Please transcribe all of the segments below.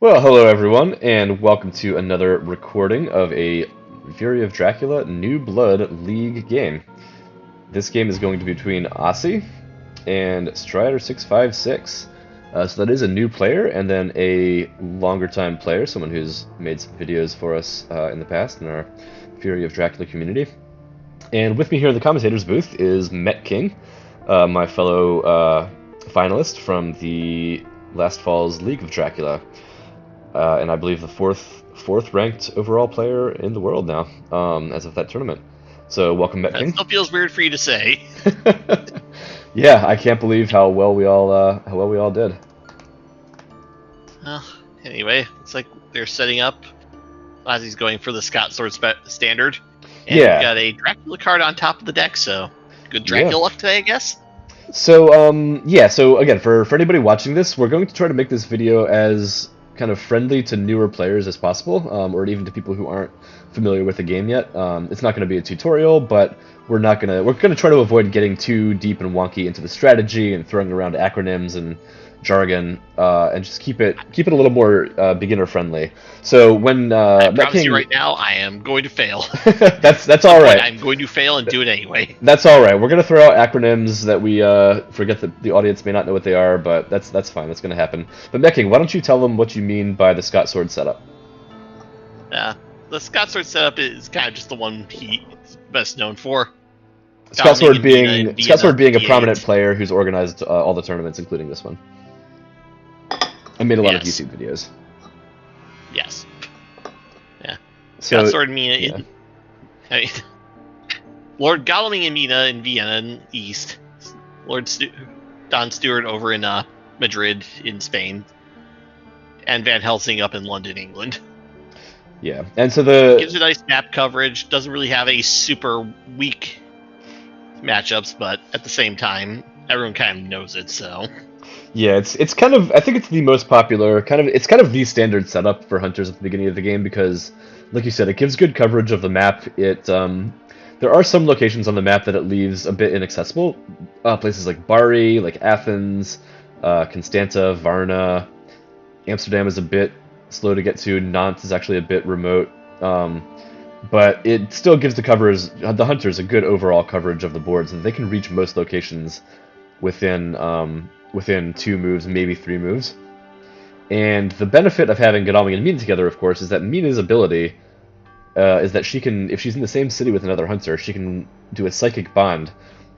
Well, hello everyone, and welcome to another recording of a Fury of Dracula New Blood League game. This game is going to be between Osey and Strider656. So that is a new player, and then a longer time player, someone who's made some videos for us in the past in our Fury of Dracula community. And with me here in the commentators booth is Met King, my fellow finalist from the last fall's League of Dracula. And I believe the fourth ranked overall player in the world now, as of that tournament. So welcome, Met King. That still feels weird for you to say. Yeah, I can't believe how well we all did. Well, anyway, it's like they're setting up. Ozzy's going for the Scott Sword standard, and Yeah. we've got a Dracula card on top of the deck. So good Dracula luck today, I guess. So yeah. So again, for anybody watching this, we're going to try to make this video as kind of friendly to newer players as possible, or even to people who aren't familiar with the game yet. It's not going to be a tutorial, but we're gonna try to avoid getting too deep and wonky into the strategy and throwing around acronyms and jargon, and just keep it a little more beginner friendly. So when I promise you right now, I am going to fail. that's all right. I'm going to fail and do it anyway. That's all right. We're gonna throw out acronyms that we forget that the audience may not know what they are, but that's fine. That's gonna happen. But Met King, why don't you tell them what you mean by the Scott Sword setup? The Scott Sword setup is kind of just the one he's best known for. Scott Sword being a prominent D8. player who's organized all the tournaments, including this one. I made a lot of Yes. YouTube videos. Yes. Yeah. So, Scott Sword and Mina. yeah. I mean, Lord Godalming and Mina in Vienna in East. Don Stewart over in Madrid in Spain. And Van Helsing up in London, England. Yeah, and so the Gives a nice map coverage. Doesn't really have a super weak matchups, but at the same time, everyone kind of knows it, so... yeah, it's kind of, I think it's the most popular it's kind of the standard setup for hunters at the beginning of the game because, like you said, it gives good coverage of the map. There are some locations on the map that it leaves a bit inaccessible. Places like Bari, like Athens, Constanta, Varna. Amsterdam is a bit slow to get to. Nantes is actually a bit remote. But it still gives the hunters a good overall coverage of the boards, and they can reach most locations within 2 moves, maybe 3 moves. And the benefit of having Godalming and Mina together, of course, is that Mina's ability is that she can, if she's in the same city with another hunter, she can do a psychic bond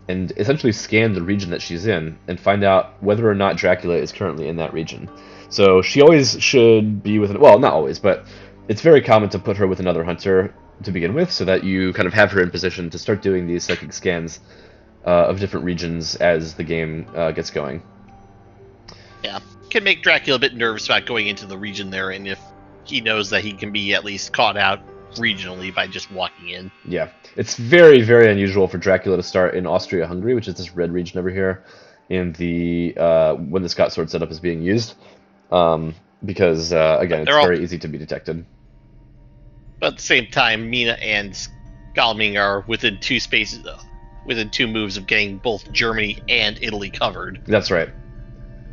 and essentially scan the region that she's in and find out whether or not Dracula is currently in that region. So she always should be with, well, not always, but it's very common to put her with another hunter to begin with, so that you kind of have her in position to start doing these psychic scans of different regions as the game gets going. Yeah, can make Dracula a bit nervous about going into the region they're in if he knows that he can be at least caught out regionally by just walking in. Yeah, it's very, very unusual for Dracula to start in Austria-Hungary, which is this red region over here, in the when the Scott Sword setup is being used, because again, it's very easy to be detected. But at the same time, Mina and Godalming are within 2 moves of getting both Germany and Italy covered. That's right.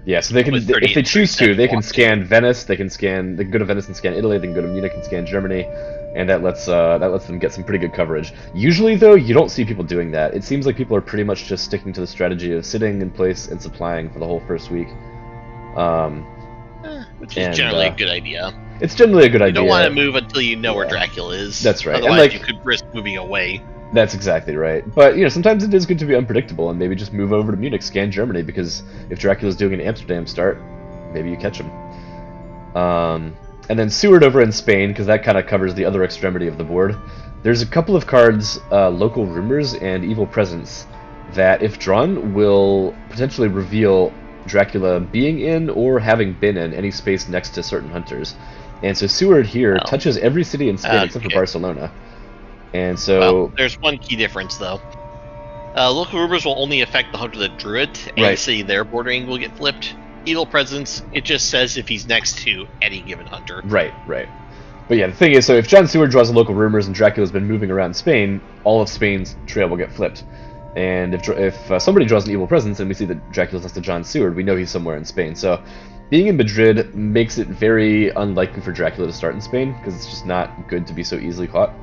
Yeah, so they can, if they choose to, they can scan Venice. They can go to Venice and scan Italy. They can go to Munich and scan Germany, and that lets them get some pretty good coverage. Usually, though, you don't see people doing that. It seems like people are pretty much just sticking to the strategy of sitting in place and supplying for the whole first week. Which is generally a good idea. It's generally a good idea. You don't want to move until you know where Dracula is. That's right. Otherwise, you could risk moving away. That's exactly right. But, sometimes it is good to be unpredictable and maybe just move over to Munich, scan Germany, because if Dracula's doing an Amsterdam start, maybe you catch him. And then Seward over in Spain, because that kind of covers the other extremity of the board. There's a couple of cards, Local Rumors and Evil Presence, that, if drawn, will potentially reveal Dracula being in or having been in any space next to certain hunters. And so Seward here touches every city in Spain except for Barcelona. And so there's one key difference, though. Local Rumors will only affect the hunter that drew it. Any city they're bordering will get flipped. Evil Presence, it just says if he's next to any given hunter. Right. But yeah, the thing is, so if John Seward draws a Local Rumors and Dracula's been moving around Spain, all of Spain's trail will get flipped. And if somebody draws an Evil Presence and we see that Dracula's next to John Seward, we know he's somewhere in Spain. So being in Madrid makes it very unlikely for Dracula to start in Spain because it's just not good to be so easily caught.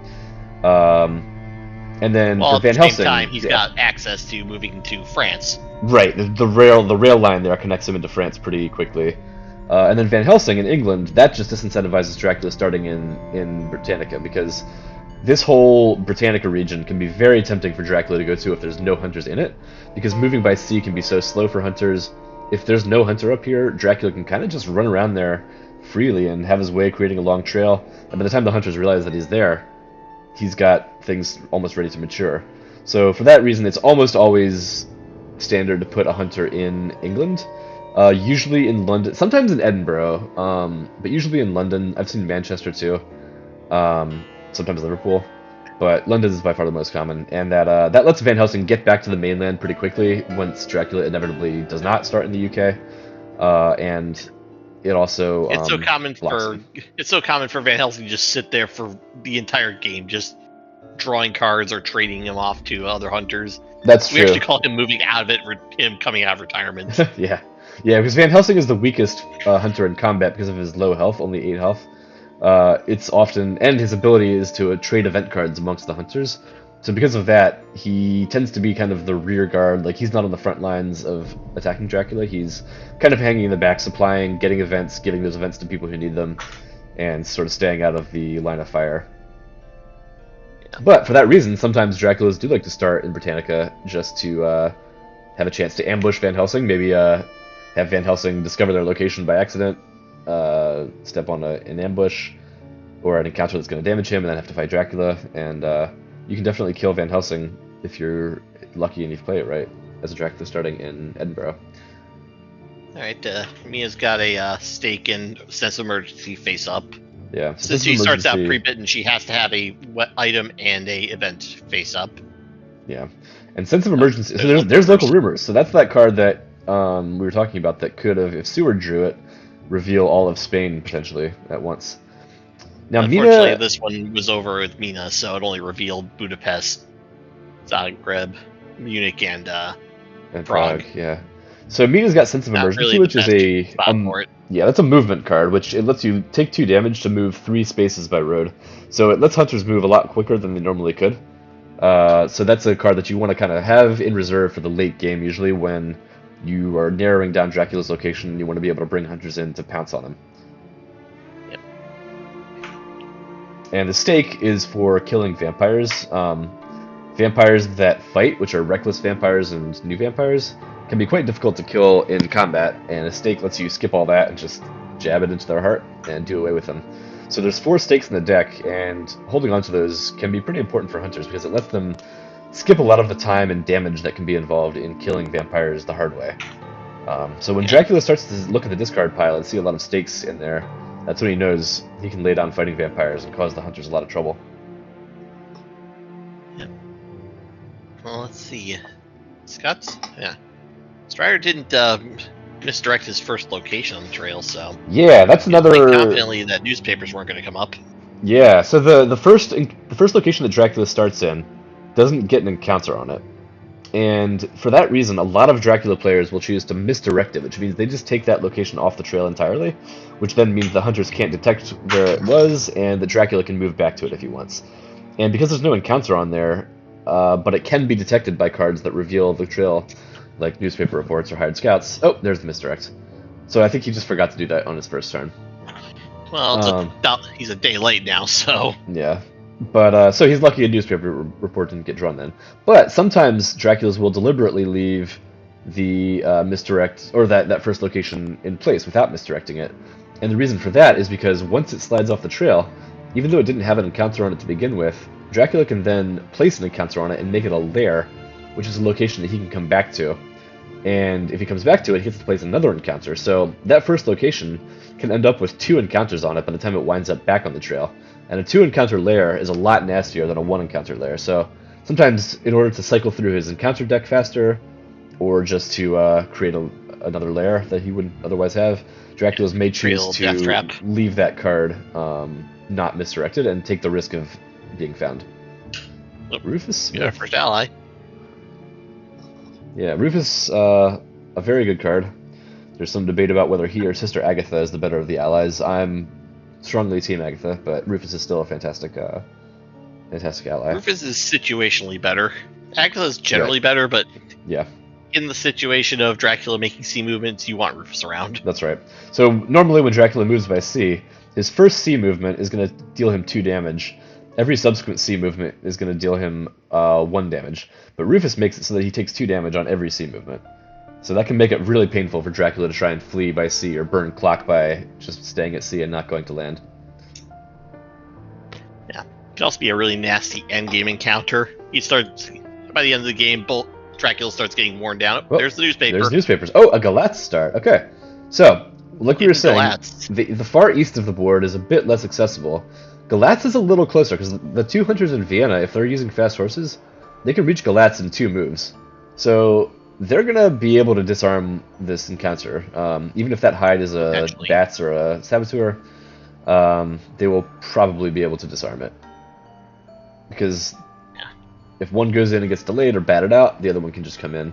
And then Well, for at Van the same Helsing, time, he's got access to moving to France. right, the rail line there connects him into France pretty quickly. And then Van Helsing in England, that just disincentivizes Dracula starting in Britannica because this whole Britannica region can be very tempting for Dracula to go to if there's no hunters in it, because moving by sea can be so slow for hunters. If there's no hunter up here, Dracula can kind of just run around there freely and have his way, creating a long trail. And by the time the hunters realize that he's there, he's got things almost ready to mature. So for that reason, it's almost always standard to put a hunter in England. Usually in London, sometimes in Edinburgh, but usually in London. I've seen Manchester too, sometimes Liverpool, but London is by far the most common, and that lets Van Helsing get back to the mainland pretty quickly once Dracula inevitably does not start in the UK, and it also it's so common for Van Helsing to just sit there for the entire game, just drawing cards or trading him off to other hunters. That's true. We actually call him moving out of it, him coming out of retirement. Yeah, because Van Helsing is the weakest hunter in combat because of his low health, only 8 health. It's often, and his ability is to trade event cards amongst the hunters. So because of that, he tends to be kind of the rear guard. Like, he's not on the front lines of attacking Dracula. He's kind of hanging in the back, supplying, getting events, giving those events to people who need them, and sort of staying out of the line of fire. But for that reason, sometimes Draculas do like to start in Britannica just to have a chance to ambush Van Helsing, maybe have Van Helsing discover their location by accident, step on an ambush, or an encounter that's going to damage him, and then have to fight Dracula, and you can definitely kill Van Helsing if you're lucky and you play it right, as a Dracula starting in Edinburgh. Alright, Mia's got a stake in Sense of Emergency face up. Yeah. Since she starts out pre-bitten, she has to have a wet item and a event face up. Yeah. And Sense of Emergency, so there's Local Rumors, so that's that card that we were talking about that could have, if Seward drew it, reveal all of Spain potentially at once. Now, unfortunately, Mina, this one was over with Mina, so it only revealed Budapest, Zagreb, Munich, and Prague. Yeah. So Mina's got Sense of Emergency, which is that's a movement card, which it lets you take 2 damage to move 3 spaces by road. So it lets hunters move a lot quicker than they normally could. So that's a card that you want to kind of have in reserve for the late game, usually when you are narrowing down Dracula's location and you want to be able to bring hunters in to pounce on them. Yep. And the stake is for killing vampires. Vampires that fight, which are reckless vampires and new vampires, can be quite difficult to kill in combat, and a stake lets you skip all that and just jab it into their heart and do away with them. So there's 4 stakes in the deck, and holding on to those can be pretty important for hunters because it lets them skip a lot of the time and damage that can be involved in killing vampires the hard way. So when Dracula starts to look at the discard pile and see a lot of stakes in there, that's when he knows he can lay down fighting vampires and cause the hunters a lot of trouble. Yep. Well, let's see. Scott's? Yeah. Strider didn't misdirect his first location on the trail, so... Yeah, that's another... confidently that newspapers weren't going to come up. Yeah, so the first location that Dracula starts in doesn't get an encounter on it. And for that reason, a lot of Dracula players will choose to misdirect it, which means they just take that location off the trail entirely, which then means the hunters can't detect where it was, and that Dracula can move back to it if he wants. And because there's no encounter on there, but it can be detected by cards that reveal the trail, like newspaper reports or hired scouts. Oh, there's the misdirect. So I think he just forgot to do that on his first turn. Well, he's a day late now, so... Yeah. But, so he's lucky a newspaper report didn't get drawn then. But sometimes Draculas will deliberately leave the misdirect, or that first location in place without misdirecting it. And the reason for that is because once it slides off the trail, even though it didn't have an encounter on it to begin with, Dracula can then place an encounter on it and make it a lair, which is a location that he can come back to. And if he comes back to it, he gets to place another encounter. So that first location can end up with 2 encounters on it by the time it winds up back on the trail. And a 2 encounter lair is a lot nastier than a 1 encounter lair. So sometimes in order to cycle through his encounter deck faster, or just to create another lair that he wouldn't otherwise have, Draculas may choose to leave that card not misdirected and take the risk of being found. Rufus? Yeah, first ally. Yeah, Rufus, a very good card. There's some debate about whether he or Sister Agatha is the better of the allies. I'm strongly Team Agatha, but Rufus is still a fantastic ally. Rufus is situationally better. Agatha is generally better, but yeah, in the situation of Dracula making C movements, you want Rufus around. That's right. So normally when Dracula moves by C, his first C movement is going to deal him 2 damage. Every subsequent C movement is going to deal him 1 damage. But Rufus makes it so that he takes 2 damage on every C movement. So that can make it really painful for Dracula to try and flee by C or burn clock by just staying at C and not going to land. Yeah. It can also be a really nasty endgame encounter. He starts, by the end of the game, Dracula starts getting worn down. Oh, there's the newspaper. There's newspapers. Oh, a Galatz start. Okay. So, like we were saying, the far east of the board is a bit less accessible. Galatz is a little closer, because the 2 hunters in Vienna, if they're using fast horses, they can reach Galatz in 2 moves. So, they're going to be able to disarm this encounter. Even if that hide is a Bats or a Saboteur, they will probably be able to disarm it. Because if one goes in and gets delayed or batted out, the other one can just come in.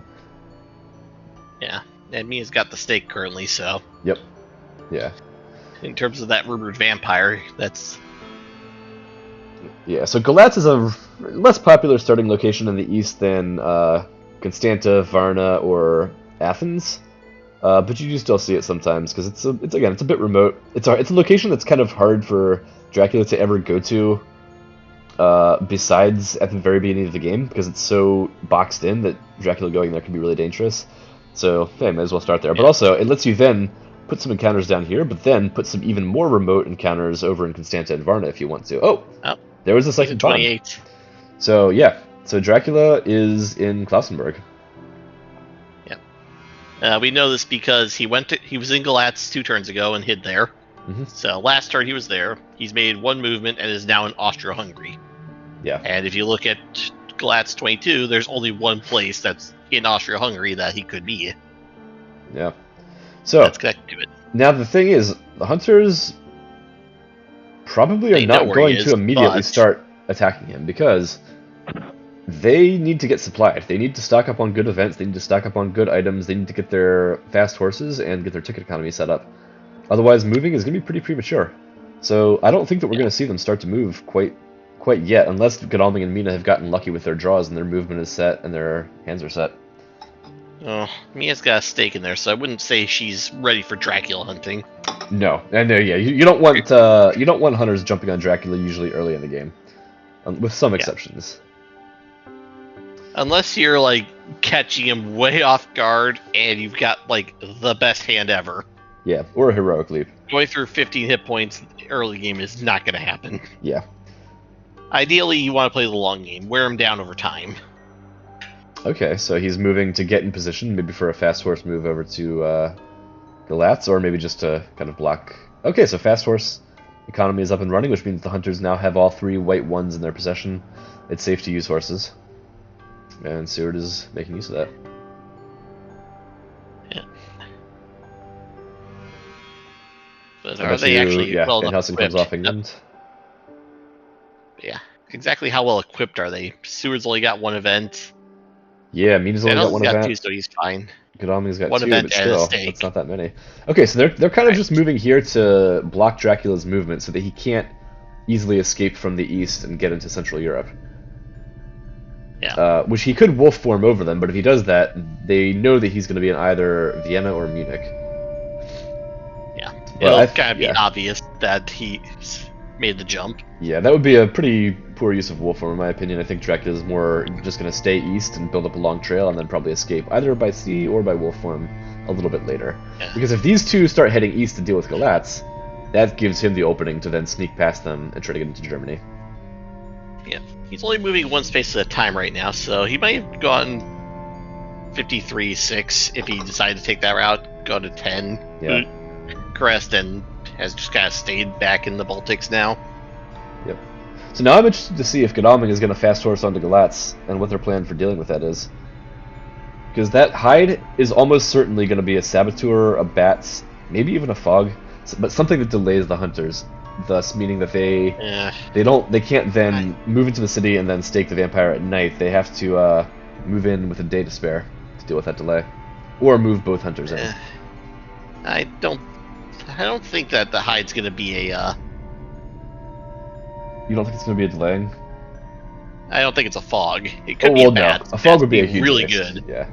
Yeah, and Mia's got the stake currently, so... Yep. Yeah. In terms of that rumored vampire, that's... Yeah, so Galatz is a less popular starting location in the east than Constanta, Varna, or Athens. But you do still see it sometimes, because it's a bit remote. It's a location that's kind of hard for Dracula to ever go to, besides at the very beginning of the game, because it's so boxed in that Dracula going there can be really dangerous. So, hey, might as well start there. But also, it lets you then put some encounters down here, but then put some even more remote encounters over in Constanta and Varna if you want to. Oh, there was a second 28. So, yeah. So Dracula is in Klausenburg. Yeah. We know this because he was in Galatz 2 turns ago and hid there. Mm-hmm. So last turn he was there. He's made 1 movement and is now in Austria-Hungary. Yeah. And if you look at Galatz 22, there's only 1 place that's in Austria-Hungary that he could be. Yeah. So that's connected to it. Now the thing is, the hunters probably are not going to immediately start attacking him, because they need to get supplied. They need to stock up on good events, they need to stock up on good items, they need to get their fast horses and get their ticket economy set up. Otherwise, moving is going to be pretty premature. So I don't think that we're going to see them start to move quite yet, unless Godalming and Mina have gotten lucky with their draws and their movement is set and their hands are set. Oh, Mia's got a stake in there, so I wouldn't say she's ready for Dracula hunting. No, and yeah, you don't want hunters jumping on Dracula usually early in the game, with some exceptions. Unless you're like catching him way off guard and you've got like the best hand ever. Yeah, or a heroic leap. Going through 15 hit points early game is not going to happen. Yeah. Ideally, you want to play the long game, wear him down over time. Okay, so he's moving to get in position, maybe for a fast horse move over to Galatz, or maybe just to kind of block. Okay, so fast horse economy is up and running, which means the hunters now have all 3 white ones in their possession. It's safe to use horses. And Seward is making use of that. Yeah. But are they actually well Van Helsing comes off England. Yeah. Exactly how well equipped are they? Seward's only got 1 event. Yeah, Mina's only got 1 event. 2, so he's fine. Godalming's got 1 2, event but still, and that's not that many. Okay, so they're kind of just moving here to block Dracula's movement so that he can't easily escape from the east and get into Central Europe. Yeah. Which he could wolf form over them, but if he does that, they know that he's going to be in either Vienna or Munich. Yeah. It'll kind of be obvious that he's made the jump. Yeah, that would be a pretty poor use of wolf form, in my opinion. I think Dracula is more just going to stay east and build up a long trail and then probably escape either by sea or by wolf form a little bit later. Yeah. Because if these 2 start heading east to deal with Galatz, that gives him the opening to then sneak past them and try to get into Germany. Yeah. He's only moving 1 space at a time right now, so he might have gone 53-6 if he decided to take that route, go to 10. Yeah. Crest and has just kind of stayed back in the Baltics now. Yep. So now I'm interested to see if Godalming is going to fast horse onto Galatz and what their plan for dealing with that is. Because that hide is almost certainly going to be a Saboteur, a Bats, maybe even a Fog, but something that delays the hunters. Thus meaning that they can't then move into the city and then stake the vampire at night. They have to move in with a day to spare to deal with that delay, or move both hunters in. I don't think that the hide's going to be a. You don't think it's going to be a delaying? I don't think it's a fog. It could Oh, be well, a bat. no. A fog would be a Bats huge really waste. good. Yeah.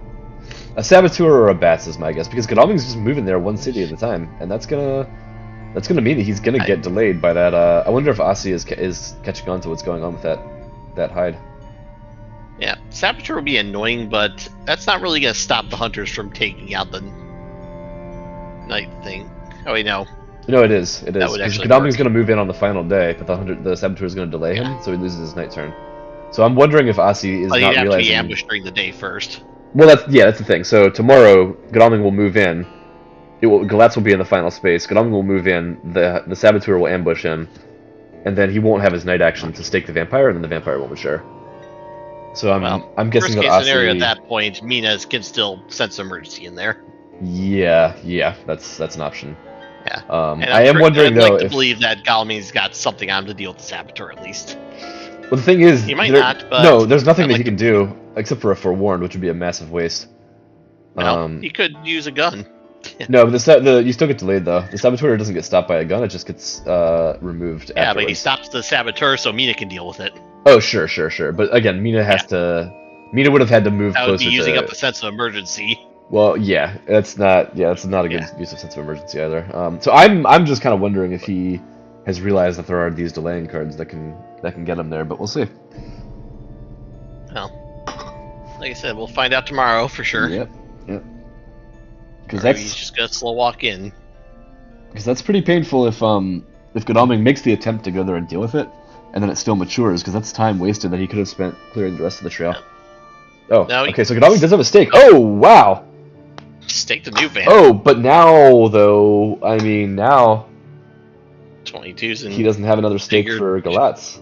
A Saboteur or a Bats is my guess, because Godalming's just moving there one city at a time, and that's gonna mean that he's gonna get delayed by that. I wonder if Osey is catching on to what's going on with that hide. Yeah, Saboteur will be annoying, but that's not really going to stop the hunters from taking out the night thing. Oh wait, no. No, it is. It is. That would Because actually Godalming's work. gonna move in on the final day, but the Saboteur is gonna delay him, so he loses his night turn. So I'm wondering if Osey is But not he'd have to realizing. be ambushed during the day first. Well, that's the thing. So tomorrow, Godalming will move in. Galatz will be in the final space. Godalming will move in. The Saboteur will ambush him, and then he won't have his night action to stake the vampire, and then the vampire won't mature. So I'm guessing Worst that case Osey. scenario at that point, Minas can still sense emergency in there. Yeah, that's an option. Yeah. I I'm am wondering I'd though like to if. believe that Godalming's got something on him to deal with the Saboteur at least. Well, the thing is, He might not, but no, there's nothing I'd that like he can do except for a forewarned, which would be a massive waste. Well, he could use a gun. No, but you still get delayed though. The Saboteur doesn't get stopped by a gun; it just gets removed. Yeah, afterwards. but he stops the Saboteur, so Mina can deal with it. Oh, sure. But again, Mina has to. Mina would have had to move That would closer be using to. up the sense of emergency. Well, yeah, that's not a good use of sense of emergency either. So I'm just kind of wondering if he has realized that there are these delaying cards that can get him there, but we'll see. Well, like I said, we'll find out tomorrow for sure. Yep. Because He's just gonna slow walk in. Because that's pretty painful if Godalming makes the attempt to go there and deal with it, and then it still matures, because that's time wasted that he could have spent clearing the rest of the trail. Oh, okay, so Godalming does have a stake. Oh, wow! Stake the new van. Oh, but now, though, I mean, now 22's and he doesn't have another stake for Galatz.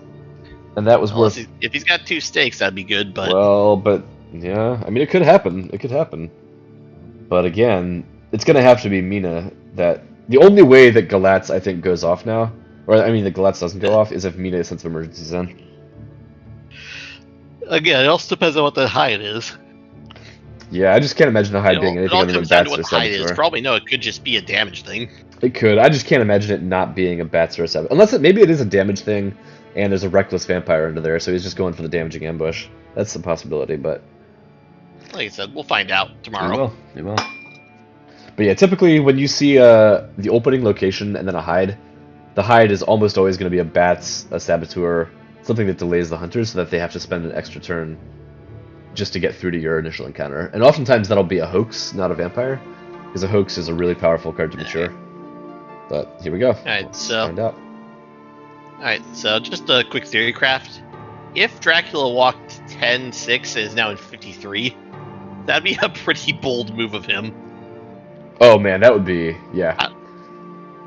And that was worth... If he's got 2 stakes, that'd be good, but... Well, but, yeah, I mean, it could happen. It could happen. But again, it's going to have to be Mina that... The only way that Galatz, I think, goes off now, or, I mean, that Galatz doesn't go off, is if Mina's sense of emergency is in. Again, it also depends on what the hide is. Yeah, I just can't imagine the hide being anything other than Bats or It all comes down to what the hide is. Saboteur. Probably no, it could just be a damage thing. It could. I just can't imagine it not being a Bats or a Saboteur. Unless maybe it is a damage thing, and there's a Reckless Vampire under there, so he's just going for the damaging ambush. That's a possibility, but... Like I said, we'll find out tomorrow. We will. But yeah, typically when you see the opening location and then a hide, the hide is almost always going to be a Bats, a Saboteur, something that delays the hunters so that they have to spend an extra turn just to get through to your initial encounter. And oftentimes that'll be a hoax, not a vampire, because a hoax is a really powerful card to mature. But here we go. Alright, Find out. Alright, so just a quick theory craft. If Dracula walked 10-6 and is now in 53, that'd be a pretty bold move of him. Oh man, that would be, yeah.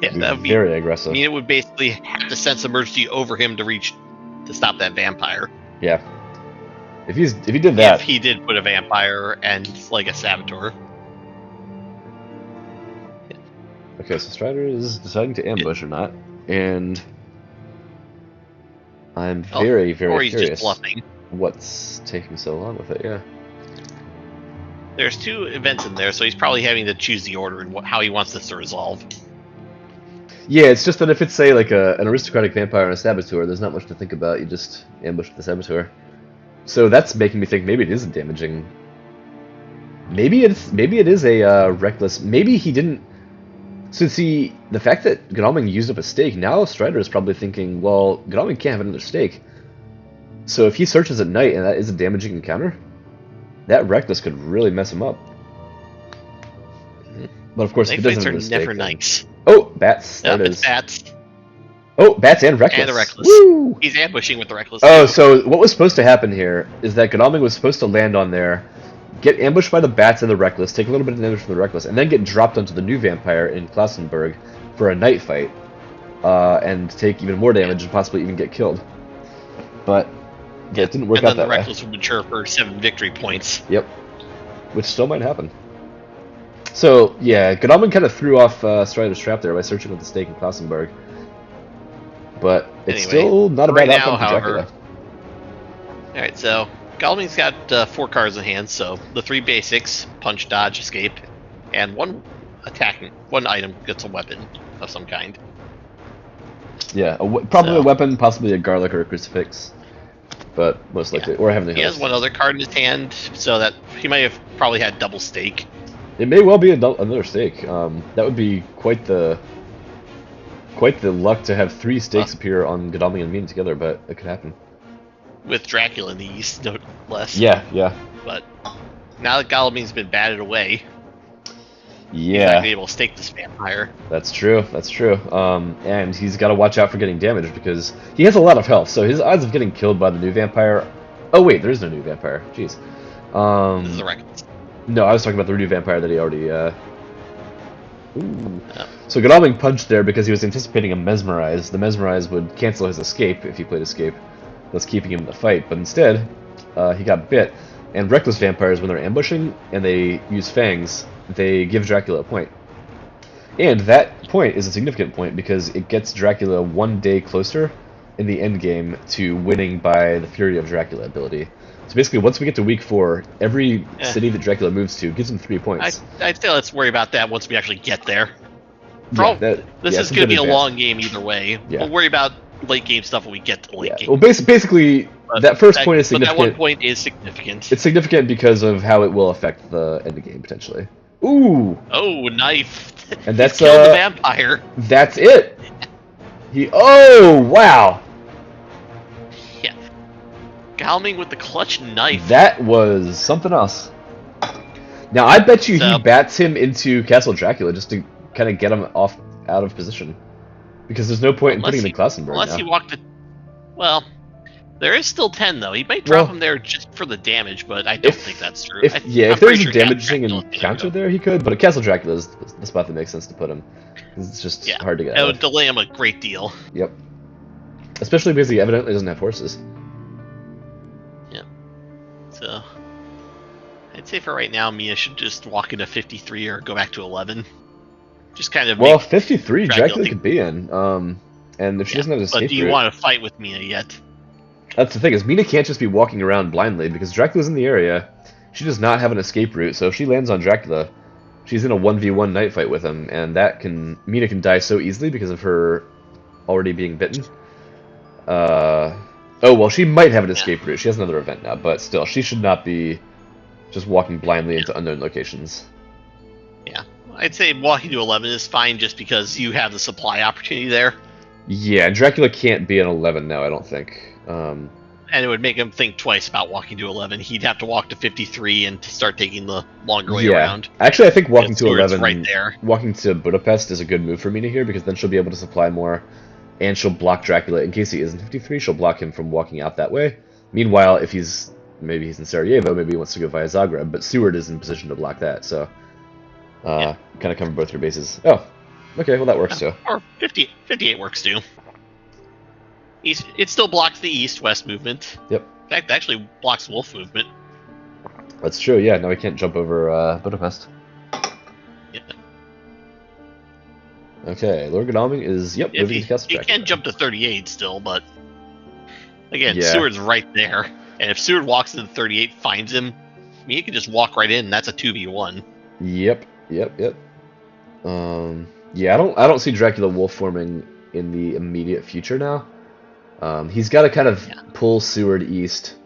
That would be very aggressive. I mean, it would basically have to sense emergency over him to stop that vampire. Yeah. If he did that. If he did put a vampire and like a Saboteur. Okay, so Strider is deciding to ambush or not, and I'm very or he's curious just bluffing. what's taking so long with it. Yeah. There's 2 events in there, so he's probably having to choose the order and how he wants this to resolve. Yeah, it's just that if it's say like an aristocratic vampire and a Saboteur, there's not much to think about. You just ambush the Saboteur. So that's making me think maybe it is a damaging. Maybe it is a reckless. Maybe he didn't. So see, the fact that Godalming used up a stake, now Strider is probably thinking, well, Godalming can't have another stake. So if he searches at night and that is a damaging encounter, that reckless could really mess him up. But of course, if it doesn't have a stake, never nice. Oh, Bats. Nope, There it it's is. Bats. Oh, Bats and Reckless. And the Reckless. Woo! He's ambushing with the Reckless. Oh, too. so what was supposed to happen here is that Godalming was supposed to land on there, get ambushed by the Bats and the Reckless, take a little bit of damage from the Reckless, and then get dropped onto the new vampire in Klausenberg for a night fight, and take even more damage and possibly even get killed. But yeah, it didn't work out that way. And then the Reckless would mature for 7 victory points. Yep. Which still might happen. So, yeah, Godalming kind of threw off Strider's trap there by searching with the stake in Klausenberg. But it's still not a bad outcome for Dracula. Alright, so Godalming's got 4 cards in hand, so the 3 basics, punch, dodge, escape, and one attacking. One item gets a weapon of some kind. Yeah, probably So. a weapon, possibly a garlic or a crucifix, but most likely, or Heavenly He has Host. one other card in his hand, so that he might have probably had double stake. It may well be another stake. That would be quite the luck to have 3 stakes appear on Godalming and Mina together, but it could happen. With Dracula in the east, no less. Yeah, yeah. But now that Godalming's been batted away, he's not Yeah, going to be able to stake this vampire. that's true. That's true. And he's got to watch out for getting damaged because he has a lot of health. So his odds of getting killed by the new vampire. Oh wait, there is no new vampire. Jeez. This is a record. No, I was talking about the new vampire that he already. Ooh. Oh. So Godalming punched there because he was anticipating a Mesmerize. The Mesmerize would cancel his escape if he played escape, thus keeping him in the fight. But instead, he got bit. And Reckless vampires, when they're ambushing and they use fangs, they give Dracula a point. And that point is a significant point because it gets Dracula 1 day closer in the end game to winning by the Fury of Dracula ability. So basically, once we get to week 4, every city that Dracula moves to gives him 3 points. I'd say let's worry about that once we actually get there. This is going to be a long game either way. Yeah. We'll worry about late game stuff when we get to the late game. Well, basically, that first point is significant. But that 1 point is significant. It's significant because of how it will affect the end game, potentially. Ooh! Oh, knife. And that's killed the vampire. That's it. Oh, wow. Yeah. Godalming with the clutch knife. That was something else. Now, I bet you he bats him into Castle Dracula just to kind of get him out of position. Because there's no point in putting him in Klausenberg Unless now. he walked the... Well, there is still 10, though. He might drop him there just for the damage, but I don't think that's true. If there's a damaging encounter there, he could. But at Castle Dracula is the spot that makes sense to put him. It's just hard to get out of. It would delay him a great deal. Yep. Especially because he evidently doesn't have horses. Yep. So... I'd say for right now, Mia should just walk into 53 or go back to 11. Just kind of. Well, 53 Dracula could be in. And if she doesn't have an escape but do you want to fight with Mia yet? That's the thing, is Mina can't just be walking around blindly, because Dracula's in the area. She does not have an escape route, so if she lands on Dracula, she's in a 1v1 night fight with him, and Mina can die so easily because of her already being bitten. Oh, well, she might have an escape route. She has another event now, but still, she should not be just walking blindly into unknown locations. Yeah. I'd say walking to 11 is fine just because you have the supply opportunity there. Yeah, and Dracula can't be an 11 now, I don't think. And it would make him think twice about walking to 11. He'd have to walk to 53 and start taking the longer way around. Actually, I think walking to 11, right there. Walking to Budapest is a good move for Mina here, because then she'll be able to supply more, and she'll block Dracula. In case he isn't 53, she'll block him from walking out that way. Meanwhile, if maybe he's in Sarajevo, maybe he wants to go via Zagreb, but Seward is in position to block that, so kind of cover both your bases. Oh, okay, well that works too. Or 58 works too. It still blocks the east-west movement. Yep. In fact, it actually blocks wolf movement. That's true, yeah, now we can't jump over Budapest. Yeah. Okay, Lord Godalming is, moving to Castle Dracula. He can jump to 38 still, but again, Seward's right there. And if Seward walks into 38, finds him, I mean, he can just walk right in, and that's a 2v1. Yep. Yeah, I don't see Dracula wolf forming in the immediate future now. He's got to kind of pull Seward east,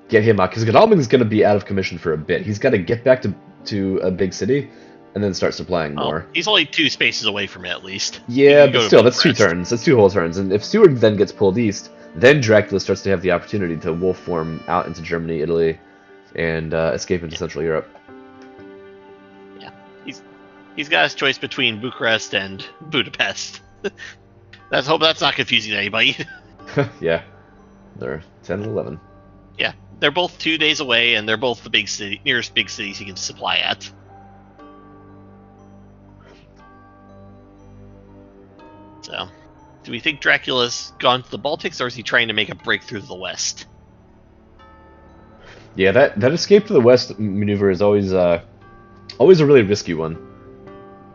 get him out, because Godalming's going to be out of commission for a bit. He's got to get back to a big city, and then start supplying more. He's only 2 spaces away from it, at least. Yeah, but still, that's 2 turns. That's 2 whole turns. And if Seward then gets pulled east, then Dracula starts to have the opportunity to wolf form out into Germany, Italy, and escape into Central Europe. Yeah, he's got his choice between Bucharest and Budapest. Let's hope that's not confusing to anybody. Yeah, they're 10 and 11. Yeah, they're both 2 days away, and they're both the nearest big cities he can supply at. So, do we think Dracula's gone to the Baltics, or is he trying to make a breakthrough to the west? Yeah, that escape to the west maneuver is always a really risky one.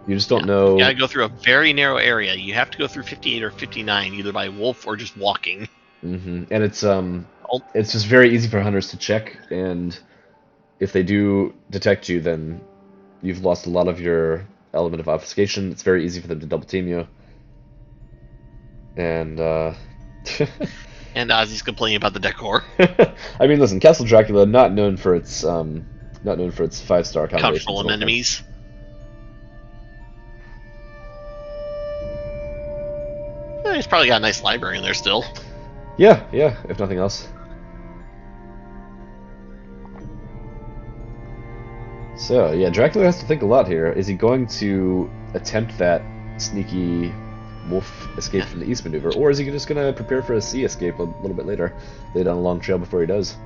You just don't know. You gotta go through a very narrow area. You have to go through 58 or 59, either by wolf or just walking. Mm-hmm. And it's just very easy for hunters to check, and if they do detect you, then you've lost a lot of your element of obfuscation. It's very easy for them to double team you. And And Ozzy's complaining about the decor. I mean, listen, Castle Dracula not known for its 5-star combinations. Comfortable in enemies. He's probably got a nice library in there still. Yeah, if nothing else. So, yeah, Dracula has to think a lot here. Is he going to attempt that sneaky wolf escape from the east maneuver, or is he just going to prepare for a sea escape a little bit later, lay down a long trail before he does?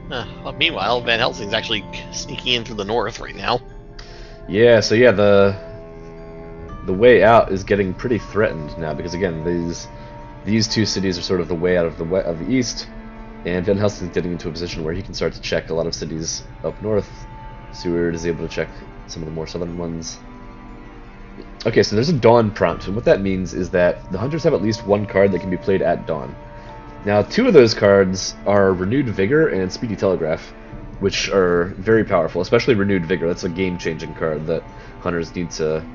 Well, meanwhile, Van Helsing's actually sneaking in through the north right now. Yeah, so yeah, the way out is getting pretty threatened now, because again, these two cities are sort of the way out of the east, and Van Helsing's getting into a position where he can start to check a lot of cities up north. Seward is able to check some of the more southern ones. Okay, so there's a dawn prompt, and what that means is that the hunters have at least one card that can be played at dawn. Now, two of those cards are Renewed Vigor and Speedy Telegraph, which are very powerful, especially Renewed Vigor. That's a game-changing card that hunters need to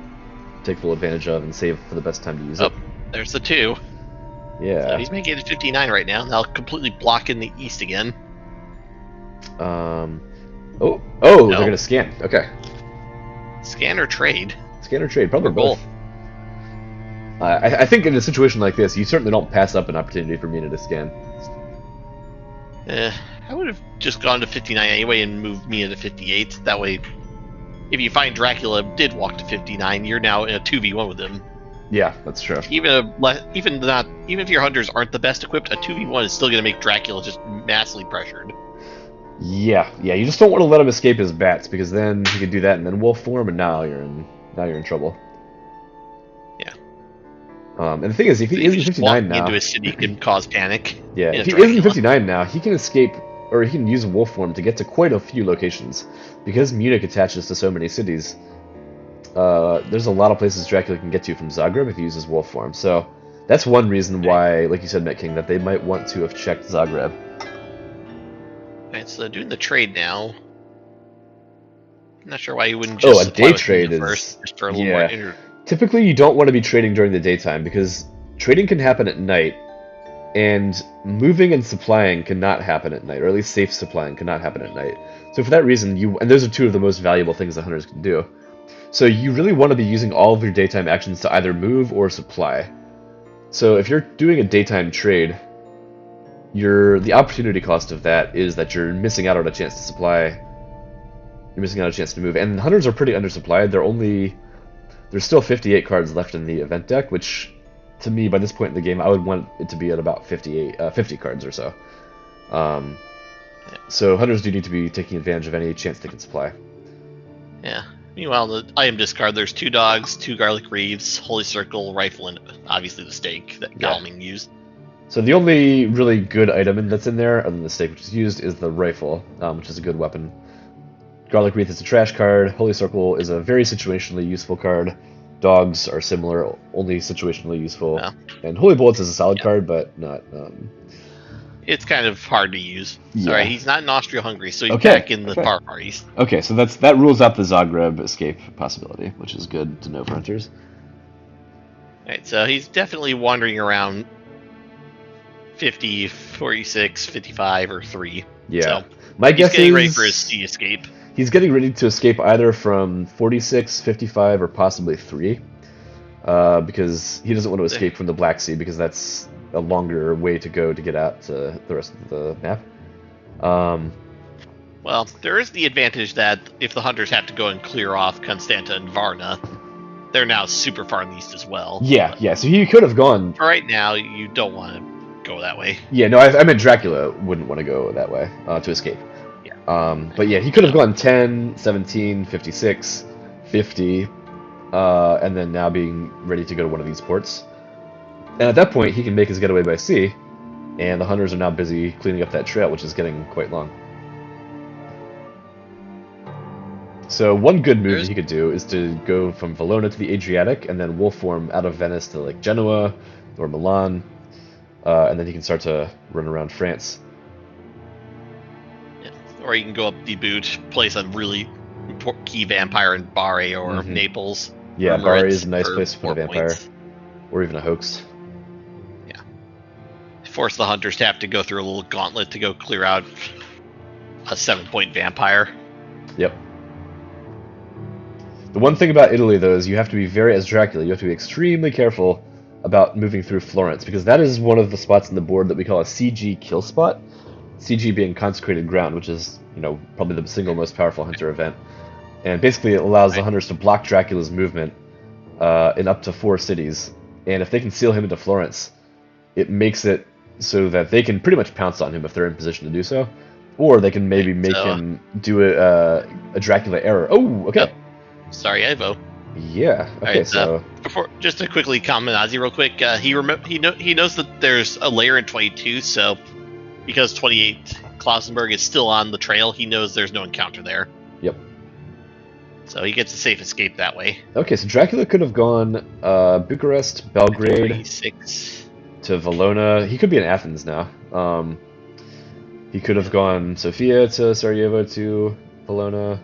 take full advantage of and save for the best time to use it. There's the 2. Yeah. So he's making it 59 right now. Now completely blocking the east again. Oh, no. They're gonna scan. Okay. Scan or trade? Scan or trade, probably both. I think in a situation like this, you certainly don't pass up an opportunity for Mina to scan. I would have just gone to 59 anyway and moved Mina to 58. That way, if you find Dracula did walk to 59, you're now in a 2v1 with him. Yeah, that's true. Even if your hunters aren't the best equipped, a 2v1 is still going to make Dracula just massively pressured. Yeah, you just don't want to let him escape his bats, because then he could do that and then wolf form, and now you're in trouble. Yeah. And the thing is, if he isn't 59 now, into a city can cause panic. Yeah, if he isn't 59 now, he can escape, or he can use wolf form to get to quite a few locations, because Munich attaches to so many cities. There's a lot of places Dracula can get to from Zagreb if he uses wolf form. So that's one reason why, like you said, Met King, that they might want to have checked Zagreb. Alright, so doing the trade now. I'm not sure why you wouldn't just a day trade is first, just for a little more Typically, you don't want to be trading during the daytime, because trading can happen at night, and moving and supplying cannot happen at night, or at least safe supplying cannot happen at night. So for that reason, and those are two of the most valuable things that hunters can do. So you really want to be using all of your daytime actions to either move or supply. So if you're doing a daytime trade, the opportunity cost of that is that you're missing out on a chance to supply. You're missing out on a chance to move, and hunters are pretty undersupplied. There's still 58 cards left in the event deck, which, to me, by this point in the game, I would want it to be at about 50 cards or so. So hunters do need to be taking advantage of any chance they can supply. Yeah. Meanwhile, the item discard, there's 2 dogs, 2 garlic reeves, holy circle, rifle, and obviously the stake that Galming used. So the only really good item that's in there, other than the stake which is used, is the rifle, which is a good weapon. Garlic Wreath is a trash card. Holy Circle is a very situationally useful card. Dogs are similar, only situationally useful. Yeah. And Holy Bullets is a solid card, but not... It's kind of hard to use. Yeah. Sorry, he's not in Austria-Hungary, so he's back in the far parties. Okay, so that rules out the Zagreb escape possibility, which is good to know for hunters. Alright, so he's definitely wandering around 50, 46, 55, or 3. Yeah. So my guess is... he's getting ready for his sea escape. He's getting ready to escape either from 46, 55, or possibly 3. Because he doesn't want to escape from the Black Sea, because that's a longer way to go to get out to the rest of the map. Well, there is the advantage that if the hunters have to go and clear off Constanta and Varna, they're now super far in the east as well. Yeah, so he could have gone... For right now, you don't want to go that way. Yeah, no, I meant Dracula wouldn't want to go that way to escape. Yeah. But yeah, he could have gone 10, 17, 56, 50, and then now being ready to go to one of these ports. And at that point, he can make his getaway by sea, and the hunters are now busy cleaning up that trail, which is getting quite long. So one good move he could do is to go from Valona to the Adriatic, and then wolf form out of Venice to like Genoa or Milan, and then he can start to run around France. Yeah. or you can go up the boot, place a really key vampire in Barre or Naples. Yeah, Rumor Barre it's is a nice for place to put a 4 vampire. points. Or even a hoax. Yeah. Force the hunters to have to go through a little gauntlet to go clear out a 7-point vampire. Yep. The one thing about Italy, though, is you have to be as Dracula, you have to be extremely careful about moving through Florence, because that is one of the spots on the board that we call a CG kill spot. CG being consecrated ground, which is, probably the single most powerful hunter event. And basically it allows the hunters to block Dracula's movement in up to 4 cities. And if they can seal him into Florence, it makes it so that they can pretty much pounce on him if they're in position to do so. Or they can maybe make him do a Dracula error. Oh, okay. Oh, sorry, Ivo. Yeah. Okay, right, so just to quickly comment Ozzy real quick, he knows that there's a layer in 22, so because 28 Klausenberg is still on the trail, he knows there's no encounter there. Yep. So he gets a safe escape that way. Okay, so Dracula could have gone Bucharest, Belgrade, 36. to Valona. He could be in Athens now. He could have gone Sofia to Sarajevo to Valona.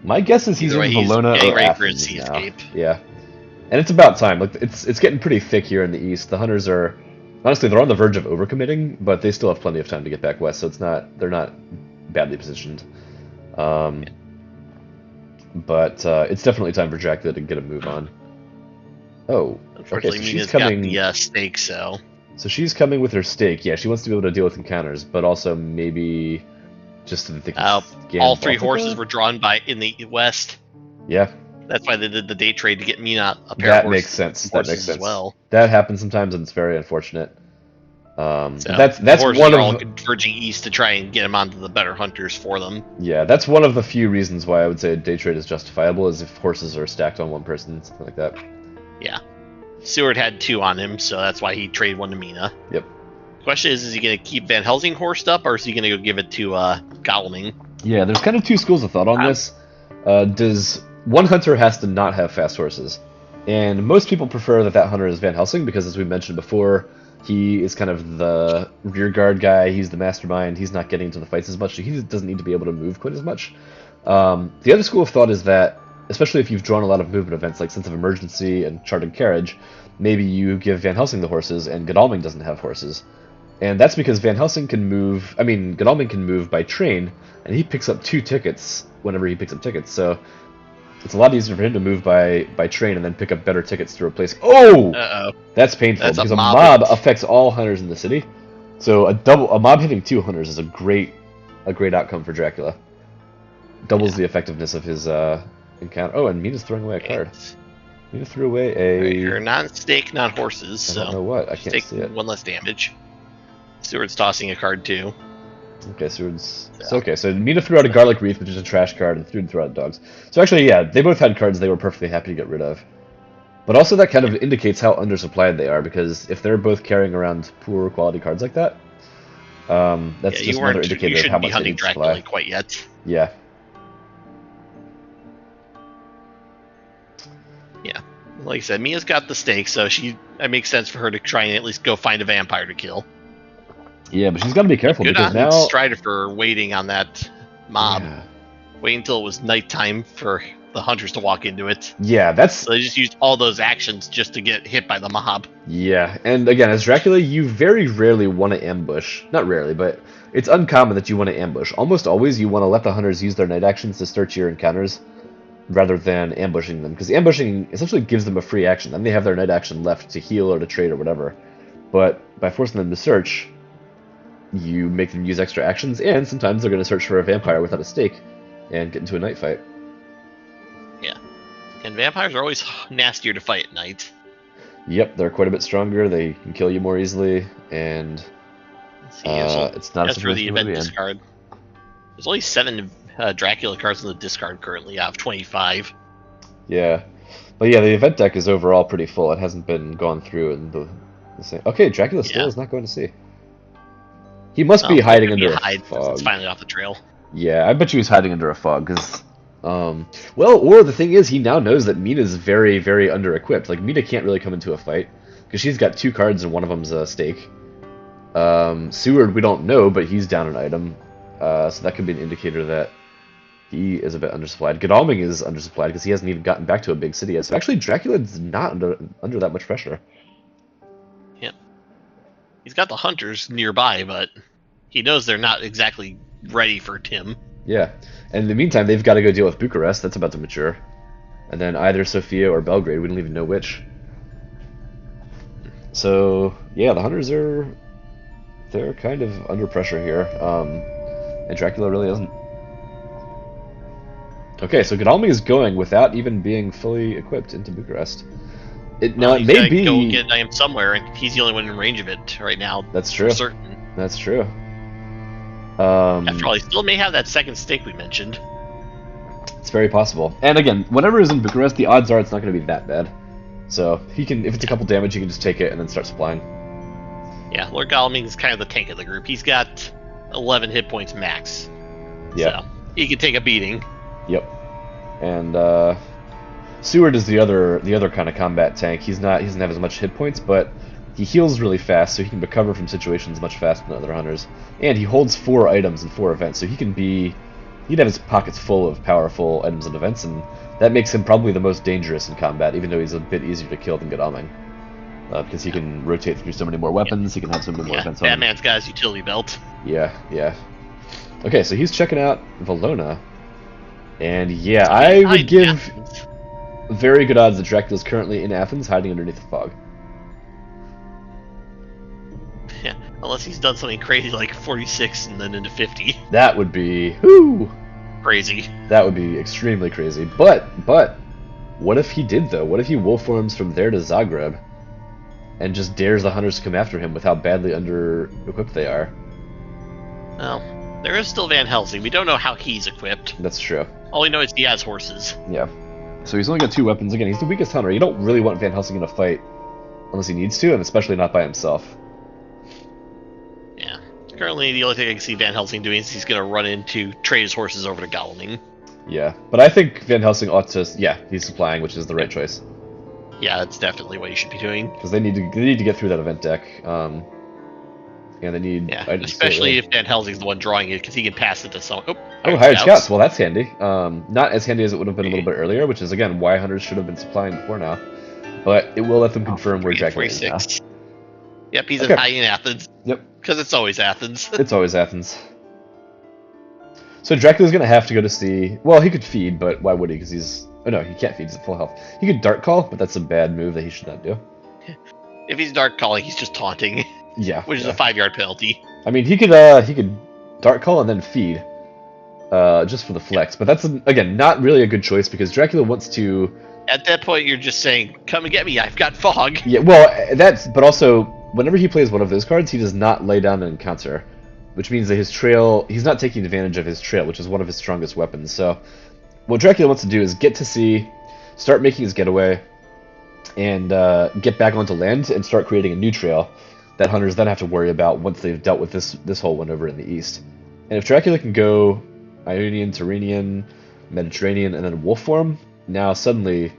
My guess is he's in Valona or Athens now. Escape. Yeah, and it's about time. Like it's getting pretty thick here in the east. The hunters are honestly they're on the verge of overcommitting, but they still have plenty of time to get back west. So they're not badly positioned. But it's definitely time for Dracula to get a move on. Oh, unfortunately, okay, so she's coming. Got the stake, so she's coming with her stake. Yeah, she wants to be able to deal with encounters, but also maybe just so that they can all 3 horses were drawn in the west. Yeah, that's why they did the day trade to get Mina a pair that of horses. Makes sense. That makes sense. As well, that happens sometimes, and it's very unfortunate. So that's one of all converging east to try and get them onto the better hunters for them. Yeah, that's one of the few reasons why I would say a day trade is justifiable, is if horses are stacked on one person, something like that. Yeah. Seward had 2 on him, so that's why he traded 1 to Mina. Yep. Question is he going to keep Van Helsing horsed up, or is he going to go give it to Godalming? Yeah, there's kind of 2 schools of thought on this. Does one hunter has to not have fast horses? And most people prefer that hunter is Van Helsing, because as we mentioned before, he is kind of the rear guard guy, he's the mastermind, he's not getting into the fights as much, so he doesn't need to be able to move quite as much. The other school of thought is that, especially if you've drawn a lot of movement events like Sense of Emergency and Charted Carriage, maybe you give Van Helsing the horses and Godalming doesn't have horses. And that's because Van Helsing can move, Godalming can move by train, and he picks up 2 tickets whenever he picks up tickets, so it's a lot easier for him to move by train and then pick up better tickets to replace. Oh! Uh-oh. That's painful, because a mob affects all hunters in the city. So a mob hitting 2 hunters is a great outcome for Dracula. Doubles the effectiveness of his encounter. Oh, and Mina's throwing away a card. Mina threw away a... You're non-stake, non-horses, so... I don't know what. I can't see it. 1 less damage. Seward's tossing a card, too. Okay, Seward's... So, okay, so Mina threw out a Garlic Wreath, which is a trash card, and threw out dogs. So actually, yeah, they both had cards they were perfectly happy to get rid of. But also that kind of indicates how undersupplied they are, because if they're both carrying around poor quality cards like that, that's just another indicator of how much they need to supply. Quite yet. Yeah. Yeah. Like I said, Mia's got the stake, so it makes sense for her to try and at least go find a vampire to kill. Yeah, but she's got to be careful, because now... Strider for waiting on that mob. Yeah. Waiting until it was nighttime for the hunters to walk into it. Yeah, that's... So they just used all those actions just to get hit by the mob. Yeah, and again, as Dracula, you very rarely want to ambush. Not rarely, but it's uncommon that you want to ambush. Almost always you want to let the hunters use their night actions to start your encounters, rather than ambushing them. Because ambushing essentially gives them a free action, and they have their night action left to heal or to trade or whatever. But by forcing them to search, you make them use extra actions, and sometimes they're going to search for a vampire without a stake and get into a night fight. Yeah. And vampires are always nastier to fight at night. Yep, they're quite a bit stronger, they can kill you more easily, and it's not as for the event discard. There's only 7 Dracula cards in the discard currently out of 25. Yeah. But yeah, the event deck is overall pretty full. It hasn't been gone through in the same... Okay, Dracula still is not going to sea. He must be hiding under a fog. It's finally off the trail. Yeah, I bet you he's hiding under a fog, because... well, or the thing is, he now knows that Mina's very, very under-equipped. Like, Mina can't really come into a fight, because she's got 2 cards and one of them's a stake. Seward, we don't know, but he's down an item. So that could be an indicator that he is a bit undersupplied. Godalming is undersupplied because he hasn't even gotten back to a big city yet. So actually, Dracula's not under that much pressure. Yep. He's got the hunters nearby, but he knows they're not exactly ready for Tim. Yeah, and in the meantime, they've got to go deal with Bucharest. That's about to mature. And then either Sofia or Belgrade, we don't even know which. So, yeah, the hunters they're kind of under pressure here. And Dracula really isn't. Okay, so Godalming is going without even being fully equipped into Bucharest. Now, it may be... go get him somewhere, and he's the only one in range of it right now. That's true. For certain. That's true. After all, he still may have that second stake we mentioned. It's very possible. And again, whatever is in Bucharest, the odds are it's not going to be that bad. So he can, if it's a couple damage, he can just take it and then start supplying. Yeah, Lord Godalming is kind of the tank of the group. He's got 11 hit points max. Yeah. So he can take a beating. Yep. And Seward is the other kind of combat tank. He doesn't have as much hit points, but he heals really fast, so he can recover from situations much faster than other hunters. And he holds 4 items in 4 events, so he'd have his pockets full of powerful items and events, and that makes him probably the most dangerous in combat, even though he's a bit easier to kill than Godalming. Because he can rotate through so many more weapons, he can have so many more events on him. Batman's got his utility belt. Yeah, yeah. Okay, so he's checking out Valona. And yeah, I would give very good odds that Dracula's currently in Athens, hiding underneath the fog. Yeah, unless he's done something crazy like 46 and then into 50. That would be crazy. That would be extremely crazy. But what if he did though? What if he wolf forms from there to Zagreb and just dares the hunters to come after him with how badly under-equipped they are? Well, there is still Van Helsing. We don't know how he's equipped. That's true. All we know is he has horses. Yeah. So he's only got 2 weapons. Again, he's the weakest hunter. You don't really want Van Helsing in a fight unless he needs to, and especially not by himself. Yeah. Currently, the only thing I can see Van Helsing doing is he's going to run trade his horses over to Godalming. Yeah, but I think Van Helsing ought to... Yeah, he's supplying, which is the right choice. Yeah, that's definitely what he should be doing. Because they need to get through that event deck. And they need... Yeah, especially if Van Helsing's the one drawing it, because he can pass it to someone. Oh, hired scouts. Well, that's handy. Not as handy as it would have been a little bit earlier, which is, again, why hunters should have been supplying before now. But it will let them confirm where Dracula is now. Yep, he's in Athens. Yep. Because it's always Athens. It's always Athens. So Dracula's going to have to go to sea. Well, he could feed, but why would he? Because he's... Oh, no, he can't feed. He's at full health. He could Dark Call, but that's a bad move that he should not do. If he's Dark Calling, he's just taunting. Yeah. Which is a 5-yard penalty. I mean, he could Dark Call and then feed. Just for the flex. But that's, again, not really a good choice because Dracula wants to... At that point, you're just saying, come and get me, I've got fog. Yeah, well, but also, whenever he plays one of those cards, he does not lay down an encounter. Which means that his trail, he's not taking advantage of his trail, which is one of his strongest weapons. So, what Dracula wants to do is get to sea, start making his getaway, and get back onto land and start creating a new trail that hunters then have to worry about once they've dealt with this whole one over in the east. And if Dracula can go Ionian, Tyrrhenian, Mediterranean, and then wolf form, now suddenly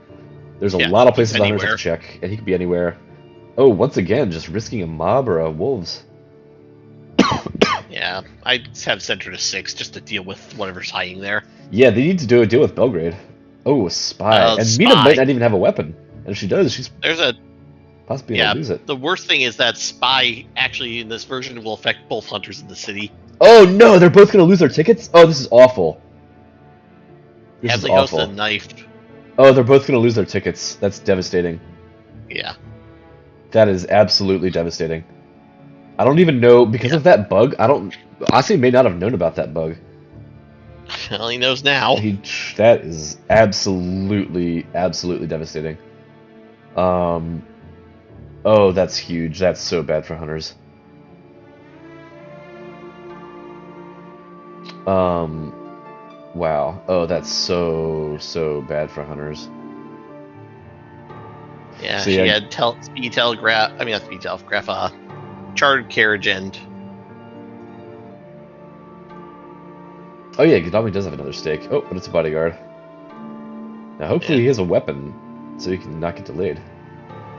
there's a lot of places hunters have to check, and he could be anywhere. Oh, once again, just risking a mob or a wolves. Yeah, I'd have Center to 6 just to deal with whatever's hiding there. Yeah, they need to do a deal with Belgrade. Oh, a spy. And Mina might not even have a weapon. And if she does, she's possibly going to lose it. The worst thing is that spy actually in this version will affect both hunters in the city. Oh no, they're both going to lose their tickets? Oh, this is awful. This is awful. A knife. Oh, they're both going to lose their tickets. That's devastating. Yeah. That is absolutely devastating. I don't even know, because of that bug, Osey may not have known about that bug. Well, he knows now. That is absolutely devastating. Oh, that's huge. That's so bad for hunters. Wow. Oh, that's so bad for hunters. Yeah, so, she had speed telegraph. I mean, not speed telegraph. Chartered carriage and. Oh yeah, Godalming does have another stake. Oh, but it's a bodyguard. Now, hopefully he has a weapon, so he can not get delayed.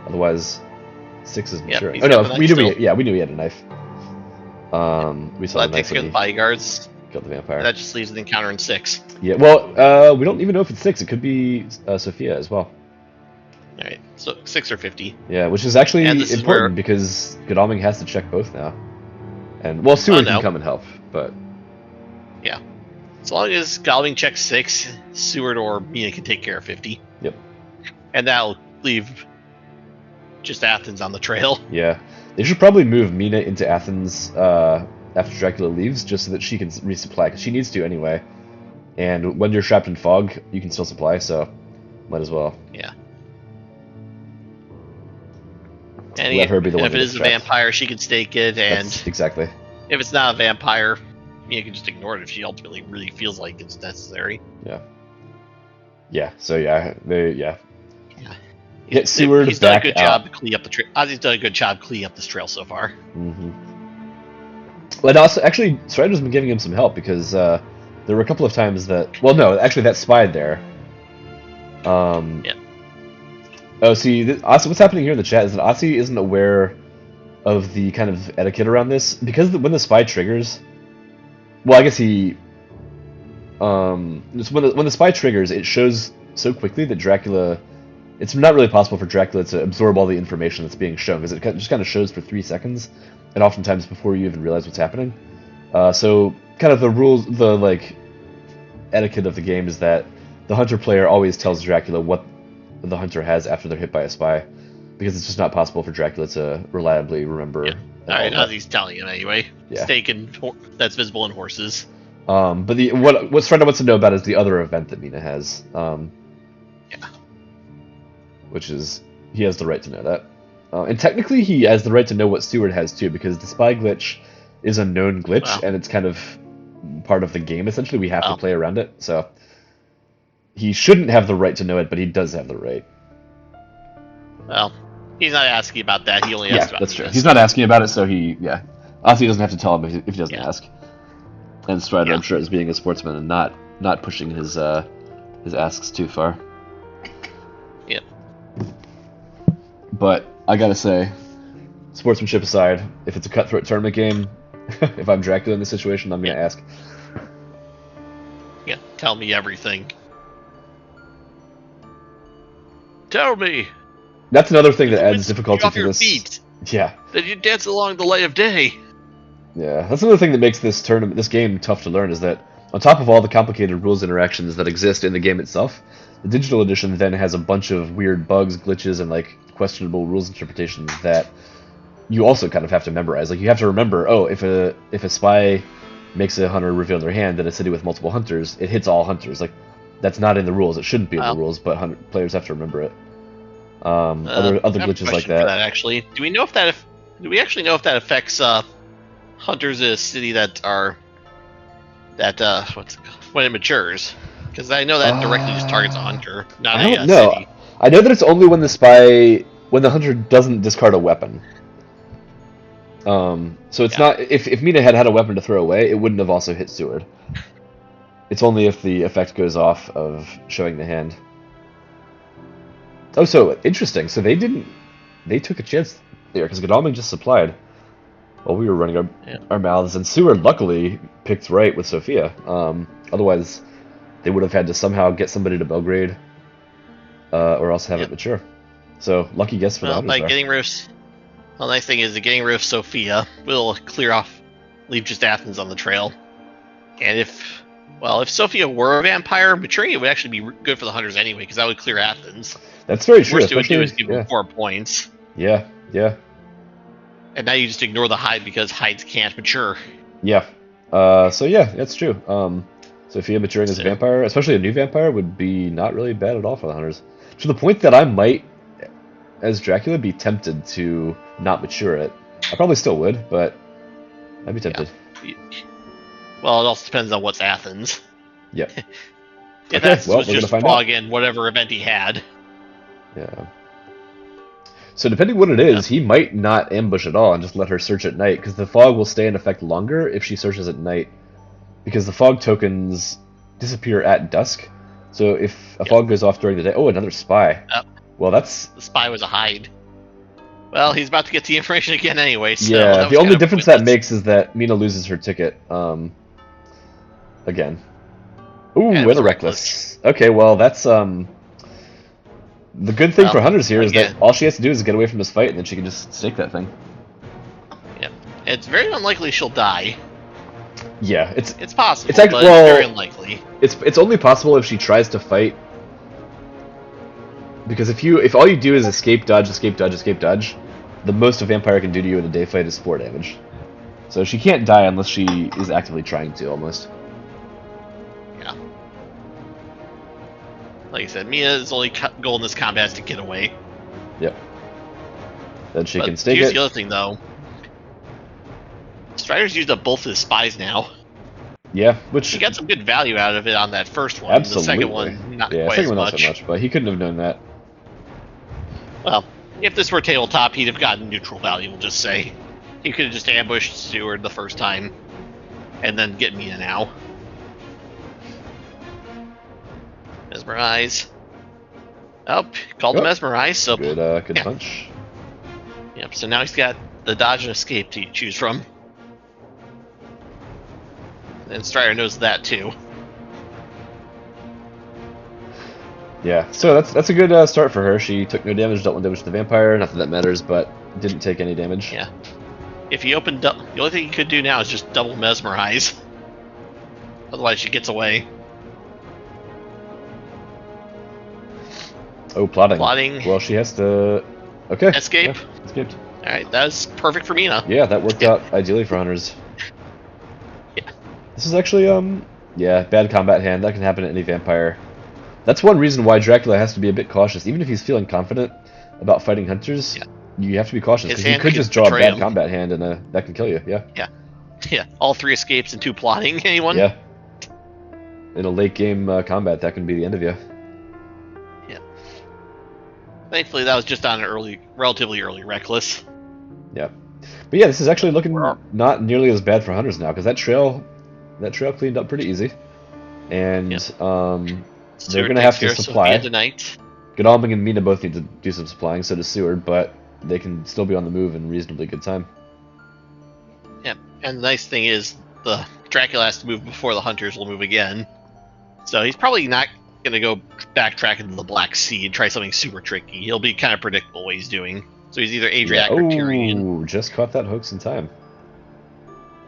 Otherwise, 6 is mature. Oh no, we knew he had a knife. We saw the knife. Takes care of the bodyguards. Kill the vampire. That just leaves an encounter in 6. Yeah, well, we don't even know if it's 6. It could be Sophia as well. Alright, so 6 or 50. Yeah, which is actually And this is important where- because Godalming has to check both now. And, well, Seward can come and help, but... Yeah. As long as Godalming checks 6, Seward or Mina can take care of 50. Yep. And that'll leave just Athens on the trail. Yeah. They should probably move Mina into Athens after Dracula leaves, just so that she can resupply, because she needs to anyway. And when you're trapped in fog, you can still supply, so might as well. Yeah. And Let her be the one if that it gets is a trapped. vampire, she can stake it, and Exactly. if it's not a vampire, Mina can just ignore it if she ultimately really feels like it's necessary. Yeah, so yeah, Yeah. Get Seward He's done a back good out. job to clean up the trail. Ozzy's done a good job cleaning up this trail so far. Mm-hmm. But also, actually, Strider's been giving him some help because there were a couple of times that... Well, no, actually, that spy there. Yeah. Oh, see, Osey, what's happening here in the chat is that Osey isn't aware of the kind of etiquette around this. Because when the spy triggers... Well, I guess he... when the spy triggers, it shows so quickly that Dracula... It's not really possible for Dracula to absorb all the information that's being shown, because it just kind of shows for 3 seconds, and oftentimes before you even realize what's happening. So, kind of the rules, the, like, etiquette of the game is that the hunter player always tells Dracula what the hunter has after they're hit by a spy, because it's just not possible for Dracula to reliably remember. Yeah. Alright, Ozzy's telling him anyway. Yeah. Stake that's visible in horses. But what Strider wants to know about is the other event that Mina has. Yeah. Which is, he has the right to know that. And technically he has the right to know what Seward has too, because the spy glitch is a known glitch, and it's kind of part of the game, essentially. We have to play around it, so... He shouldn't have the right to know it, but he does have the right. Well, he's not asking about that, he only asked about that's true. this. He's not asking about it, so Osey doesn't have to tell him if he doesn't ask. And Strider, I'm sure, is being a sportsman and not pushing his asks too far. Yep. But I gotta say, sportsmanship aside, if it's a cutthroat tournament game, if I'm Dracula in this situation, I'm gonna ask. Yeah, tell me everything. Tell me! That's another thing that adds It's difficulty off to your this. feet. Yeah. That you dance along the light of day. Yeah, that's another thing that makes this game tough to learn, is that on top of all the complicated rules interactions that exist in the game itself, the digital edition then has a bunch of weird bugs, glitches, and like questionable rules interpretations that you also kind of have to memorize. Like, you have to remember, oh, if a spy makes a hunter reveal their hand in a city with multiple hunters, it hits all hunters. Like, that's not in the rules. It shouldn't be in the rules, but players have to remember it. Other glitches like that. Actually, do we actually know if that affects hunters in a city that are when it matures? Because I know that directly just targets a hunter, not I a don't know. city. I know that it's only when the hunter doesn't discard a weapon. So it's not, if Mina had a weapon to throw away, it wouldn't have also hit Seward. It's only if the effect goes off of showing the hand. Oh, so interesting. So they took a chance there, because Godalming just supplied while we were running our mouths, and Seward luckily picked right with Sophia. Otherwise, they would have had to somehow get somebody to Belgrade, or else have it mature. So, lucky guess for the hunters there. Getting rid of... Well, the nice thing is that getting rid of Sophia will clear off, leave just Athens on the trail. And if Sophia were a vampire, maturing it would actually be good for the hunters anyway, because that would clear Athens. That's very true. Worst it would do is give them 4 points. Yeah. And now you just ignore the hide because hides can't mature. Yeah. So yeah, that's true. Sophia maturing as a vampire, especially a new vampire, would be not really bad at all for the hunters. To the point that I might, as Dracula, be tempted to not mature it. I probably still would, but I'd be tempted. Yeah. Well, it also depends on what's Athens. Yep. If Athens was just fog in whatever event he had. Yeah. So depending what it is, he might not ambush at all and just let her search at night, because the fog will stay in effect longer if she searches at night, because the fog tokens disappear at dusk. So if a fog goes off during the day... Oh, another spy. Well, that's... The spy was a hide. Well, he's about to get the information again anyway, so... Yeah, the only difference that makes is that Mina loses her ticket. again. Ooh, Yeah, it and was a reckless. Okay, well, that's the good thing for hunters here is again, that all she has to do is get away from this fight, and then she can just stake that thing. yeah, it's very unlikely she'll die. Yeah, it's possible, it's actually but it's very unlikely. It's only possible if she tries to fight. Because if all you do is escape, dodge, escape, dodge, escape, dodge, the most a vampire can do to you in a day fight is 4 damage. So she can't die unless she is actively trying to, almost. Yeah. Like I said, Mina's only goal in this combat is to get away. Yep. Then she But can stake here's it. the other thing, though. Strider's used up both his spies now. Yeah, which He got some good value out of it on that first one. absolutely. The second one, not yeah, quite second as one much. not so much, but he couldn't have known that. Well, if this were tabletop, he'd have gotten neutral value, we'll just say. He could have just ambushed Steward the first time, and then get Mina now. Mesmerize. Oh, called Mesmerize, so... Good yeah. punch. Yep, so now he's got the dodge and escape to choose from. And Strider knows that, too. Yeah, so that's a good start for her. She took no damage, dealt 1 damage to the vampire. Not that that matters, but didn't take any damage. Yeah. If he opened up, the only thing he could do now is just double Mesmerize. Otherwise, she gets away. Oh, plotting. Plotting. Well, she has to... Okay. Escape. Yeah, escaped. Alright, that was perfect for Mina. Yeah, that worked out ideally for hunters. Yeah. This is actually, yeah, bad combat hand. That can happen to any vampire. That's one reason why Dracula has to be a bit cautious. Even if he's feeling confident about fighting hunters, you have to be cautious, because he could just draw a bad combat hand, and that can kill you, yeah. Yeah. Yeah, all 3 escapes and 2 plotting. Anyone? Yeah. In a late game combat, that can be the end of you. Yeah. Thankfully, that was just on an relatively early reckless. Yeah. But yeah, this is actually looking not nearly as bad for hunters now, because that trail cleaned up pretty easy. And they're going to have to supply. Godalming and Mina both need to do some supplying, so does Seward, but they can still be on the move in reasonably good time. Yeah, and the nice thing is the Dracula has to move before the hunters will move again. So he's probably not going to go backtrack into the Black Sea and try something super tricky. He'll be kind of predictable what he's doing. So he's either Adriatic or Tyrian. Oh, just caught that hoax in time.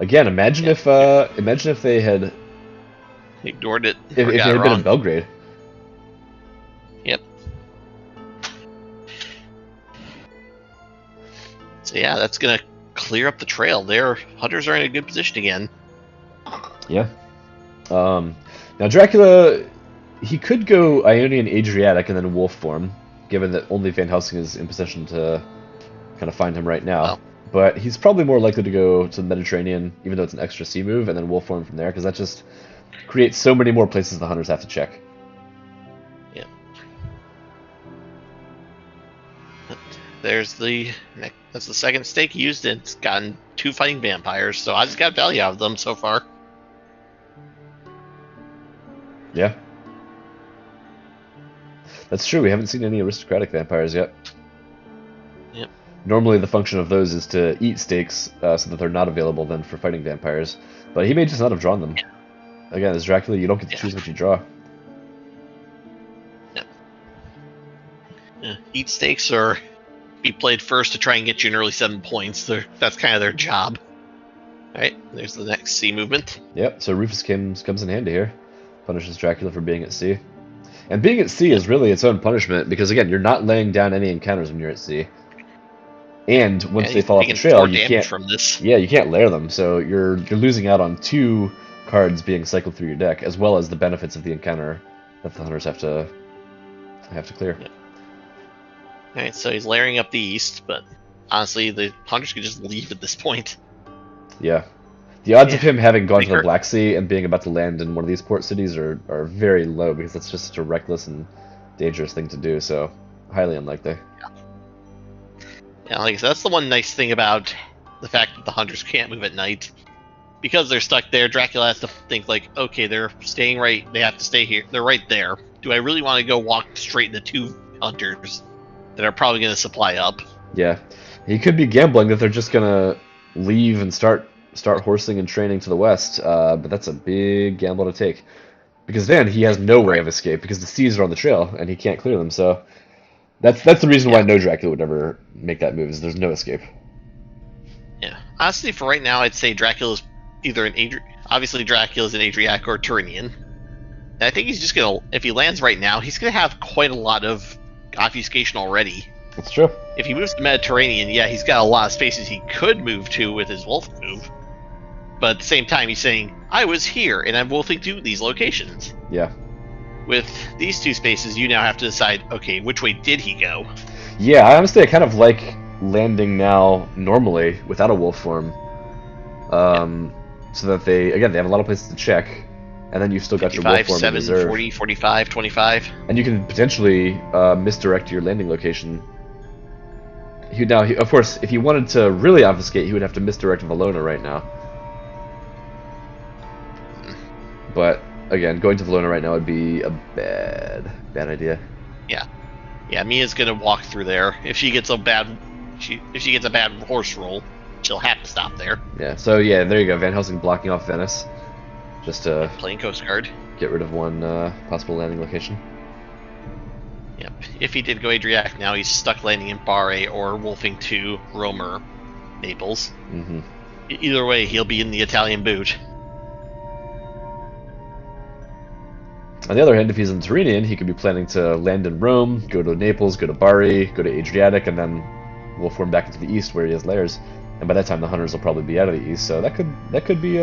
Again, imagine if they had ignored it. If they had been in Belgrade. Yep. So yeah, that's gonna clear up the trail. Their hunters are in a good position again. Yeah. Now Dracula, he could go Ionian Adriatic and then wolf form, given that only Van Helsing is in position to kind of find him right now. Wow. But he's probably more likely to go to the Mediterranean, even though it's an extra sea move, and then wolf form from there, because that just creates so many more places the hunters have to check. Yeah. That's the second stake used. It's gotten 2 fighting vampires, so I just got value out of them so far. Yeah. That's true, we haven't seen any aristocratic vampires yet. Yep. Normally the function of those is to eat stakes so that they're not available then for fighting vampires. But he may just not have drawn them. Yeah. Again, as Dracula, you don't get to choose what you draw. Yep. Yeah. Eat stakes or be played first to try and get you an early 7 points. That's kind of their job. Alright, there's the next sea movement. Yep, so Rufus comes in handy here. Punishes Dracula for being at sea. And being at sea is really its own punishment, because again, you're not laying down any encounters when you're at sea. And once they fall off the trail, you can't from this. Yeah, you can't layer them, so you're losing out on 2 cards being cycled through your deck, as well as the benefits of the encounter that the hunters have to clear. Yeah. Alright, so he's layering up the east, but honestly the hunters could just leave at this point. Yeah. The odds of him having gone to the Black Sea and being about to land in one of these port cities are very low, because that's just such a reckless and dangerous thing to do, so highly unlikely. Yeah, like I said, that's the one nice thing about the fact that the hunters can't move at night. Because they're stuck there, Dracula has to think like, okay, they're staying right, they have to stay here, they're right there. Do I really want to go walk straight into 2 hunters that are probably going to supply up? Yeah. He could be gambling that they're just going to leave and start start horsing and training to the west, but that's a big gamble to take. Because then he has no way of escape because the seas are on the trail and he can't clear them. So that's the reason why no Dracula would ever make that move. Is there's no escape. Yeah, honestly, for right now, I'd say Dracula's either obviously Dracula's an Adriatic or Turanian. And I think he's just gonna, if he lands right now, he's gonna have quite a lot of obfuscation already. That's true. If he moves to Mediterranean, yeah, he's got a lot of spaces he could move to with his wolf move. But at the same time, he's saying, I was here, and I'm wolfing to these locations. Yeah. With these two spaces, you now have to decide, okay, which way did he go? Yeah, honestly, I kind of like landing now normally without a wolf form. So that they have a lot of places to check, and then you've still got your wolf form 7, in reserve. 40, 45, 25. And you can potentially misdirect your landing location. Of course, if he wanted to really obfuscate, he would have to misdirect Valona right now. But again, going to Valona right now would be a bad idea. Yeah, Mia's gonna walk through there. If she gets a bad horse roll, she'll have to stop there. Yeah. So yeah, there you go. Van Helsing blocking off Venice, just to playing Coast Guard. Get rid of one possible landing location. Yep. If he did go Adriatic, now he's stuck landing in Bari or wolfing to Rome or Naples. Mm-hmm. Either way, he'll be in the Italian boot. On the other hand, if he's in Tyrrhenian, he could be planning to land in Rome, go to Naples, go to Bari, go to Adriatic, and then wolf form back into the east where he has lairs. And by that time, the hunters will probably be out of the east. So that could be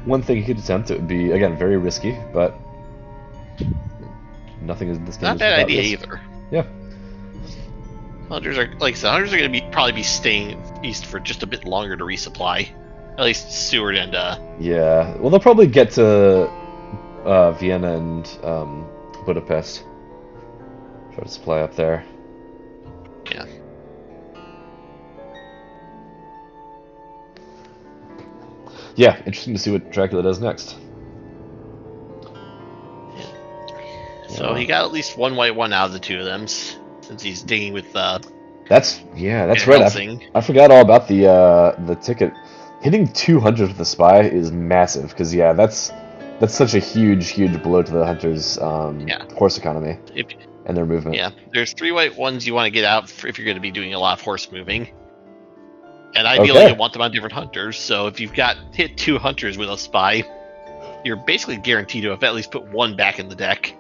one thing he could attempt. It would be, again, very risky, but nothing is this game. Not a bad idea either. Yeah. Hunters are going to probably be staying east for just a bit longer to resupply. At least Stewart and Yeah. Well, they'll probably get to Vienna and Budapest. Try to supply up there. Yeah. Yeah, interesting to see what Dracula does next. So he got at least one white one out of the two of them, since he's digging with That's right. I forgot all about the ticket. Hitting 200 with the spy is massive because that's such a huge blow to the hunters' horse economy and their movement. Yeah, there's 3 white ones you want to get out if you're going to be doing a lot of horse moving. And ideally, you want them on different hunters. So if you've hit 2 hunters with a spy, you're basically guaranteed to have at least put one back in the deck.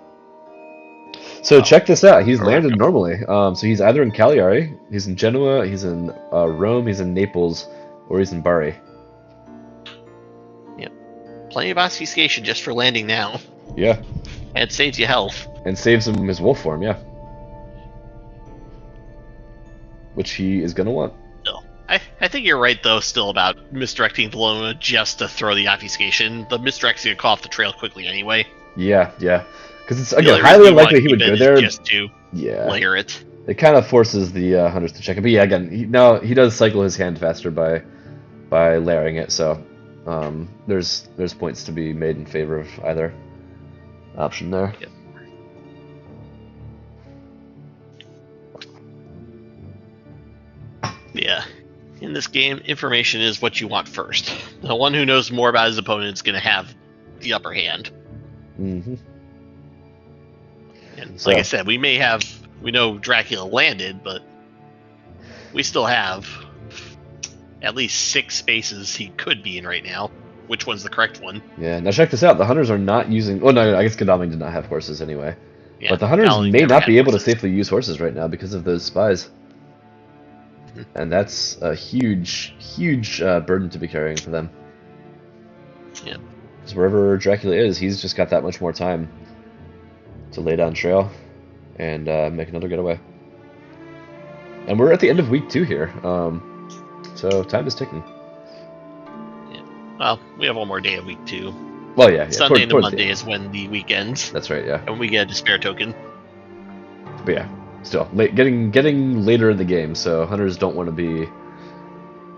So check this out. He's landed normally. So he's either in Cagliari, he's in Genoa, he's in Rome, he's in Naples, or he's in Bari. Yep. Plenty of obfuscation just for landing now. Yeah. And it saves you health. And saves him his wolf form, yeah. Which he is going to want. I think you're right, though, still about misdirecting Valona just to throw the obfuscation. The misdirect's going to call off the trail quickly anyway. Yeah. Because it's, again, highly unlikely he would go there. Just to layer it. It kind of forces the hunters to check it. But yeah, again, he does cycle his hand faster by layering it, so there's points to be made in favor of either option there. Yep. Yeah. In this game, information is what you want first. The one who knows more about his opponent is going to have the upper hand. Mm-hmm. And like I said, we know Dracula landed, but we still have at least 6 spaces he could be in right now. Which one's the correct one? Yeah, now check this out. The hunters are not using... Oh, no, I guess Godalming did not have horses anyway. Yeah, but the hunters may not be able to safely use horses right now because of those spies. And that's a huge burden to be carrying for them. Yeah. Because wherever Dracula is, he's just got that much more time to lay down trail and make another getaway. And we're at the end of week 2 here, so time is ticking. Yeah. Well, we have one more day of week 2. Well, yeah. Sunday to Monday is when the week ends. That's right, yeah. And we get a despair token. But yeah. Still, getting later in the game, so hunters don't want to be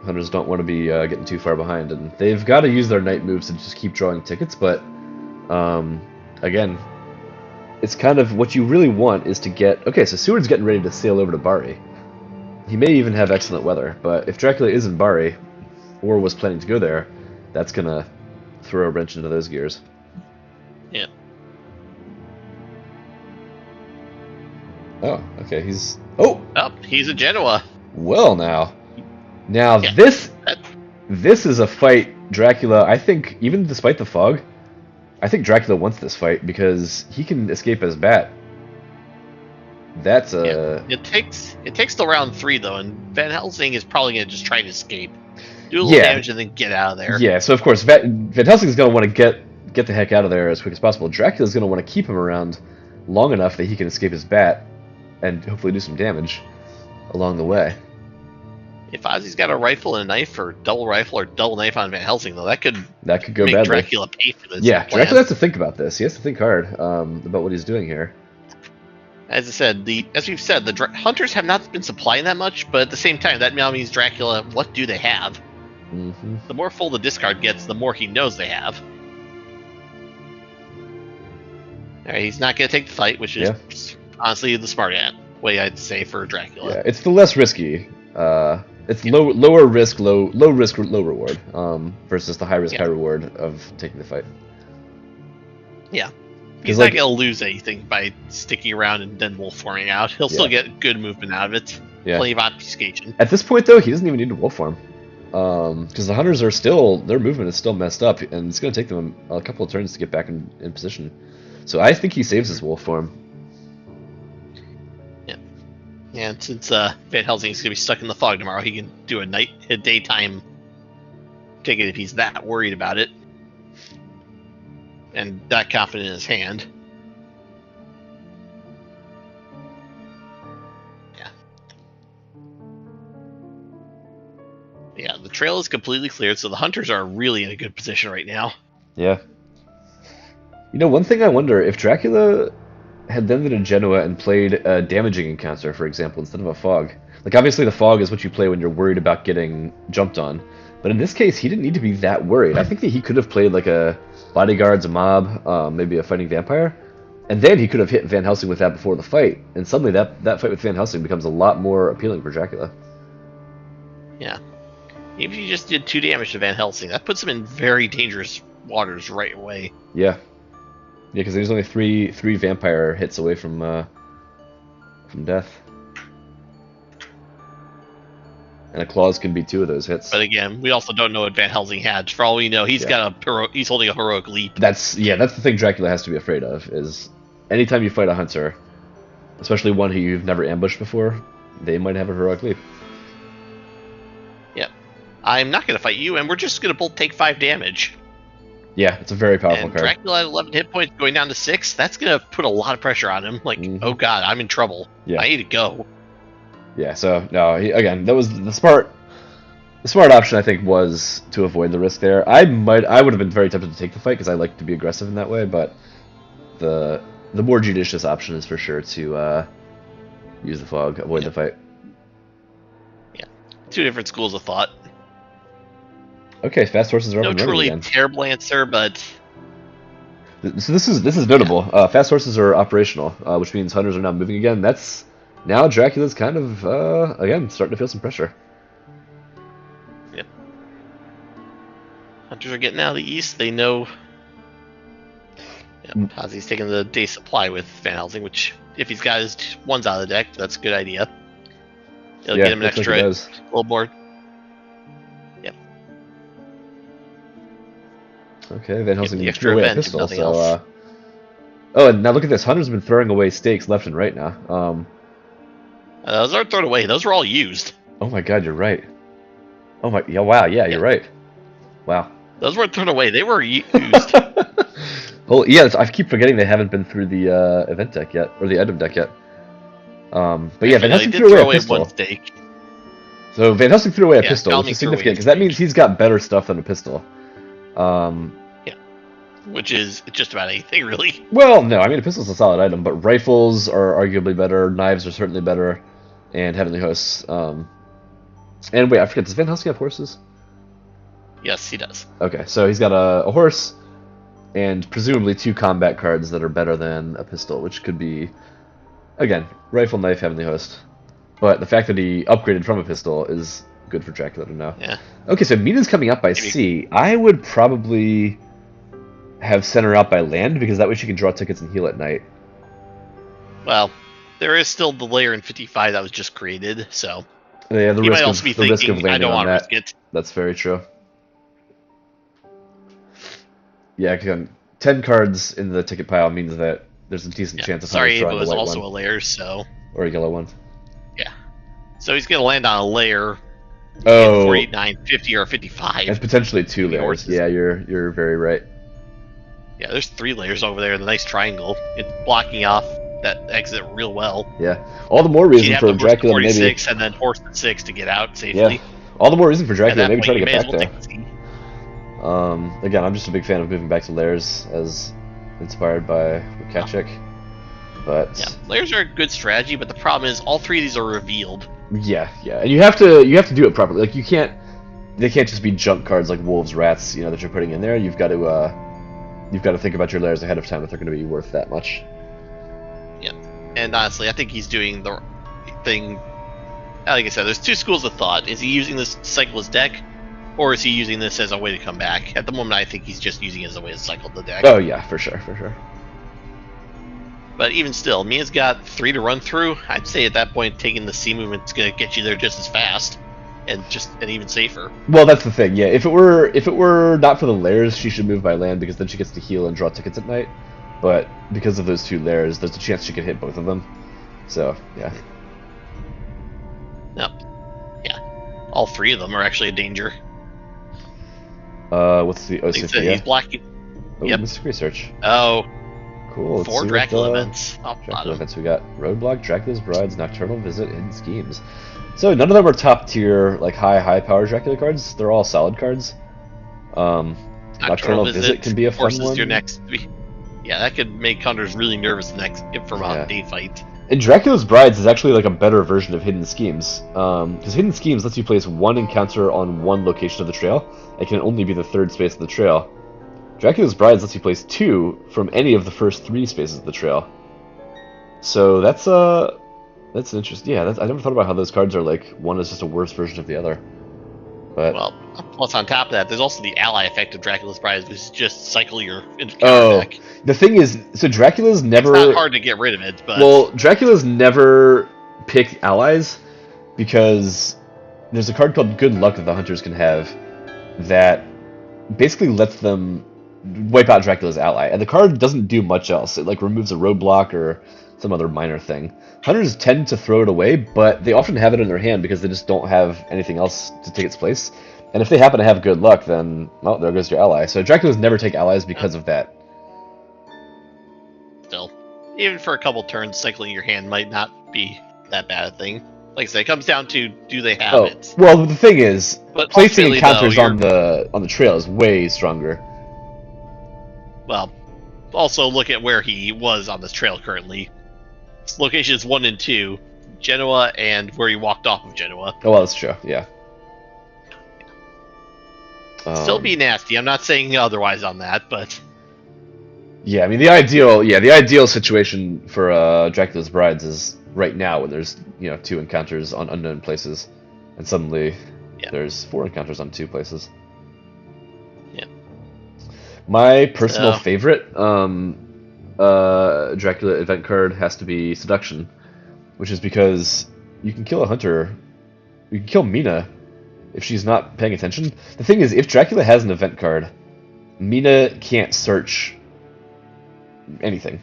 getting too far behind, and they've got to use their night moves to just keep drawing tickets. But again, it's kind of what you really want is to get. Okay, so Seward's getting ready to sail over to Bari. He may even have excellent weather, but if Dracula is in Bari, or was planning to go there, That's gonna throw a wrench into those gears. Yeah. Oh, okay. He's He's a Genoa. well now. Now Yeah, this is a fight Dracula. I think even despite the fog, I think Dracula wants this fight because he can escape as Bat. That's a It takes till round 3 though, and Van Helsing is probably gonna just try to escape, do a little damage, and then get out of there. Yeah. So of course Van Helsing is gonna want to get the heck out of there as quick as possible. Dracula's gonna want to keep him around long enough that he can escape his Bat and hopefully do some damage along the way. If Ozzy's got a rifle and a knife, or double rifle or double knife on Van Helsing, though, that could go make badly. Dracula pay for this. Yeah, plan. Dracula has to think about this. He has to think hard about what he's doing here. As I said, as we've said, the hunters have not been supplying that much, but at the same time, that now means Dracula, what do they have? Mm-hmm. The more full the discard gets, the more he knows they have. All right, he's not going to take the fight, which is honestly the smart way I'd say for Dracula. Yeah, it's the less risky. It's lower risk, low risk, low reward, versus the high risk, high reward of taking the fight. Yeah. He's not going to lose anything by sticking around and then wolf forming out. He'll still get good movement out of it. Yeah. Plenty of obfuscation. At this point, though, he doesn't even need to wolf form. Because the hunters are still, their movement is still messed up, and it's going to take them a couple of turns to get back in position. So I think he saves his wolf form. Yeah. And since Van Helsing's going to be stuck in the fog tomorrow, he can do a daytime ticket if he's that worried about it. And that confident in his hand. Yeah. Yeah, the trail is completely cleared, so the hunters are really in a good position right now. Yeah. You know, one thing I wonder, if Dracula had then been in Genoa and played a damaging encounter, for example, instead of a fog. Like, obviously the fog is what you play when you're worried about getting jumped on. But in this case, he didn't need to be that worried. I think that he could have played like a bodyguards, a mob, maybe a fighting vampire. And then he could have hit Van Helsing with that before the fight. And suddenly that fight with Van Helsing becomes a lot more appealing for Dracula. Yeah. Even if you just did 2 damage to Van Helsing, that puts him in very dangerous waters right away. Yeah. Yeah, because there's only three vampire hits away from death. And a claws can be 2 of those hits. But again, we also don't know what Van Helsing had. For all we know, he's he's holding a heroic leap. That's the thing Dracula has to be afraid of, is anytime you fight a hunter, especially one who you've never ambushed before, they might have a heroic leap. Yep. I'm not going to fight you, and we're just going to both take 5 damage. Yeah, it's a very powerful card. Dracula at 11 hit points going down to 6, that's going to put a lot of pressure on him. Like, oh god, I'm in trouble. Yeah. I need to go. Yeah, so, no, again, that was the smart option, I think, was to avoid the risk there. I would have been very tempted to take the fight, because I like to be aggressive in that way, but the more judicious option is for sure to use the fog, avoid the fight. Yeah. 2 different schools of thought. Okay, fast horses are up and running truly again. terrible answer, but So this is notable. Fast horses are operational, which means hunters are now moving again. That's now Dracula's kind of again starting to feel some pressure. Yep. Hunters are getting out of the east. They know. Yep. Ozzy's taking the day supply with Van Helsing, which if he's got his ones out of the deck, that's a good idea. It'll get him an extra little more. Okay, Van Helsing threw away a pistol, so oh, and now look at this. Hunter's been throwing away stakes left and right now. Those aren't thrown away. Those were all used. Oh my god, you're right. Oh my, yeah, wow, yeah, you're right. Wow. Those weren't thrown away. They were used. Oh, yeah, I keep forgetting they haven't been through the event deck yet, or the item deck yet. But yeah, Van Helsing threw away a pistol. One stake. So Van Helsing threw away a pistol, which is significant, because that means he's got better stuff than a pistol. Which is just about anything, really. Well, no, I mean, a pistol's a solid item, but rifles are arguably better, knives are certainly better, and Heavenly Hosts. And wait, I forget, does Van Helsing have horses? Yes, he does. Okay, so he's got a horse, and presumably 2 combat cards that are better than a pistol, which could be, again, rifle, knife, Heavenly Host. But the fact that he upgraded from a pistol is good for Dracula to know. Yeah. Okay, so Mina's coming up by sea. I would probably have sent her out by land, because that way she can draw tickets and heal at night. Well, there is still the layer in 55 that was just created, so Yeah, the you risk might of, also be the risk of thinking, I landing don't on want to that. risk it. That's very true. Yeah, 10 cards in the ticket pile means that there's a decent chance of Sorry, drawing Ava a is white also one. a layer, so Or a yellow one. yeah. So he's gonna land on a layer. Oh, 49, 50, or 55. and potentially 2 layers. Horses. Yeah, you're very right. Yeah, there's 3 layers over there in the nice triangle. It's blocking off that exit real well. Yeah, all the more She'd reason have for to horse to Dracula to maybe. 46 and then horse to 6 to get out safely. Yeah, all the more reason for At Dracula that maybe point, try to you get may as back well there. take the seat. Again, I'm just a big fan of moving back to layers, as inspired by Kachik. But Yeah, layers are a good strategy, but the problem is all 3 of these are revealed. yeah, and you have to do it properly. Like they can't just be junk cards like wolves, rats, that you're putting in there. You've got to think about your layers ahead of time if they're going to be worth that much. Yeah, and honestly, I think he's doing the thing. Like I said, there's 2 schools of thought. Is he using this to cycle his deck, or is he using this as a way to come back? At the moment, I think he's just using it as a way to cycle the deck. Oh yeah, for sure. But even still, Mia's got 3 to run through. I'd say at that point, taking the C movement's gonna get you there just as fast, and even safer. Well, that's the thing. Yeah, if it were not for the layers, she should move by land, because then she gets to heal and draw tickets at night. But because of those 2 layers, there's a chance she could hit both of them. So yeah. Yep. Yeah. All 3 of them are actually a danger. What's the Like I said, he's blocking. Oh, Yep. Mystic Research. Oh, Cool. Let's 4 see Dracula what, events. Off Dracula bottom. events we got: Roadblock, Dracula's Brides, Nocturnal Visit, Hidden Schemes. So none of them are top tier, like high power Dracula cards. They're all solid cards. Nocturnal Visit can be a fun forces one. Your next. Yeah, that could make hunters really nervous the next from a day fight. And Dracula's Brides is actually like a better version of Hidden Schemes, because Hidden Schemes lets you place 1 encounter on 1 location of the trail. It can only be the 3rd space of the trail. Dracula's Brides lets you place 2 from any of the first 3 spaces of the trail. So that's interesting. Yeah, I never thought about how those cards are like, one is just a worse version of the other. But Well, plus on top of that, there's also the ally effect of Dracula's Brides, which is just cycle your encounter deck. The thing is, so Dracula's never. It's not hard to get rid of it, but Well, Dracula's never pick allies, because there's a card called Good Luck that the hunters can have that basically lets them wipe out Dracula's ally, and the card doesn't do much else. It like removes a roadblock or some other minor thing. Hunters tend to throw it away, but they often have it in their hand because they just don't have anything else to take its place. And if they happen to have Good Luck, then well, there goes your ally. So Dracula's never take allies because of that. still, even for a couple turns, cycling your hand might not be that bad a thing. Like I say, it comes down to, do they have it? Well, the thing is, But placing ultimately, encounters though, on the trail is way stronger. Well, also look at where he was on this trail currently. Locations 1 and 2, Genoa, and where he walked off of Genoa. Oh, well, that's true. Yeah. Still be nasty. I'm not saying otherwise on that, but Yeah, I mean the ideal situation for Dracula's Brides is right now when there's 2 encounters on unknown places, and suddenly there's 4 encounters on 2 places. Yeah. My personal favorite Dracula event card has to be Seduction, which is because you can kill a hunter, you can kill Mina if she's not paying attention. The thing is, if Dracula has an event card, Mina can't search anything.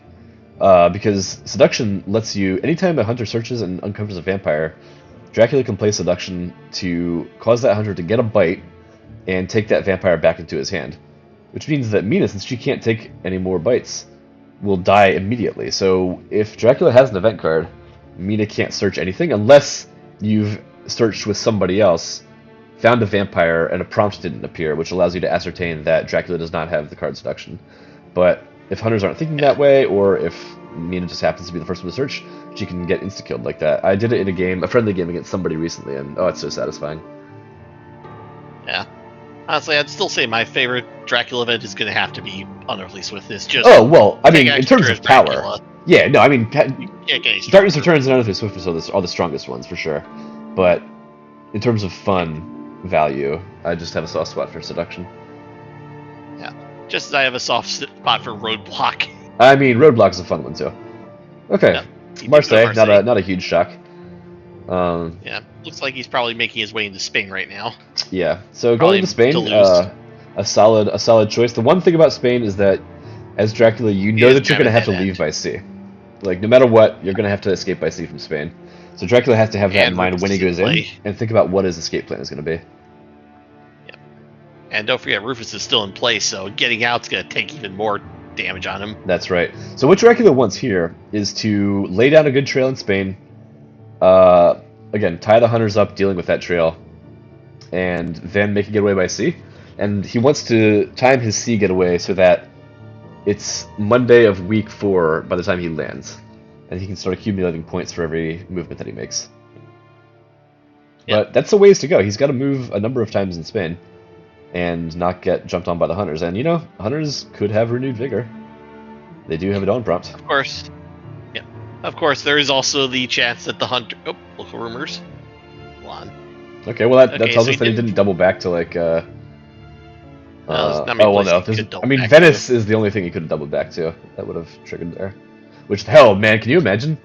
Because Seduction lets you, anytime a hunter searches and uncovers a vampire, Dracula can play Seduction to cause that hunter to get a bite and take that vampire back into his hand. Which means that Mina, since she can't take any more bites, will die immediately. So if Dracula has an event card, Mina can't search anything unless you've searched with somebody else, found a vampire, and a prompt didn't appear, which allows you to ascertain that Dracula does not have the card Seduction. But if hunters aren't thinking that way, or if Mina just happens to be the first one to search, she can get insta-killed like that. I did it in a friendly game against somebody recently, and oh, it's so satisfying. yeah. Honestly, I'd still say my favorite Dracula event is going to have to be Unearthly Swiftness. Just Oh, well, I mean, take in extra terms as of power. Dracula. Yeah, no, I mean, You can't get any Darkness stronger. Returns and Unearthly Swiftness are the strongest ones, for sure. But in terms of fun value, I just have a soft spot for seduction. Yeah, just as I have a soft spot for roadblock. I mean, Roadblock's a fun one too. Okay, Yep. He did go to Marseille, Marseille. not a huge shock. Yeah, looks like he's probably making his way into Spain right now. Yeah, so Probably going to Spain, Toulouse. a solid choice. The one thing about Spain is that as Dracula, you know that you're going to have to leave by sea. Like, no matter what, you're going to have to escape by sea from Spain. So Dracula has to have that in mind when he goes in, and think about what his escape plan is going to be. Yep. And don't forget, Rufus is still in place, so getting out's going to take even more damage on him. That's right. So what Dracula wants here is to lay down a good trail in Spain. Again, tie the hunters up, dealing with that trail, and then make a getaway by sea. And he wants to time his sea getaway so that it's Monday of week 4 by the time he lands, and he can start accumulating points for every movement that he makes. Yep. But that's a ways to go. He's got to move a number of times in Spain and not get jumped on by the hunters. And, you know, hunters could have renewed vigor. They do have a dawn prompt. Of course. Yeah. Of course, there is also the chance that the hunter... Oh, local rumors. Hold on. Okay, well, that tells so us that he didn't double back to, like, there's not many oh, well, no. places he could double I mean, back Venice to. is the only thing he could have doubled back to. That would have triggered there. Which, hell, man, can you imagine?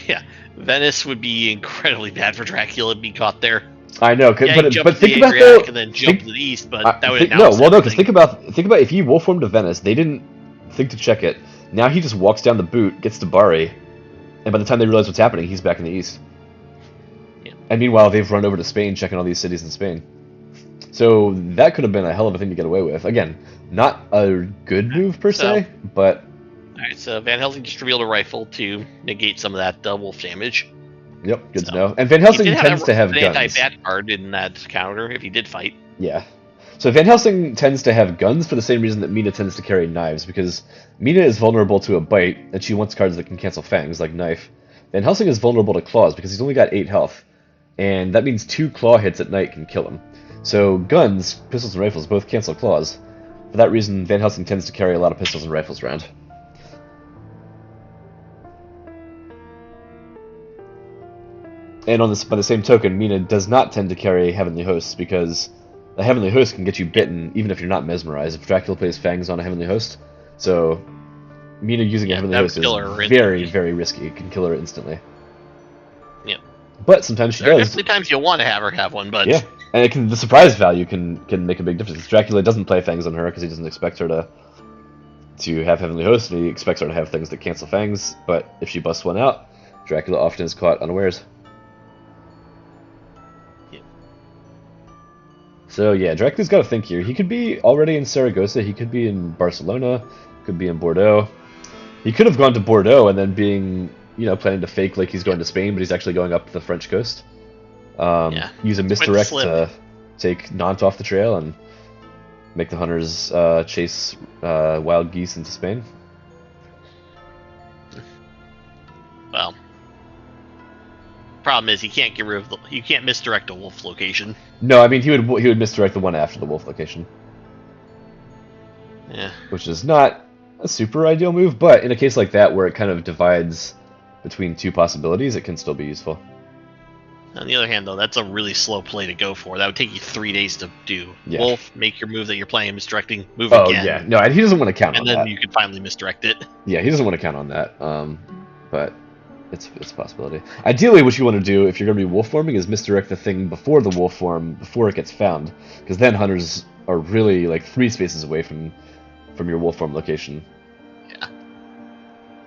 Yeah. Venice would be incredibly bad for Dracula to be caught there. I know, Yeah, but think about though. and then jump to the east, but that would Because think about if he wolf formed to Venice, they didn't think to check it. Now he just walks down the boot, gets to Bari, and by the time they realize what's happening, he's back in the east. Yeah. And meanwhile, they've run over to Spain, checking all these cities in Spain. So that could have been a hell of a thing to get away with. Again, not a good move per se, but. Alright, so Van Helsing just revealed a rifle to negate some of that wolf damage. Yep, good to know. And Van Helsing tends to have an guns. anti-bat card in that counter if he did fight. Yeah. So Van Helsing tends to have guns for the same reason that Mina tends to carry knives, because Mina is vulnerable to a bite, and she wants cards that can cancel fangs, like knife. Van Helsing is vulnerable to claws, because he's only got 8 health, and that means 2 claw hits at night can kill him. So guns, pistols and rifles, both cancel claws. For that reason, Van Helsing tends to carry a lot of pistols and rifles around. And by the same token, Mina does not tend to carry Heavenly Hosts, because a Heavenly Host can get you bitten even if you're not mesmerized. If Dracula plays Fangs on a Heavenly Host, so Mina using a Heavenly Host is very, very risky. It can kill her instantly. Yep. But sometimes she there does. There are definitely times you'll want to have her have one, but... Yeah, and the surprise value can make a big difference. Dracula doesn't play Fangs on her because he doesn't expect her to have Heavenly Host, and he expects her to have things that cancel Fangs, but if she busts one out, Dracula often is caught unawares. So yeah, Dracula's got to think here. He could be already in Saragossa, he could be in Barcelona, could be in Bordeaux. He could have gone to Bordeaux and then planning to fake like he's going to Spain, but he's actually going up the French coast. Use a misdirect to take Nantes off the trail and make the hunters chase wild geese into Spain. Well, problem is he can't get rid of you can't misdirect a wolf location. No, I mean he would misdirect the one after the wolf location. Yeah. Which is not a super ideal move, but in a case like that where it kind of divides between 2 possibilities, it can still be useful. On the other hand, though, that's a really slow play to go for. That would take you 3 days to do. Yeah. Wolf, make your move that you're playing, misdirecting, move again. Oh, yeah. No, he doesn't want to count on that. And then you can finally misdirect it. Yeah, he doesn't want to count on that. But it's a possibility. Ideally, what you want to do if you're going to be wolf forming is misdirect the thing before the wolf form, before it gets found. Because then hunters are really like 3 spaces away from your wolf form location. Yeah.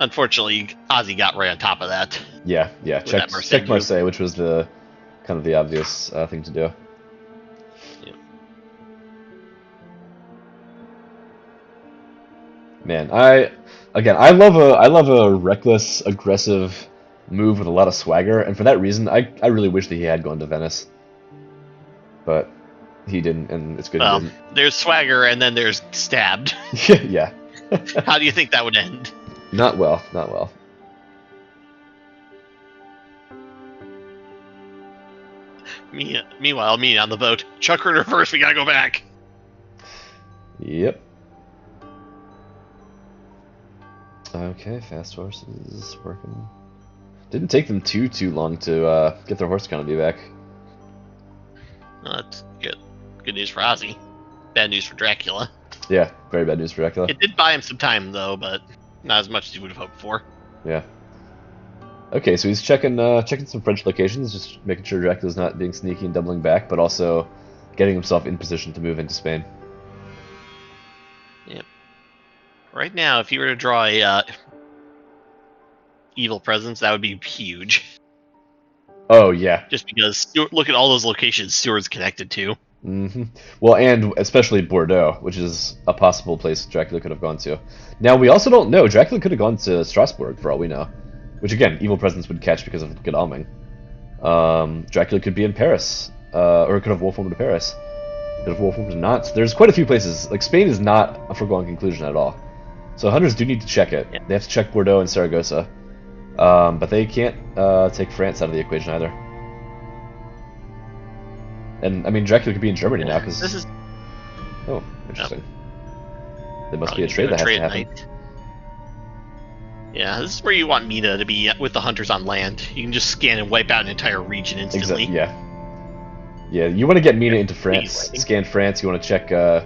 Unfortunately, Osey got right on top of that. Yeah. Check Marseille, which was the kind of the obvious thing to do. Yeah. Man, I love a reckless, aggressive move with a lot of swagger, and for that reason, I really wish that he had gone to Venice. But he didn't, and it's good. Well, there's swagger, and then there's stabbed. Yeah. How do you think that would end? Not well. Not well. Meanwhile, me on the boat. Chuck her in reverse. We gotta go back. Yep. Okay, fast horses working. Didn't take them too long to get their horse economy back. Well, that's good. Good news for Osey. Bad news for Dracula. Yeah, very bad news for Dracula. It did buy him some time, though, but not as much as he would have hoped for. Yeah. Okay, so he's checking some French locations, just making sure Dracula's not being sneaky and doubling back, but also getting himself in position to move into Spain. Yep. Right now, if you were to draw a evil presence, that would be huge. Oh, yeah. Just because, look at all those locations Seward's connected to. Mm-hmm. Well, and especially Bordeaux, which is a possible place Dracula could have gone to. Now, we also don't know. Dracula could have gone to Strasbourg, for all we know. Which, again, evil presence would catch because of Godalming. Dracula could be in Paris. Or could have wolf-formed to Paris. Could have wolf-formed to Nantes. There's quite a few places. Like, Spain is not a foregone conclusion at all. So hunters do need to check it. Yeah. They have to check Bordeaux and Saragossa. But they can't take France out of the equation either. And, I mean, Dracula could be in Germany now, because... This is... Oh, interesting. Yep. There must be a trade that has to happen. Yeah, this is where you want Mina to be with the hunters on land. You can just scan and wipe out an entire region instantly. Yeah. Yeah, you want to get Mina into France. Scan France, you want to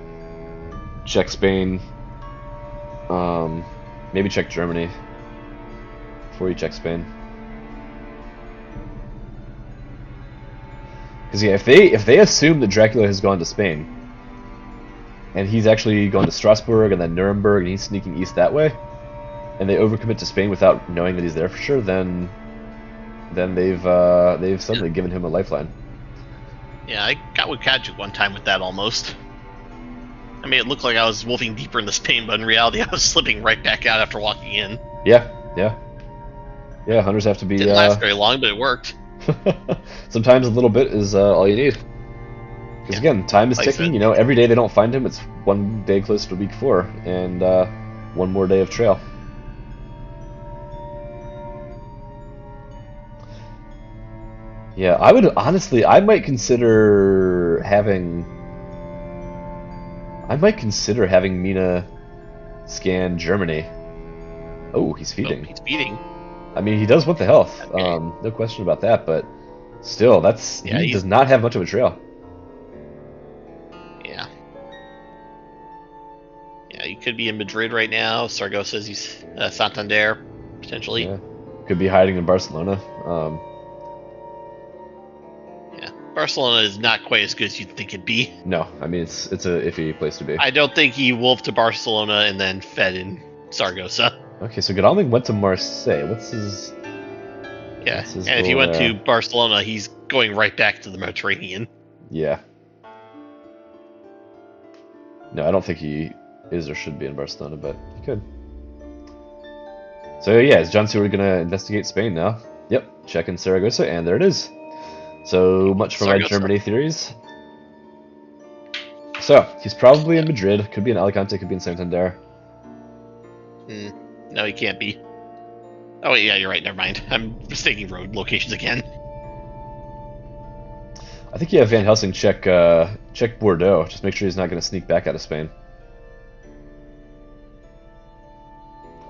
check Spain. Maybe check Germany before you check Spain. Because yeah, if they assume that Dracula has gone to Spain, and he's actually gone to Strasbourg and then Nuremberg, and he's sneaking east that way, and they overcommit to Spain without knowing that he's there for sure, then they've suddenly given him a lifeline. Yeah, I got with Kajuk one time with that almost. I made it look like I was wolfing deeper into Spain, but in reality I was slipping right back out after walking in. Yeah. Hunters have to be. Didn't last very long, but it worked. Sometimes a little bit is all you need. Because again, time is ticking. You know, every day they don't find him, it's one day closer to week 4, and one more day of trail. Yeah, I would honestly, I might consider having Mina scan Germany. Oh, he's feeding. Oh, he's feeding. I mean, he does want the health. Okay. No question about that, but still, he does not have much of a trail. Yeah. Yeah, he could be in Madrid right now. Sargo says he's Santander, potentially. Yeah. Could be hiding in Barcelona. Barcelona is not quite as good as you'd think it'd be. No, I mean, it's a iffy place to be. I don't think he wolfed to Barcelona and then fed in Saragossa. Okay, so Godalming went to Marseille. What's his... Yeah, and if he went to Barcelona, he's going right back to the Mediterranean. Yeah. No, I don't think he is or should be in Barcelona, but he could. So yeah, is John Seward going to investigate Spain now? Yep, check in Saragossa, and there it is. So much for my Germany theories. So, he's probably in Madrid, could be in Alicante, could be in Santander. No, he can't be. Oh, yeah, you're right, never mind. I'm mistaking road locations again. I think you have Van Helsing check Bordeaux, just make sure he's not going to sneak back out of Spain.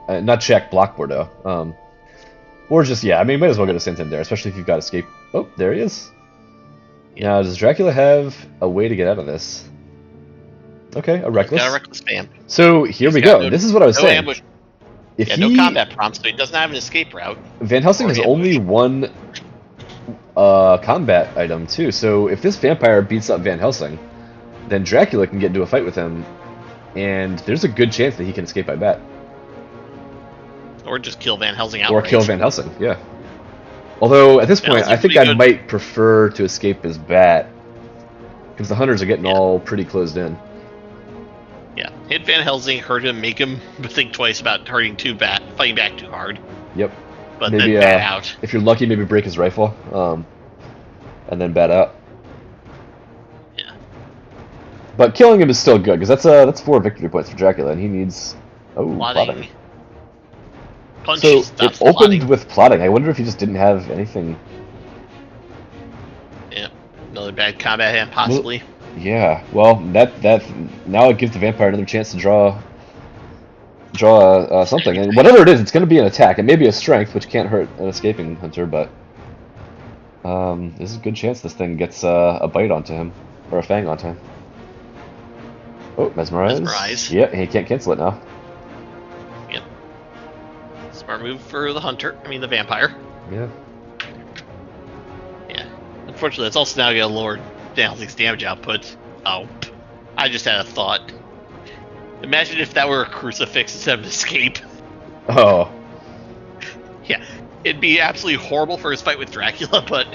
Not check, block Bordeaux. Or just, yeah, I mean, might as well go to Santander, especially if you've got escape. Oh, there he is. Yeah. Now, does Dracula have a way to get out of this? Okay, a reckless. He's got a reckless spam. So, here we go. This is what I was saying. Ambush. No combat prompts, so he doesn't have an escape route. Van Helsing has only one combat item, too. So, if this vampire beats up Van Helsing, then Dracula can get into a fight with him, and there's a good chance that he can escape by bat. Or just kill Van Helsing outright. Or kill Van Helsing, yeah. Although, at this point, I think I might prefer to escape his bat. Because the hunters are getting all pretty closed in. Yeah. Hit Van Helsing, hurt him, make him think twice about fighting back too hard. Yep. But maybe, then bat out. If you're lucky, maybe break his rifle. And then bat out. Yeah. But killing him is still good, because that's 4 victory points for Dracula, and he needs... Oh, plotting. Punch so it opened plotting. With plotting. I wonder if he just didn't have anything. Yeah, another bad combat hand, possibly. Well, yeah, well, that now it gives the vampire another chance to draw something, and whatever it is, it's going to be an attack. It may be a strength, which can't hurt an escaping hunter, but There's a good chance this thing gets a bite onto him, or a fang onto him. Oh, mesmerize. Mesmerize. Yep, he can't cancel it now. Yep. Smart move for the hunter. I mean, the vampire. Yeah. Yeah. Unfortunately, it's also now going to lower Van Helsing's damage output. Oh, I just had a thought. Imagine if that were a crucifix instead of an escape. Oh. Yeah, it'd be absolutely horrible for his fight with Dracula, but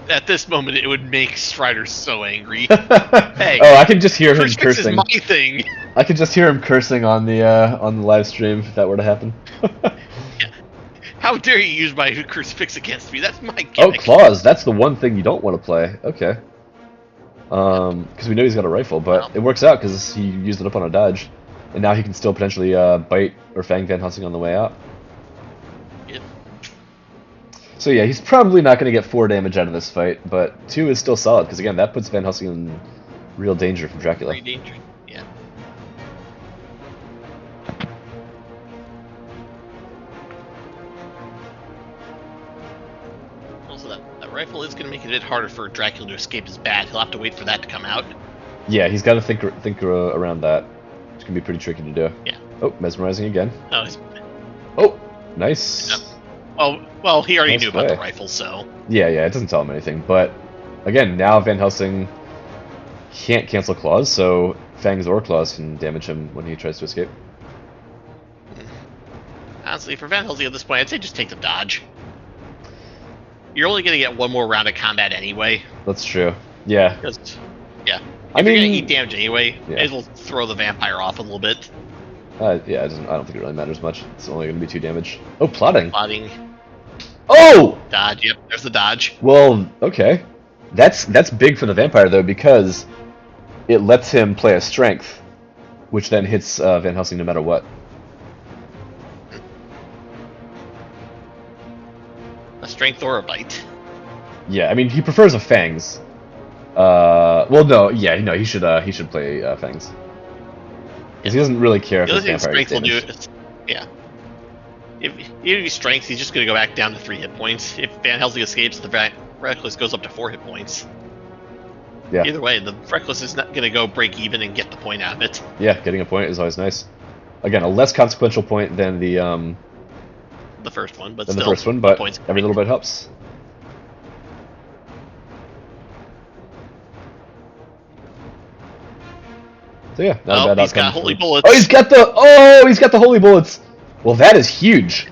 at this moment, it would make Strider so angry. Hey, oh, I can just hear him crucifix cursing. Is my thing. I could just hear him cursing on the live stream if that were to happen. Yeah. How dare you use my crucifix against me? That's my gimmick. Oh, claws. That's the one thing you don't want to play. Okay. Because we know he's got a rifle, but Well. it works out because he used it up on a dodge, and now he can still potentially bite or fang Van Helsing on the way out. Yep. So yeah, he's probably not going to get 4 damage out of this fight, but 2 is still solid because again, that puts Van Helsing in real danger from Dracula. Very dangerous. Yeah. Also, that rifle is going to make it a bit harder for Dracula to escape his bat. He'll have to wait for that to come out. Yeah, he's got to think around that. It's going to be pretty tricky to do. Yeah. Oh, mesmerizing again. Oh, Oh, nice. yeah. Well, he already Nice knew about play. the rifle, so Yeah, it doesn't tell him anything, but again, now Van Helsing can't cancel claws, so fangs or claws can damage him when he tries to escape. honestly, for Van Helsing at this point, I'd say just take the dodge. You're only going to get one more round of combat anyway. That's true. Yeah. Because, yeah. I If you're going to mean, eat damage anyway, yeah. may as well throw the vampire off a little bit. yeah, I don't think it really matters much. It's only going to be 2 damage. Oh, plotting. Plotting, Oh! dodge. Yep, there's the dodge. Well, okay. That's big for the vampire though because it lets him play a strength, which then hits Van Helsing no matter what. A strength or a bite. Yeah, I mean he prefers a fangs. Well, no, yeah, no, he should play fangs because he doesn't really care if The his other thing vampire strength gets will do damaged. is, yeah. If he strengths, he's just going to go back down to 3 hit points. If Van Helsing escapes, the Reckless goes up to 4 hit points. Yeah. Either way, the Reckless is not going to go break even and get the point out of it. Yeah, getting a point is always nice. Again, a less consequential point than the first one, but than still, the first one, but points. every little bit helps. So yeah, not a bad He's outcome. got holy bullets. Oh, he's got the holy bullets. Well, that is huge.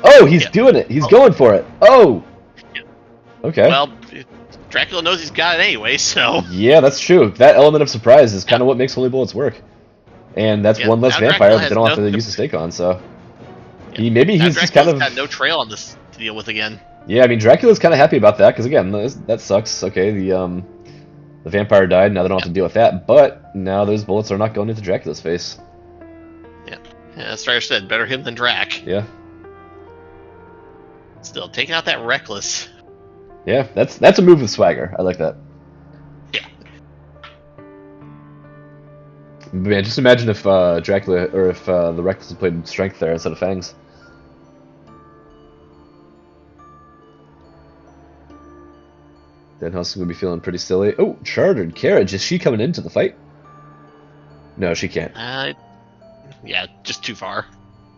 Oh, he's doing it. He's going for it. Oh. Yeah. Okay. Well, Dracula knows he's got it anyway, so Yeah, that's true. That element of surprise is kind of what makes holy bullets work. And that's one less now vampire Dracula that they don't has have to no- use a stake on. So Now he's just Dracula's kind got of no trail on this to deal with again. Yeah, I mean Dracula's kind of happy about that because again, that sucks. Okay, the vampire died. Now they don't have to deal with that. But now those bullets are not going into Dracula's face. Yeah, Strider said, better him than Drac. Yeah. Still, taking out that Reckless. Yeah, that's a move with swagger. I like that. Yeah. Man, just imagine if Dracula or if the Reckless had played strength there instead of fangs. Van Helsing would be feeling pretty silly. Oh, chartered carriage. Is she coming into the fight? No, she can't. Yeah, just too far.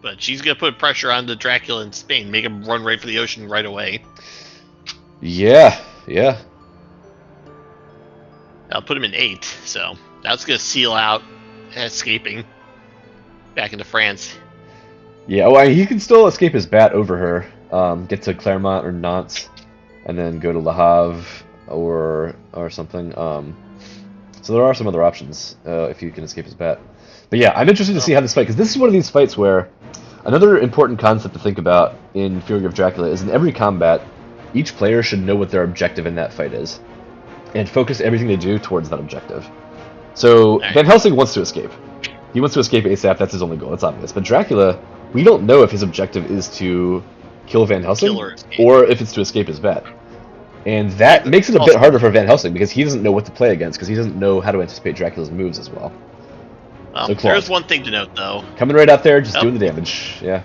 But she's gonna put pressure on the Dracula in Spain, make him run right for the ocean right away. Yeah. I'll put him in 8, so that's gonna seal out escaping back into France. Yeah, well, he can still escape his bat over her, get to Clermont or Nantes, and then go to Le Havre or something. So there are some other options if he can escape his bat. But yeah, I'm interested to see how this fight, because this is one of these fights where another important concept to think about in Fury of Dracula is in every combat, each player should know what their objective in that fight is, and focus everything they do towards that objective. So Van Helsing wants to escape. He wants to escape ASAP, that's his only goal, it's obvious. But Dracula, we don't know if his objective is to kill Van Helsing or if it's to escape his bat. And that makes it a bit harder for Van Helsing because he doesn't know what to play against, because he doesn't know how to anticipate Dracula's moves as well. Well, So there's one thing to note, though. Coming right out there, just doing the damage, yeah.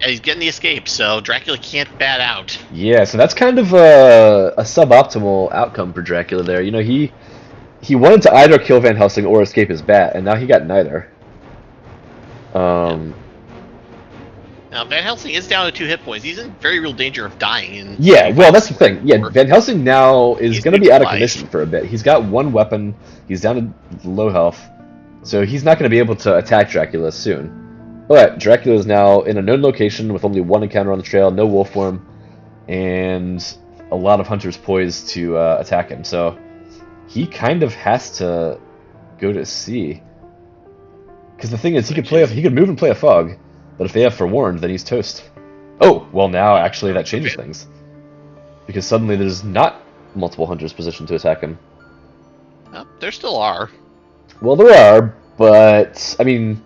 And he's getting the escape, so Dracula can't bat out. Yeah, so that's kind of a suboptimal outcome for Dracula there. You know, he wanted to either kill Van Helsing or escape his bat, and now he got neither. Now, Van Helsing is down to 2 hit points. He's in very real danger of dying. Yeah, well, that's the thing. Yeah, Van Helsing now is going to be out of neutralized. commission for a bit. He's got 1 weapon. He's down to low health. So he's not going to be able to attack Dracula soon. But Dracula is now in a known location with only 1 encounter on the trail, no wolf form, and a lot of hunters poised to attack him. So he kind of has to go to sea. Because the thing is, he could move and play a fog. But if they have forewarned, then he's toast. Oh, well now actually that changes things. Because suddenly there's not multiple hunters positioned to attack him. There still are. Well, there are, but, I mean,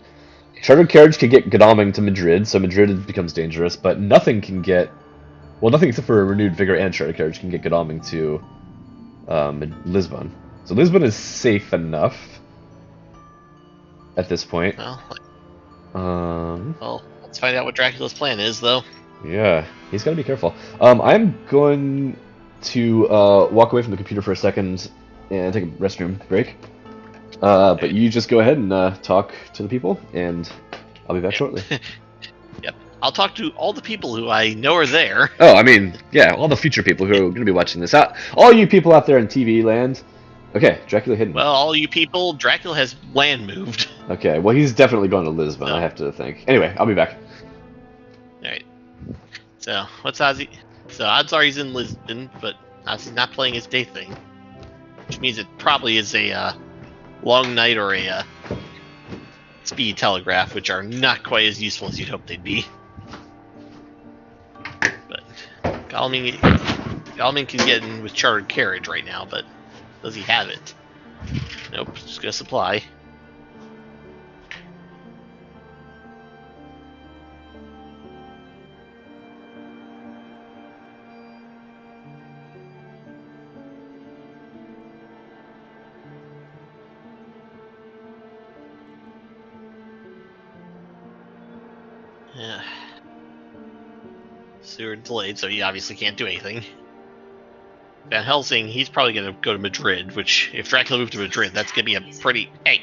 chartered carriage can get Godalming to Madrid, so Madrid becomes dangerous, but nothing can get... Well, nothing except for a renewed vigor and chartered carriage can get Godalming to Lisbon. So Lisbon is safe enough at this point. Well, let's find out what Dracula's plan is, though. Yeah, he's got to be careful. I'm going to walk away from the computer for a second and take a restroom break. But you just go ahead and talk to the people, and I'll be back shortly. Yep. I'll talk to all the people who I know are there. Oh, I mean, yeah, all the future people who are going to be watching this. All you people out there in TV land. Okay, Dracula hidden. Well, all you people, Dracula has land moved. Okay, well, he's definitely going to Lisbon, I have to think. Anyway, I'll be back. Alright. So, what's Ozzy? So, odds are he's in Lisbon, but Ozzy's not playing his day thing. Which means it probably is a long night or a speed telegraph, which are not quite as useful as you'd hope they'd be. But Godalming can get in with chartered carriage right now, but does he have it? Nope, just gonna supply. Yeah. Seward delayed, so he obviously can't do anything. Van Helsing, he's probably going to go to Madrid, which, if Dracula moved to Madrid, that's going to be a pretty... Hey!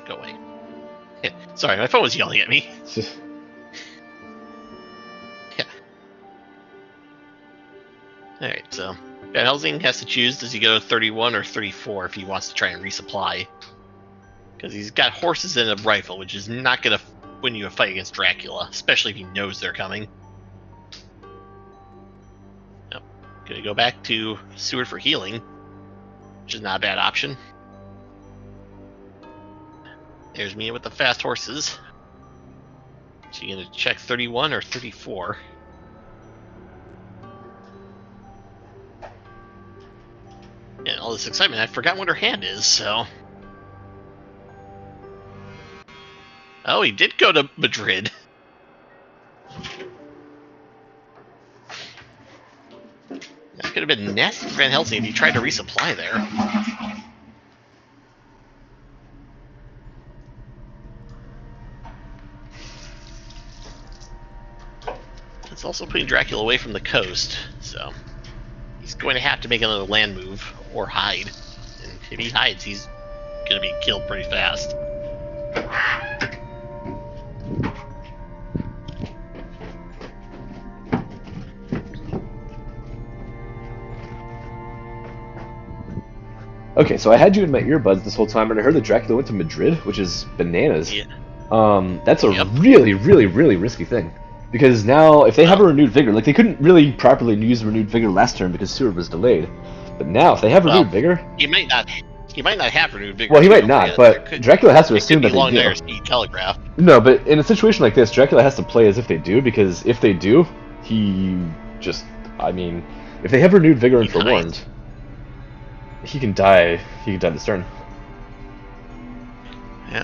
Go away. Sorry, my phone was yelling at me. Yeah. Alright, so Van Helsing has to choose, does he go to 31 or 34 if he wants to try and resupply? Because he's got horses and a rifle, which is not going to win you a fight against Dracula, especially if he knows they're coming. Nope. Gonna go back to Seward for healing, which is not a bad option. There's me with the fast horses. So you gonna check 31 or 34? And all this excitement, I forgot what her hand is, so... Oh, he did go to Madrid. That could have been nasty for Van Helsing if he tried to resupply there. It's also putting Dracula away from the coast, so he's going to have to make another land move or hide. And if he hides, he's going to be killed pretty fast. Okay, so I had you in my earbuds this whole time, and I heard that Dracula went to Madrid, which is bananas. Yeah. That's a really, really, really risky thing. Because now, if they have a renewed vigor, like, they couldn't really properly use renewed vigor last turn because Seward was delayed. But now, if they have renewed vigor... He might not have renewed vigor. Well, he might not, but Dracula has to assume that they do. Speed telegraph. No, but in a situation like this, Dracula has to play as if they do, because if they do, he just... I mean, if they have renewed vigor and forewarned... He can die this turn. Yeah.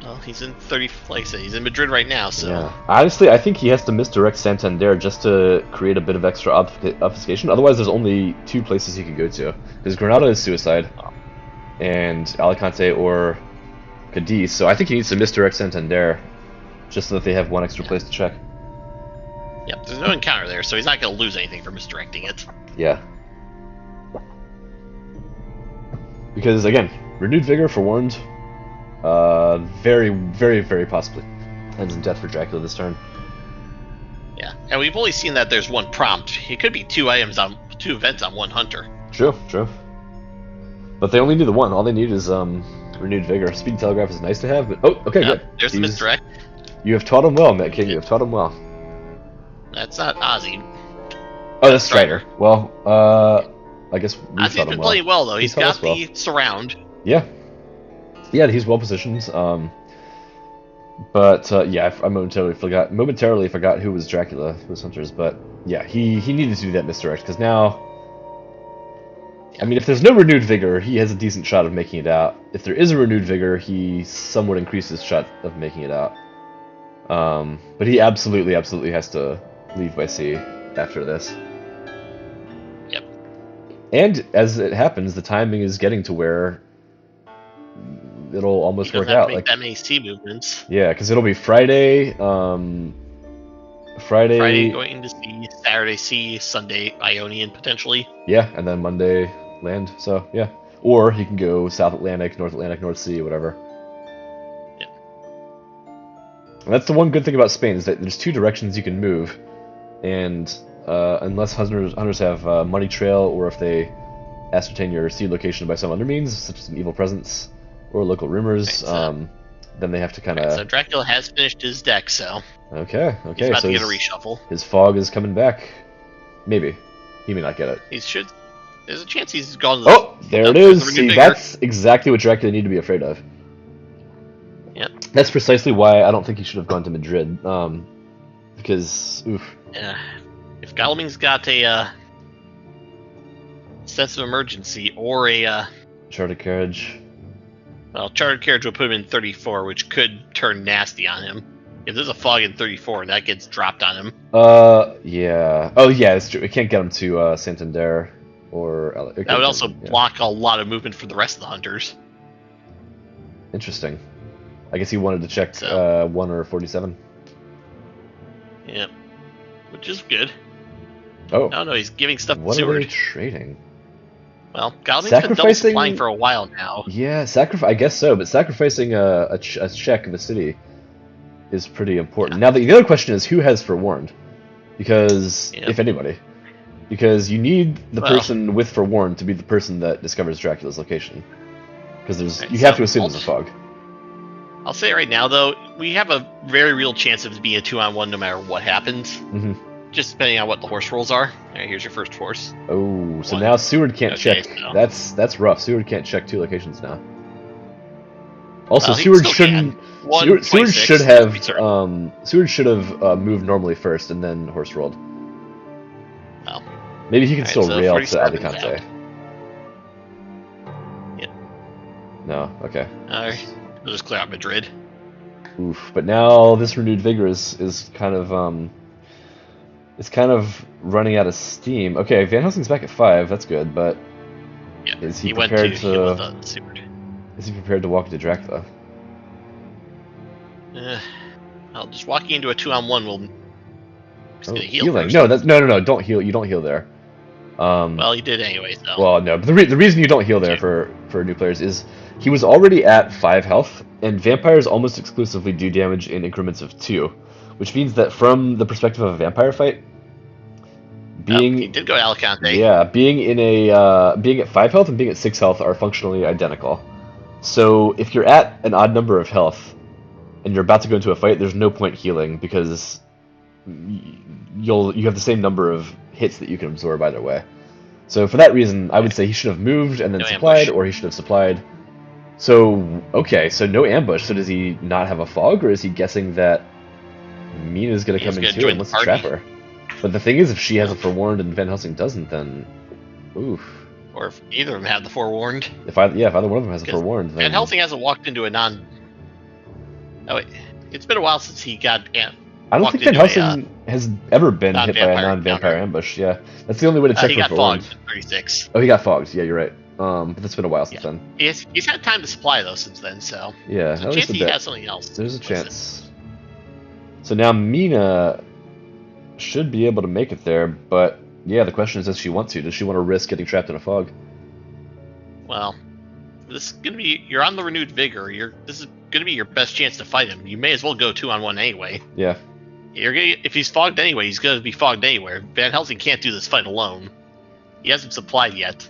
Well, he's in 30, like I said, he's in Madrid right now, so... Yeah. Honestly, I think he has to misdirect Santander just to create a bit of extra obfuscation. Otherwise, there's only 2 places he can go to. Because Granada is suicide, and Alicante or Cadiz, so I think he needs to misdirect Santander just so that they have one extra place to check. Yep, there's no encounter there, so he's not going to lose anything for misdirecting it. Yeah. Because, again, renewed vigor for warned. Very, very, very possibly ends in death for Dracula this turn. Yeah, and we've only seen that there's one prompt. It could be two events on one hunter. True. But they only need the one. All they need is renewed vigor. Speed Telegraph is nice to have, but okay, good. There's the misdirect. You have taught him well, Matt King. You have taught him well. That's not Osey. Oh, that's Strider. Well, I guess we Ozzy's been playing well though. He's got the surround. Yeah, he's well positioned. But yeah, I momentarily forgot who was Dracula, who was Hunters. But yeah, he needed to do that misdirect because now, I mean, if there's no renewed vigor, he has a decent shot of making it out. If there is a renewed vigor, he somewhat increases shot of making it out. But he absolutely has to leave by sea after this. Yep. And as it happens, the timing is getting to where it'll almost work out. Like that many sea movements. Yeah, because it'll be Friday. Friday going to sea, Saturday sea, Sunday Ionian potentially. Yeah, and then Monday land. So yeah, or he can go South Atlantic, North Sea, whatever. Yeah. And that's the one good thing about Spain is that there's two directions you can move, and unless hunters have money trail or if they ascertain your sea location by some other means, such as an evil presence or local rumors, then they have to kind of. So Dracula has finished his deck, so. Okay. He's about so to get a reshuffle. His fog is coming back. Maybe he may not get it. He should. There's a chance he's gone. There it is. See, that's exactly what Dracula need to be afraid of. Yep. That's precisely why I don't think he should have gone to Madrid. Because oof. Yeah. If Galming's got a sense of emergency or a chartered carriage. Well, chartered carriage will put him in 34, which could turn nasty on him. If there's a fog in 34, that gets dropped on him. Yeah. Oh, yeah, it's true. It can't get him to Santander or. That would also block a lot of movement for the rest of the hunters. Interesting. I guess he wanted to check 1 or 47. Yep. Which is good. Oh. No, he's giving stuff to Seward. What are they trading? Well, Galving's been double supplying for a while now. Yeah, I guess so, but sacrificing a check of a city is pretty important. Now, the other question is who has Forewarned? Because, if anybody. Because you need the person with Forewarned to be the person that discovers Dracula's location. Because you have to assume there's a fog. I'll say right now, though, we have a very real chance of it being a 2-on-1 no matter what happens. Mm-hmm. Just depending on what the horse rolls are. Alright, here's your first horse. Oh, so now Seward can't check. So. That's rough. Seward can't check 2 locations now. Also, Seward shouldn't. Seward should have. Seward should have moved normally first and then horse rolled. Well, maybe he can still rail to Alicante. Yeah. No. Okay. Alright. We'll just clear out Madrid. Oof. But now this renewed vigor is kind of it's kind of running out of steam. Okay, Van Helsing's back at 5. That's good, but is he prepared to? Is he prepared to walk into Dracula? Well, just walking into a 2-on-1 will. He's gonna heal. Healing? No, no. Don't heal. You don't heal there. Well, he did anyways, though. Well, no, but the reason you don't heal there for new players is he was already at 5 health, and vampires almost exclusively do damage in increments of 2. Which means that from the perspective of a vampire fight, he did go Alicante. Yeah, being at 5 health and being at 6 health are functionally identical. So if you're at an odd number of health and you're about to go into a fight, there's no point healing because you have the same number of hits that you can absorb either way. So for that reason, I would say he should have moved and then supplied, or he should have supplied. So so no ambush. So does he not have a fog, or is he guessing that Mina's going to come in too and wants to trap her? But the thing is, if she has a Forewarned and Van Helsing doesn't, then oof. Or if either of them have the Forewarned. If either one of them has a Forewarned, then... Van Helsing hasn't walked into a non... Oh, wait. It's been a while since he got... I don't think Van Helsing has ever been hit by a non-vampire ambush. Yeah, that's the only way to check for Forewarned. He got fogged at 36. Oh, he got fogged. Yeah, you're right. But that's been a while since then. He's had time to supply, though, since then, so... Yeah, there's a chance he has something else. There's a chance. So now Mina should be able to make it there, but yeah, the question is, does she want to? Does she want to risk getting trapped in a fog? Well, this is gonna be. You're on the renewed vigor. This is gonna be your best chance to fight him. You may as well go 2-on-1 anyway. Yeah. If he's fogged anyway, he's gonna be fogged anywhere. Van Helsing can't do this fight alone. He hasn't supplied yet.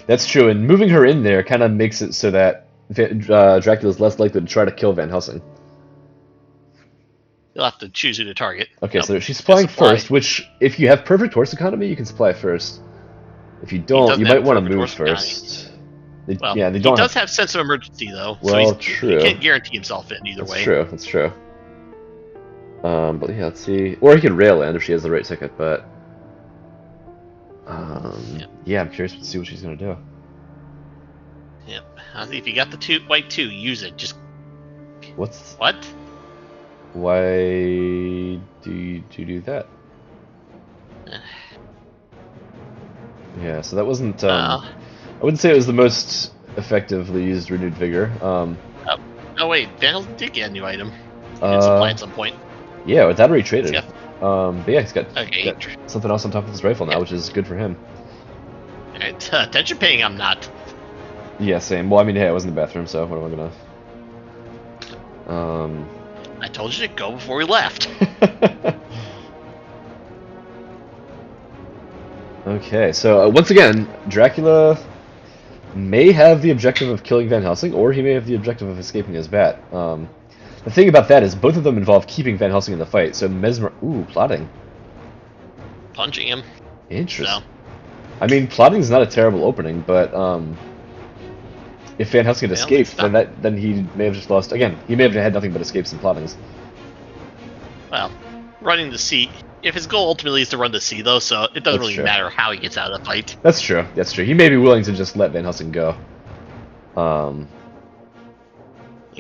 That's true, and moving her in there kind of makes it so that Dracula's less likely to try to kill Van Helsing. You'll have to choose who to target. Okay, so she's supplying first, which, if you have perfect horse economy, you can supply first. If you don't, you might want to move first. They don't. He does have sense of emergency, though. Well, so true. He can't guarantee himself in either way. That's true. But yeah, let's see. Or he could rail land if she has the right ticket, but... Yeah, I'm curious to see what she's going to do. Yep. If you got the white 2, use it. Just... What? Why do you do that? Yeah, so that wasn't... I wouldn't say it was the most effectively used Renewed Vigor. Oh wait, Van Helsing did get a new item. He did supply at some point. Yeah, that already traded. Yeah. But yeah, he's got something else on top of his rifle now, which is good for him. Alright, attention paying, I'm not. Yeah, same. Well, I mean, hey, I was in the bathroom, so what am I gonna... I told you to go before we left. Okay, so once again, Dracula may have the objective of killing Van Helsing, or he may have the objective of escaping his bat. The thing about that is both of them involve keeping Van Helsing in the fight, so plotting. Punching him. Interesting. So. I mean, plotting is not a terrible opening, but if Van Helsing had escaped, then he may have just lost. Again, he may have had nothing but escapes and plottings. Well, running the seat. If his goal ultimately is to run the sea, though, so it doesn't really matter how he gets out of the fight. That's true. He may be willing to just let Van Helsing go. Like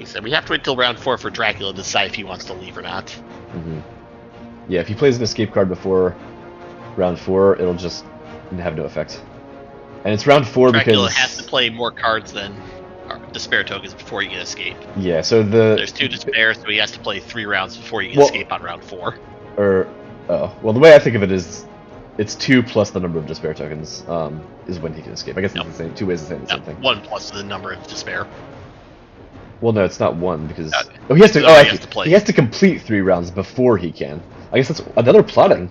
I said, we have to wait till round 4 for Dracula to decide if he wants to leave or not. Mm-hmm. Yeah, if he plays an escape card before round 4, it'll just have no effect. And it's round 4 Dracula because... has to play more cards than despair tokens before he can escape. Yeah, so there's 2 despair, so he has to play 3 rounds before he can escape on round 4. Well, the way I think of it is, it's 2 plus the number of despair tokens is when he can escape. I guess it's the same. 2 ways to say the same thing. 1 plus the number of despair. Well, no, it's not 1 because he has to. He has to complete 3 rounds before he can. I guess that's another plotting.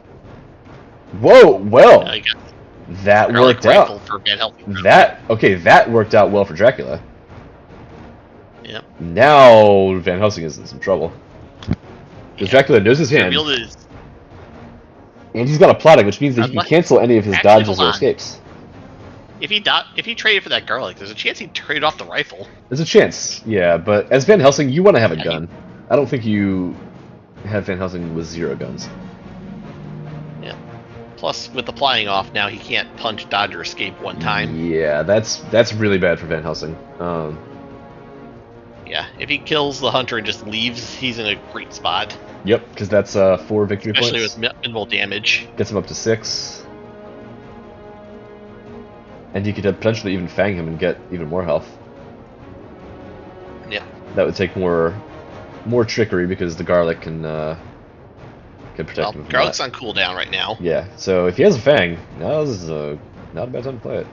Whoa, well, that worked out. That worked out well for Dracula. Yep. Now Van Helsing is in some trouble. Because Dracula knows his hand. And he's got a plotting, which means that he can cancel any of his dodges or escapes. If he traded for that garlic, there's a chance he'd trade off the rifle. There's a chance, yeah, but as Van Helsing, you want to have a gun. I don't think you have Van Helsing with 0 guns. Yeah. Plus, with the flying off, now he can't punch, dodge, or escape 1 time. Yeah, that's really bad for Van Helsing. Yeah, if he kills the hunter and just leaves, he's in a great spot. Yep, because that's 4 victory points. Especially with minimal damage. Gets him up to 6. And you could potentially even fang him and get even more health. Yeah. That would take more trickery because the garlic can protect him from garlic's that. On cooldown right now. Yeah, so if he has a fang, now this is not a bad time to play it.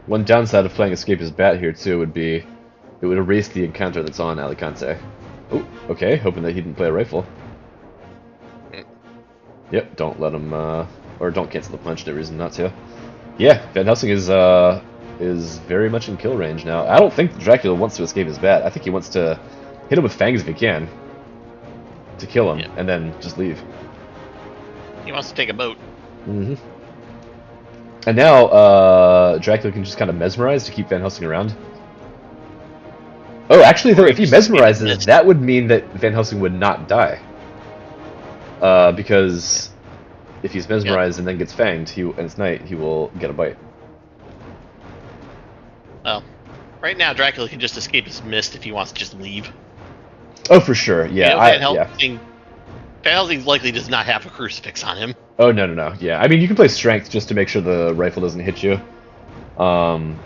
One downside of playing Escape his Bat here, too, would be it would erase the encounter that's on Alicante. Oh, okay, hoping that he didn't play a rifle. Yep, don't let him, or don't cancel the punch, no reason not to. Yeah, Van Helsing is very much in kill range now. I don't think Dracula wants to escape his bat. I think he wants to hit him with fangs if he can. To kill him, and then just leave. He wants to take a boat. Mm-hmm. And now, Dracula can just kind of mesmerize to keep Van Helsing around. Oh, actually, though, if he mesmerizes, that would mean that Van Helsing would not die. Because if he's mesmerized and then gets fanged, and it's night, he will get a bite. Well, right now, Dracula can just escape his mist if he wants to just leave. Oh, for sure, yeah. Van Helsing Van Helsing likely does not have a crucifix on him. Oh, no. Yeah, I mean, you can play strength just to make sure the rifle doesn't hit you. And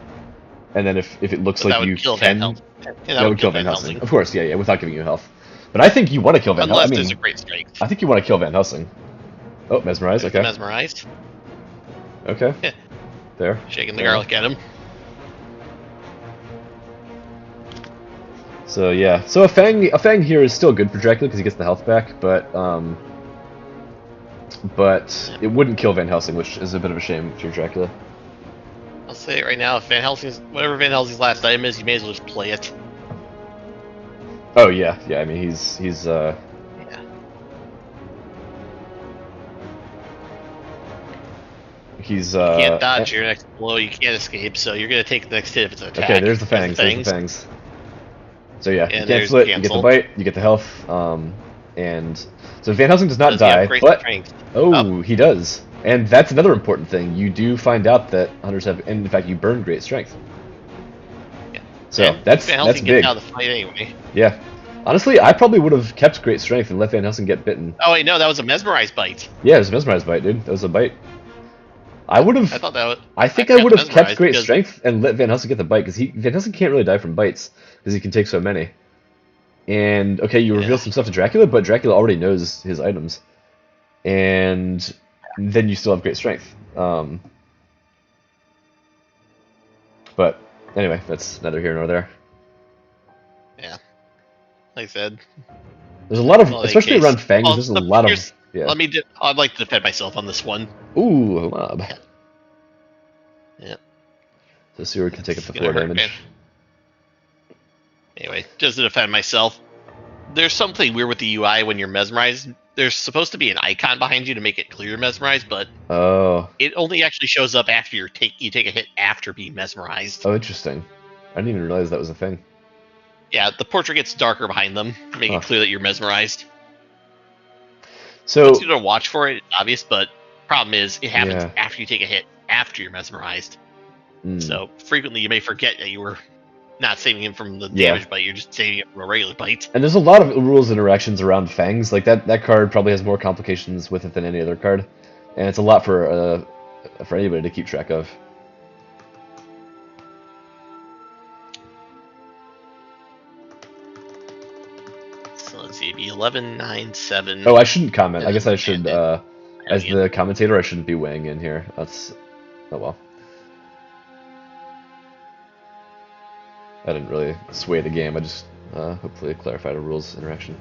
then if it looks But like that would you kill can... Van Helsing. That would kill Van Helsing. Of course, yeah, without giving you health. But I think you want to kill Van Helsing. Unless I mean, there's a great strength. I think you want to kill Van Helsing. Oh, mesmerized, okay. Mesmerized. Okay. There. Shaking the garlic at him. So yeah, so a fang here is still good for Dracula because he gets the health back, but it wouldn't kill Van Helsing, which is a bit of a shame if you're Dracula. I'll say it right now, if Van Helsing's whatever Van Helsing's last item is, you may as well just play it. Oh yeah. I mean he's Yeah. He's You can't dodge your next blow, you can't escape, so you're gonna take the next hit if it's an attack. Okay, there's the fangs. There's the fangs. So yeah, you And can't split, you get the bite, you get the health, and so Van Helsing does not die, but strength? he does, and that's another important thing. You do find out that hunters have, and in fact, you burn great strength. Yeah. So and that's Van Helsing big. gets out of the fight anyway. Yeah, honestly, I probably would have kept great strength and let Van Helsing get bitten. Oh wait, no, that was a mesmerized bite. Yeah, it was a mesmerized bite, dude. That was a bite. I would have. I thought that was. I think I would have kept great strength and let Van Helsing get the bite because Van Helsing can't really die from bites because he can take so many. And okay, you reveal some stuff to Dracula, but Dracula already knows his items, and then you still have great strength. But anyway, that's neither here nor there. Yeah, like I said, there's a lot of, especially around fangs. There's a lot of. Yeah. I'd like to defend myself on this one. Ooh, a mob. Yeah. So Sewer can take up the 4 damage. Man. Anyway, just to defend myself, there's something weird with the UI when you're mesmerized. There's supposed to be an icon behind you to make it clear you're mesmerized, but it only actually shows up after you take a hit after being mesmerized. Oh, interesting. I didn't even realize that was a thing. Yeah, the portrait gets darker behind them, making it clear that you're mesmerized. So it's good to watch for it, it's obvious, but problem is it happens after you take a hit, after you're mesmerized. So frequently you may forget that you were not saving him from the damage bite, you're just saving him from a regular bite. And there's a lot of rules and interactions around fangs. Like that card probably has more complications with it than any other card, and it's a lot for anybody to keep track of. So let's see, it'd be 11, 9, 7. Oh, I shouldn't comment. I guess I should, as the commentator, I shouldn't be weighing in here. That's, oh well. I didn't really sway the game. I just hopefully clarified a rules interaction.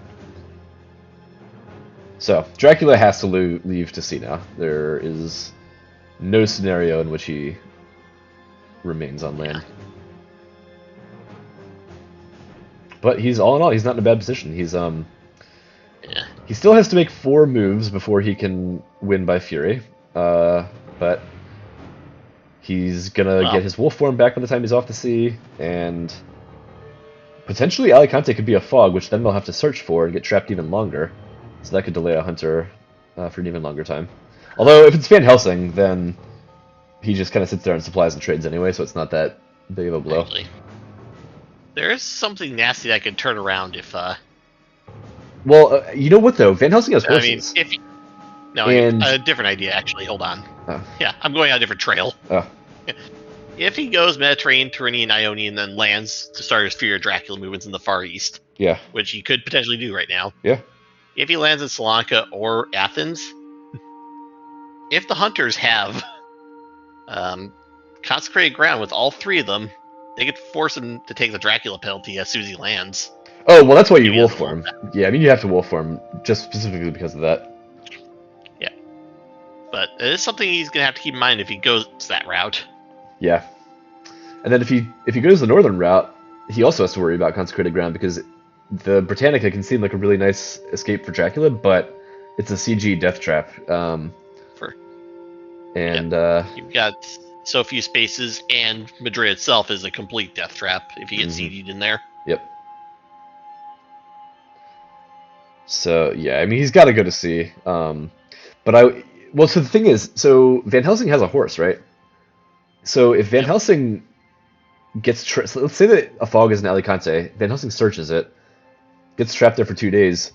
So Dracula has to leave to sea now. There is no scenario in which he remains on land. But he's all in all, he's not in a bad position. He's he still has to make 4 moves before he can win by Fury. But he's gonna get his wolf form back by the time he's off the sea, and potentially Alicante could be a fog, which then they'll have to search for and get trapped even longer. So that could delay a hunter for an even longer time. Although if it's Van Helsing, then he just kind of sits there and supplies and trades anyway, so it's not that big of a blow. Actually, there is something nasty that could turn around if. Well, you know what though? Van Helsing has horses. I mean, a different idea actually. Hold on. Oh. Yeah, I'm going on a different trail. Oh. If he goes Mediterranean, Tyrrhenian, Ionian, then lands to start his Fury of Dracula movements in the Far East. Yeah. Which he could potentially do right now. Yeah. If he lands in Salonika or Athens, if the hunters have consecrated ground with all 3 of them, they could force him to take the Dracula penalty as soon as he lands. Oh, well, that's why you wolf form. Yeah, I mean, you have to wolf form just specifically because of that. Yeah. But it is something he's going to have to keep in mind if he goes that route. Yeah. And then if he goes the northern route, he also has to worry about consecrated ground because the Britannica can seem like a really nice escape for Dracula, but it's a CG death trap. You've got so few spaces, and Madrid itself is a complete death trap if you get seeded in there. Yep. So yeah, I mean he's got to go to sea. So the thing is, so Van Helsing has a horse, right? So if Van Helsing gets so let's say that a fog is in Alicante, Van Helsing searches it, gets trapped there for 2 days.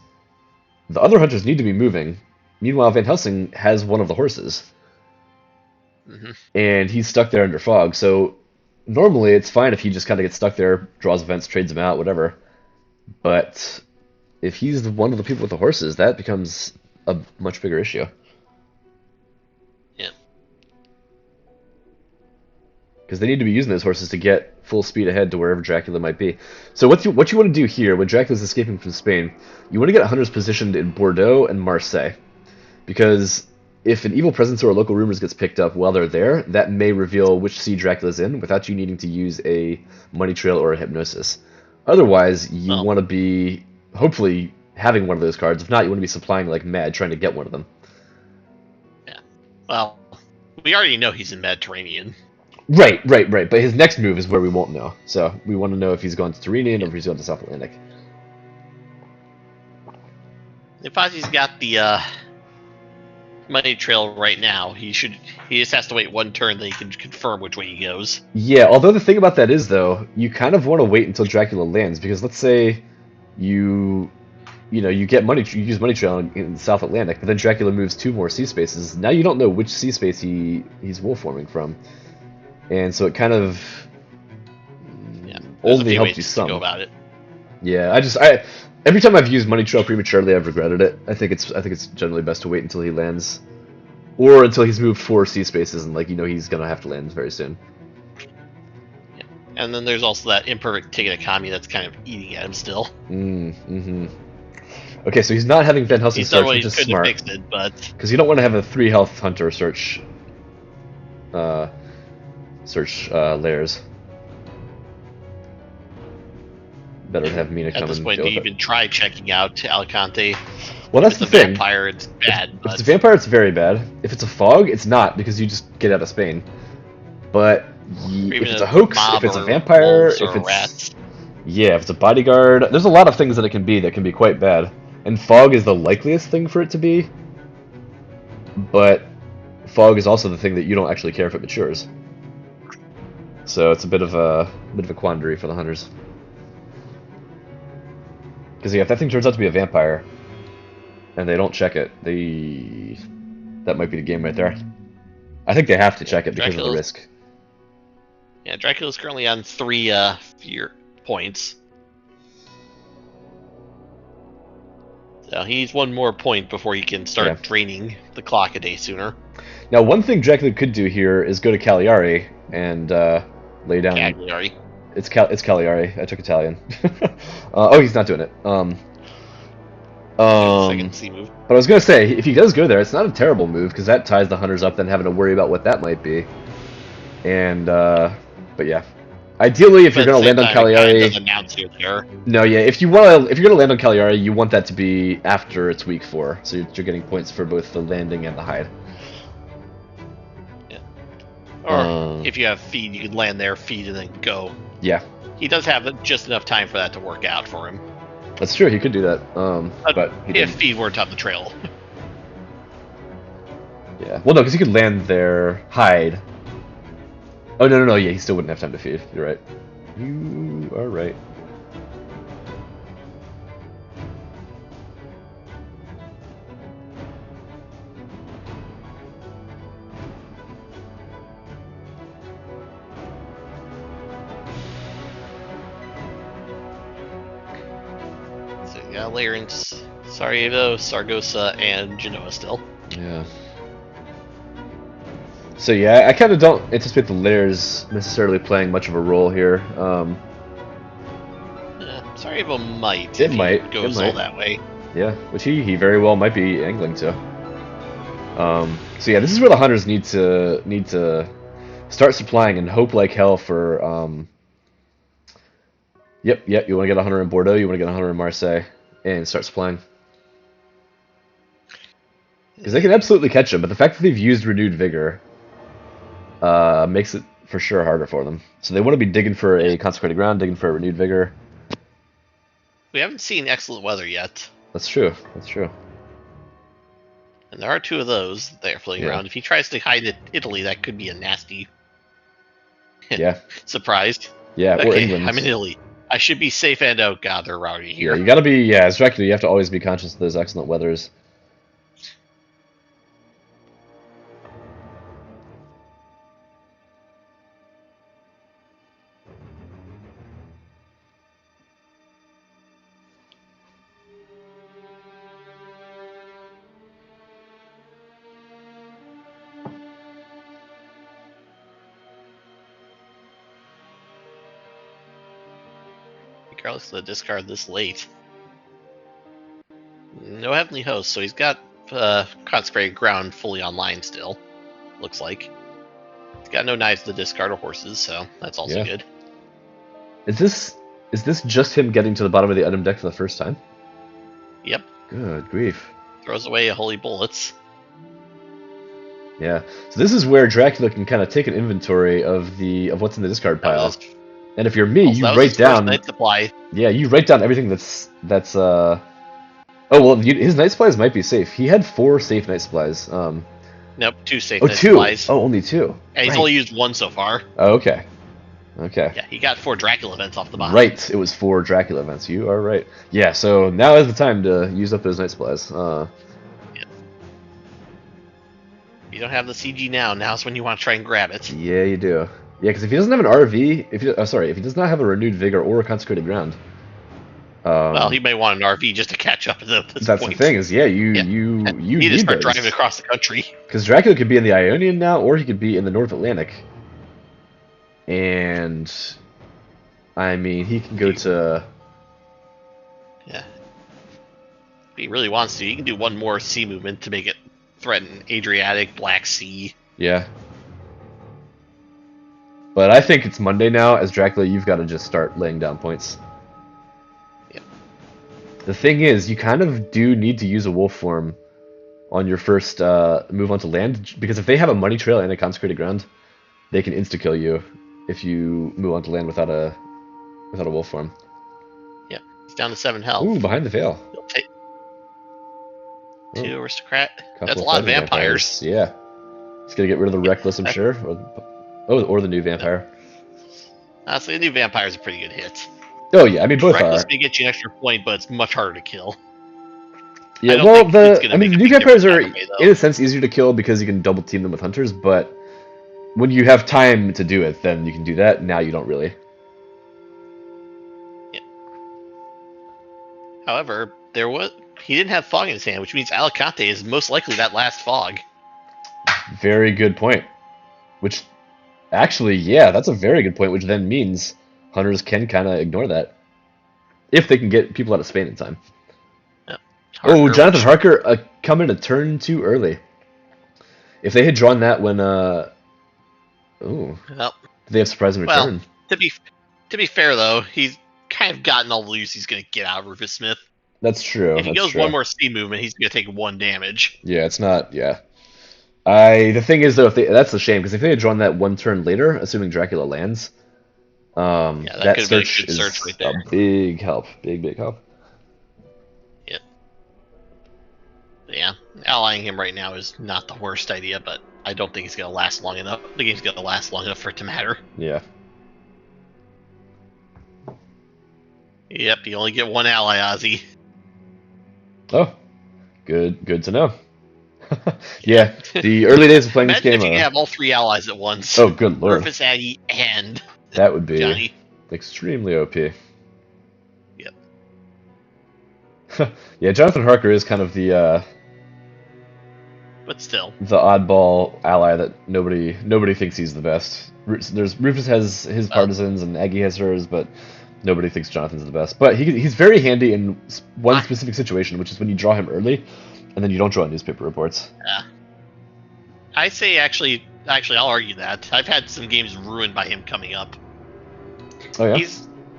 The other hunters need to be moving. Meanwhile, Van Helsing has one of the horses, Hmm. and he's stuck there under fog. So normally it's fine if he just kind of gets stuck there, draws events, trades them out, whatever. But if he's one of the people with the horses, that becomes a much bigger issue. Yeah. Because they need to be using those horses to get full speed ahead to wherever Dracula might be. So what you want to do here, when Dracula's escaping from Spain, you want to get hunters positioned in Bordeaux and Marseille. Because if an evil presence or a local rumors gets picked up while they're there, that may reveal which sea Dracula's in without you needing to use a money trail or a hypnosis. Otherwise, you Well, want to be, hopefully, having one of those cards. If not, you want to be supplying like mad trying to get one of them. yeah. Well, we already know he's in Mediterranean. Right. But his next move is where we won't know. So we want to know if he's going to Tyrrhenian or if he's going to South Atlantic. If Ozzy's got the money trail right now, he just has to wait one turn, then he can confirm which way he goes. Yeah, although the thing about that is, though, you kind of want to wait until Dracula lands, because let's say you get money, you use money trail in South Atlantic, but then Dracula moves 2 more sea spaces. Now you don't know which sea space he's wolf forming from, and so it kind of Yeah, there's a only few helps ways you to some. go about it. Yeah, I every time I've used money trail prematurely, I've regretted it. I think it's generally best to wait until he lands, or until he's moved 4 sea spaces and he's gonna have to land very soon. Yeah. And then there's also that imperfect ticket economy that's kind of eating at him still. Mm-hmm. Okay, so he's not having Van Helsing He's done search, what he which is could to smart, fix it, but because you don't want to have a 3 health hunter search layers. Better to have Mina at come this and point, deal to with it. even try checking out Alicante, Well, if that's it's the a thing. vampire, it's bad. If But it's a vampire, it's very bad. If it's a fog, it's not, because you just get out of Spain. But or if even it's a hoax, mob if it's a or vampire, wolves if or it's rats. yeah, if it's a bodyguard, there's a lot of things that it can be quite bad. And fog is the likeliest thing for it to be, but fog is also the thing that you don't actually care if it matures. So it's a bit of a quandary for the hunters. Because yeah, if that thing turns out to be a vampire, and they don't check it, that might be the game right there. I think they have to check it because of the risk. Yeah, Dracula's currently on 3 fear points. So he needs 1 more point before he can start draining the clock a day sooner. Now, one thing Dracula could do here is go to Cagliari and lay down. Cagliari. It's Cagliari. I took Italian. Oh, he's not doing it. Second C move. But I was gonna say, if he does go there, it's not a terrible move because that ties the hunters up, then having to worry about what that might be. And but yeah, ideally, if you're gonna land on Cagliari, no, yeah, if you're gonna land on Cagliari, you want that to be after it's week 4, so you're getting points for both the landing and the hide. Yeah. Or if you have feed, you can land there, feed, and then go. Yeah. He does have just enough time for that to work out for him. That's true. He could do that. But he if didn't. feed weren't on the trail. Yeah. Well, no, because he could land there, hide. Oh no! Yeah, he still wouldn't have time to feed. You're right. You are right. So you got layer in Sarajevo, Saragossa, and Genoa still. Yeah. So yeah, I kind of don't anticipate the layers necessarily playing much of a role here. Sarajevo might. It if might. He goes all that way. Yeah, which he very well might be angling to. So yeah, this is where the hunters need to start supplying and hope like hell for. Yep. You want to get a hunter in Bordeaux. You want to get a hunter in Marseille, and start supplying. Because they can absolutely catch them, but the fact that they've used renewed vigor makes it for sure harder for them. So they want to be digging for a consecrated ground, digging for a renewed vigor. We haven't seen excellent weather yet. That's true. And there are 2 of those there floating around. If he tries to hide in Italy, that could be a nasty Yeah. surprise. Yeah, okay, or England. I'm in Italy. I should be safe and oh god, they're rowdy here. Yeah, you gotta be, yeah, as Dracula, you have to always be conscious of those excellent weathers. Regardless of the discard this late. No Heavenly Host, so he's got Consecrated Ground fully online still. Looks like. He's got no knives to discard or horses, so that's also good. Is this just him getting to the bottom of the item deck for the first time? Yep. Good grief. Throws away a Holy Bullets. Yeah. So this is where Dracula can kind of take an inventory of what's in the discard pile. And if you're me, you write down. Night Supply. Yeah, you write down everything that's. Oh well, his night supplies might be safe. He had 4 safe night supplies. Nope, 2 safe night 2. Supplies. Oh, only 2. And he's only used 1 so far. Oh, okay. Okay. Yeah, he got 4 Dracula events off the bottom. Right, it was 4 Dracula events. You are right. Yeah, so now is the time to use up those night supplies. Yeah. If you don't have the CG now's when you want to try and grab it. Yeah, you do. Yeah, because if he doesn't have an RV, if he does not have a renewed vigor or a consecrated ground. Well, he may want an RV just to catch up at this point. That's the thing is, you need to start driving across the country. Because Dracula could be in the Ionian now, or he could be in the North Atlantic. And I mean, he can go to. Yeah. If he really wants to, he can do one more sea movement to make it threaten Adriatic, Black Sea. Yeah. But I think it's Monday now. As Dracula, you've got to just start laying down points. Yep. The thing is, you kind of do need to use a wolf form on your first move onto land, because if they have a money trail and a consecrated ground, they can insta-kill you if you move onto land without a wolf form. Yeah, he's down to 7 health. Ooh, behind the veil. He'll take 2 aristocrat. Couple That's a lot of vampires. Yeah. He's gonna get rid of the reckless, I'm sure. Or the new vampire. Honestly, the new vampire's a pretty good hit. Oh yeah, I mean both reckless are. may get you an extra point, but it's much harder to kill. Yeah, well, the new vampires are in a sense easier to kill because you can double team them with hunters, but when you have time to do it, then you can do that. Now you don't really. Yeah. However, he didn't have fog in his hand, which means Alicante is most likely that last fog. Very good point. Which, actually, yeah, that's a very good point. Which then means hunters can kind of ignore that if they can get people out of Spain in time. Yep. Harker, Jonathan Harker coming a turn too early. If they had drawn that when ooh. Well, they have surprise and return. To be fair though, he's kind of gotten all the use he's going to get out of Rufus Smith. That's true. If he goes one more speed movement, he's going to take 1 damage. Yeah, it's not. Yeah. The thing is though, that's a shame because if they had drawn that 1 turn later, assuming Dracula lands, that could search be a good search right there. A big help. Big help. Yep. Yeah, allying him right now is not the worst idea, but I don't think it's going to last long enough. The game's going to last long enough for it to matter. Yeah. Yep, you only get 1 ally, Ozzy. Oh, good to know. Yeah, the early days of playing this game. Imagine if you have all 3 allies at once. Oh, good lord. Rufus, Aggie, and that would be Johnny. Extremely OP. Yep. Yeah, Jonathan Harker is kind of the but still, the oddball ally that nobody thinks he's the best. Rufus has his partisans and Aggie has hers, but nobody thinks Jonathan's the best. But he's very handy in one specific situation, which is when you draw him early, and then you don't draw newspaper reports. Yeah. I say actually, I'll argue that. I've had some games ruined by him coming up. Oh yeah.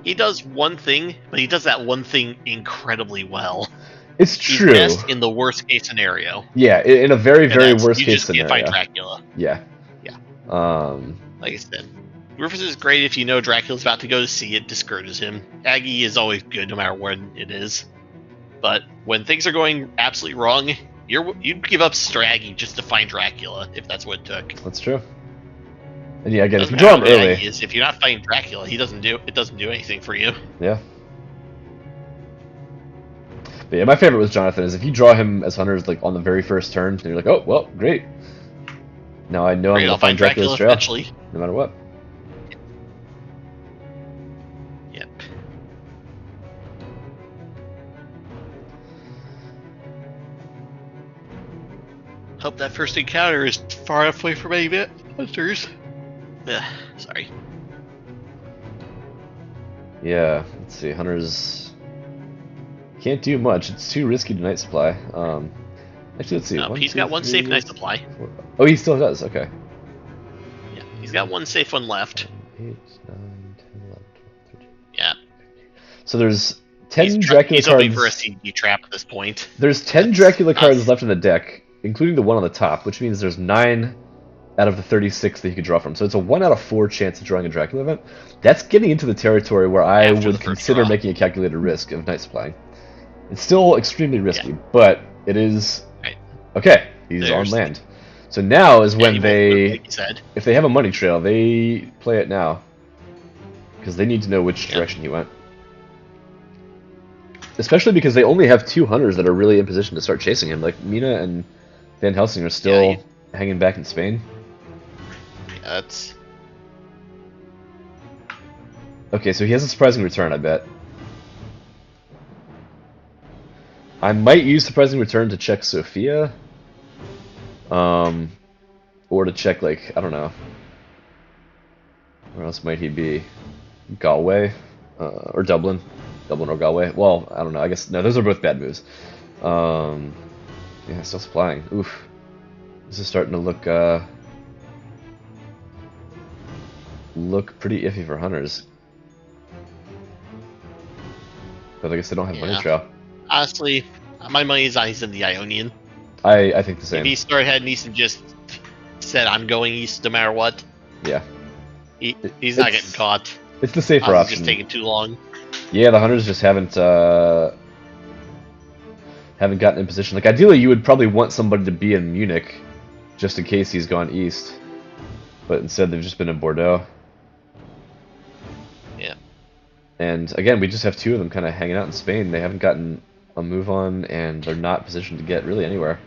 He does one thing, but he does that one thing incredibly well. It's true. He's best in the worst case scenario. Yeah, in a very worst case scenario. You just can't fight Dracula. Yeah. Yeah. Like I said, Rufus is great if you know Dracula's about to go to sea. It discourages him. Aggie is always good no matter when it is. But when things are going absolutely wrong, you'd give up Straggy just to find Dracula if that's what it took. That's true. And yeah, again, if Doesn't you draw matter him how bad early, he is. If you're not fighting Dracula, it doesn't do anything for you. yeah. But yeah, my favorite was Jonathan. Is if you draw him as hunters like on the very first turn, and you're like, oh well, great. Now I know I'm Great, gonna I'll find find Dracula's Dracula trail, eventually. no matter what. Yep. Hope that first encounter is far enough away from any hunters. Sorry. Yeah, let's see. Hunters can't do much. It's too risky to night supply. Actually, let's see. No, he's got one safe night supply. 4. Oh, he still does. Okay. Yeah, he's got one safe one left. 8, 9, 10, 11, 12, 13. Yeah. So there's 10 He's Dracula cards. hoping for a CG trap at this point. There's 10 Dracula cards left in the deck, including the one on the top, which means there's 9 out of the 36 that you could draw from. So it's a 1 out of 4 chance of drawing a Dracula event. That's getting into the territory where I After the would first consider draw. making a calculated risk of night supplying. It's still extremely risky, but it is Right. okay. He's on There's- land. So now is Yeah, when he won't they, move, like you said. if they have a money trail, they play it now because they need to know which direction he went. Especially because they only have 2 hunters that are really in position to start chasing him. Like Mina and Van Helsing are still Yeah, hanging back in Spain. Yeah, that's Okay, so he has a surprising return, I bet. I might use surprising return to check Sophia. Or to check, like, I don't know. Where else might he be? Galway? Or Dublin. Dublin or Galway. Well, I don't know. I guess, no, those are both bad moves. Yeah, still supplying. Oof. This is starting to look pretty iffy for hunters. But I guess they don't have money Yeah. trail. honestly, my money is on he's in the Ionian. I think the If same. he started heading east and just said, I'm going east no matter what, Yeah. he's not getting caught. It's the safer It's option. just taking too long. Yeah, the hunters just haven't gotten in position. Like ideally, you would probably want somebody to be in Munich, just in case he's gone east. But instead, they've just been in Bordeaux. Yeah. And again, we just have 2 of them kind of hanging out in Spain. They haven't gotten a move on, and they're not positioned to get really anywhere.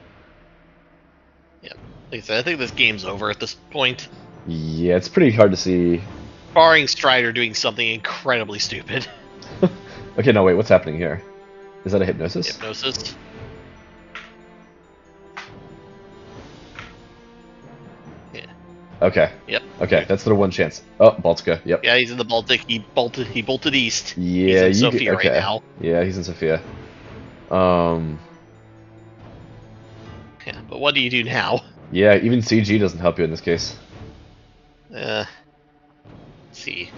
Like I said, I think this game's over at this point. Yeah, it's pretty hard to see. Barring Strider doing something incredibly stupid. Okay, no, wait, what's happening here? Is that a hypnosis? Hypnosis. Okay. Yep. Okay, that's their one chance. Oh, Baltica. Yep. Yeah, he's in the Baltic. He bolted east. Yeah, he's in you Sofia okay. right now. Yeah, he's in Sofia. Yeah, but what do you do now? Yeah, even CG doesn't help you in this case. Let's see.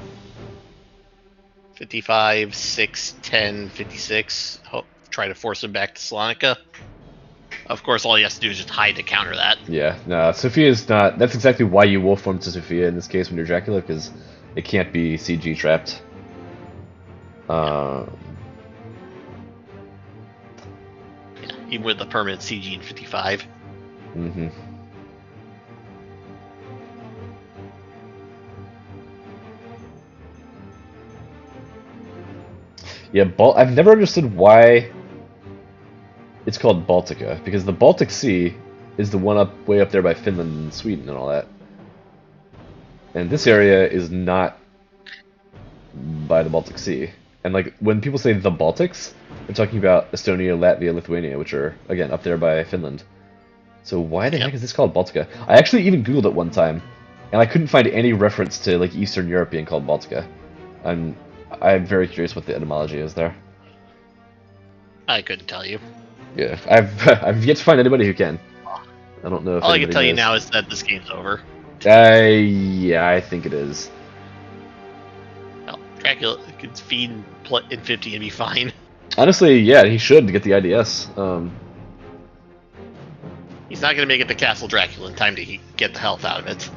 55, 6, 10, 56. Try to force him back to Salonika. Of course, all he has to do is just hide to counter that. Yeah, no, Sophia's not. That's exactly why you wolf form to Sophia in this case when you're Dracula, because it can't be CG trapped. Yeah, even with the permanent CG in 55. Mm-hmm. Yeah, I've never understood why it's called Baltica, because the Baltic Sea is the one way up there by Finland and Sweden and all that. And this area is not by the Baltic Sea. And like when people say the Baltics, they're talking about Estonia, Latvia, Lithuania, which are again up there by Finland. So why the heck is this called Baltica? I actually even Googled it one time, and I couldn't find any reference to like Eastern Europe being called Baltica. I'm very curious what the etymology is there. I couldn't tell you. Yeah, I've yet to find anybody who can. I don't know if All I can anybody tell you knows. now is that this game's over. Yeah, I think it is. Well, Dracula could feed in 50 and be fine. Honestly, yeah, he should to get the IDS. He's not going to make it to Castle Dracula in time to get the health out of it.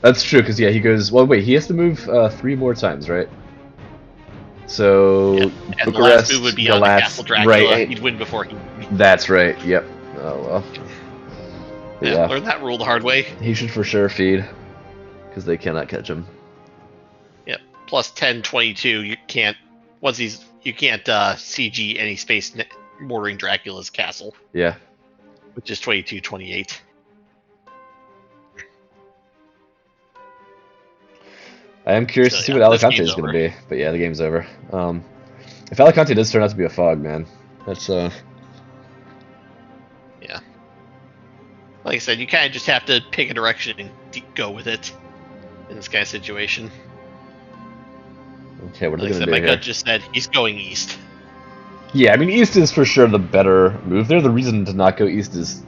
That's true, because yeah, he goes. Well, wait, he has to move 3 more times, right? So Yeah. And Bucharest, the last move would be on the Galatz, Castle Dracula. right? He'd win before he. That's right. Yep. Oh well. But Yeah, yeah, learned that rule the hard way. he should for sure feed. because they cannot catch him. Yep. Plus 10, 22. You can't CG any space bordering Dracula's castle. Yeah. Which is 22, 28. I am curious to see what Alicante is going to be, but yeah, the game's over. If Alicante does turn out to be a fog, man, that's yeah. Like I said, you kind of just have to pick a direction and go with it in this kind of situation. Okay, what are like they going to do my here? gut just said he's going east. Yeah, I mean, east is for sure the better move there. The reason to not go east is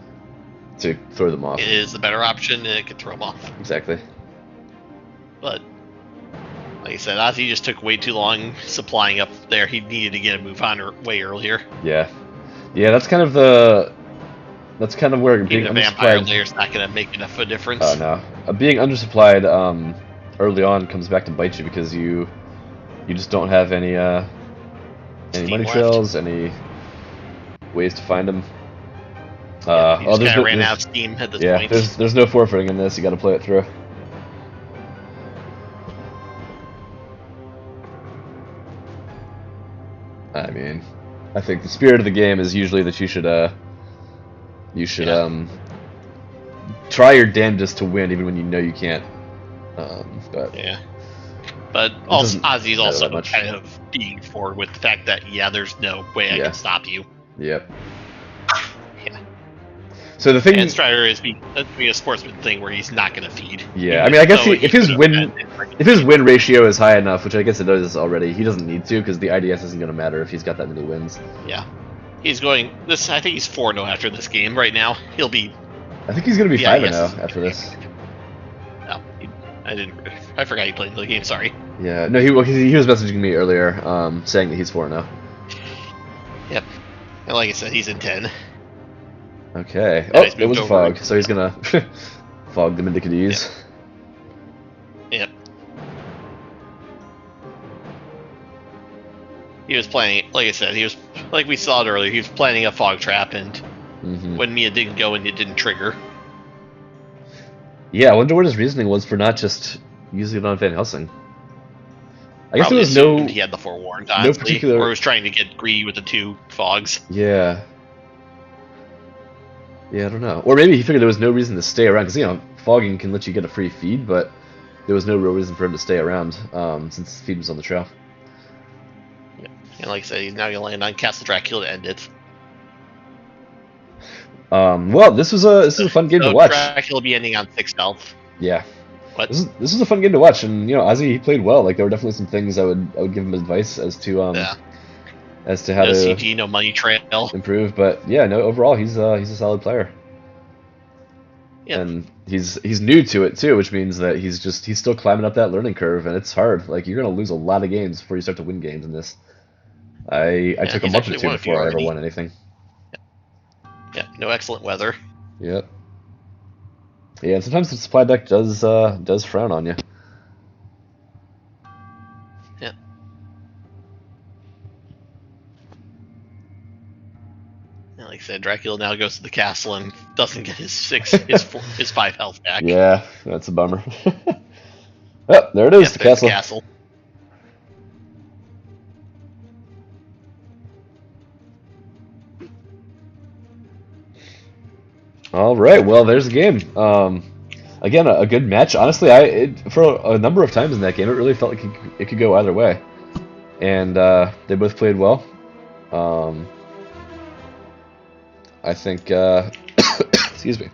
to throw them off. It is the better option, and it could throw them off. Exactly. But like I said, Osey just took way too long supplying up there. He needed to get a move on way earlier. Yeah, that's kind of where being a vampire layer's not going to make enough of a difference. Oh no, being undersupplied early on comes back to bite you because you just don't have any money trails, any ways to find them. He just kind of ran out of steam at this point. Yeah, there's no forfeiting in this. You got to play it through. I mean, I think the spirit of the game is usually that you should try your damnedest to win, even when you know you can't. But yeah, but also Ozzy's also kind of being forward with the fact that there's no way I can stop you. Yep. Yeah. So the thing, and Strider is being a sportsman thing where he's not going to feed. Yeah, I mean, I guess if his win ratio is high enough, which I guess it is already, he doesn't need to because the IDS isn't going to matter if he's got that many wins. Yeah, he's going this. I think he's 4-0 after this game. Right now, he'll be. I think he's going to be 5-0 after this. No, I forgot he played the game. Sorry. Yeah, no, he was messaging me earlier, saying that he's 4-0. Yep, and like I said, he's in 10. Okay. Oh, it was a fog, so he's gonna fog them into Cadiz. Yep. He was planning, like I said, he was like we saw it earlier. He was planning a fog trap, and when Mia didn't go and it didn't trigger. Yeah, I wonder what his reasoning was for not just using it on Van Helsing. I guess Probably there was he had the forewarned, honestly, or he was trying to get greedy with the 2 fogs. Yeah. Yeah, I don't know. Or maybe he figured there was no reason to stay around, because, fogging can let you get a free feed, but there was no real reason for him to stay around, since the feed was on the trail. Yeah. And like I said, he's now going to land on Castle Dracula to end it. Well, this was a fun game to watch. Dracula will be ending on 6 health. Yeah. What? This was a fun game to watch, and, Ozzy, he played well. Like, there were definitely some things I would give him advice as to, as to how no to CG, no money trail improve, but yeah, no. Overall, he's a solid player. Yep. And he's new to it too, which means that he's still climbing up that learning curve, and it's hard. Like, you're gonna lose a lot of games before you start to win games in this. I took a month or two before I ever won anything. Yeah, no excellent weather. Yep. Yeah, and sometimes the supply deck does frown on you. Like I said, Dracula now goes to the castle and doesn't get his 5 health back. Yeah, that's a bummer. Oh, there it is, the castle. All right, well, there's the game. Again, a good match. Honestly, for a number of times in that game, it really felt like it could go either way, and they both played well. I think, excuse me.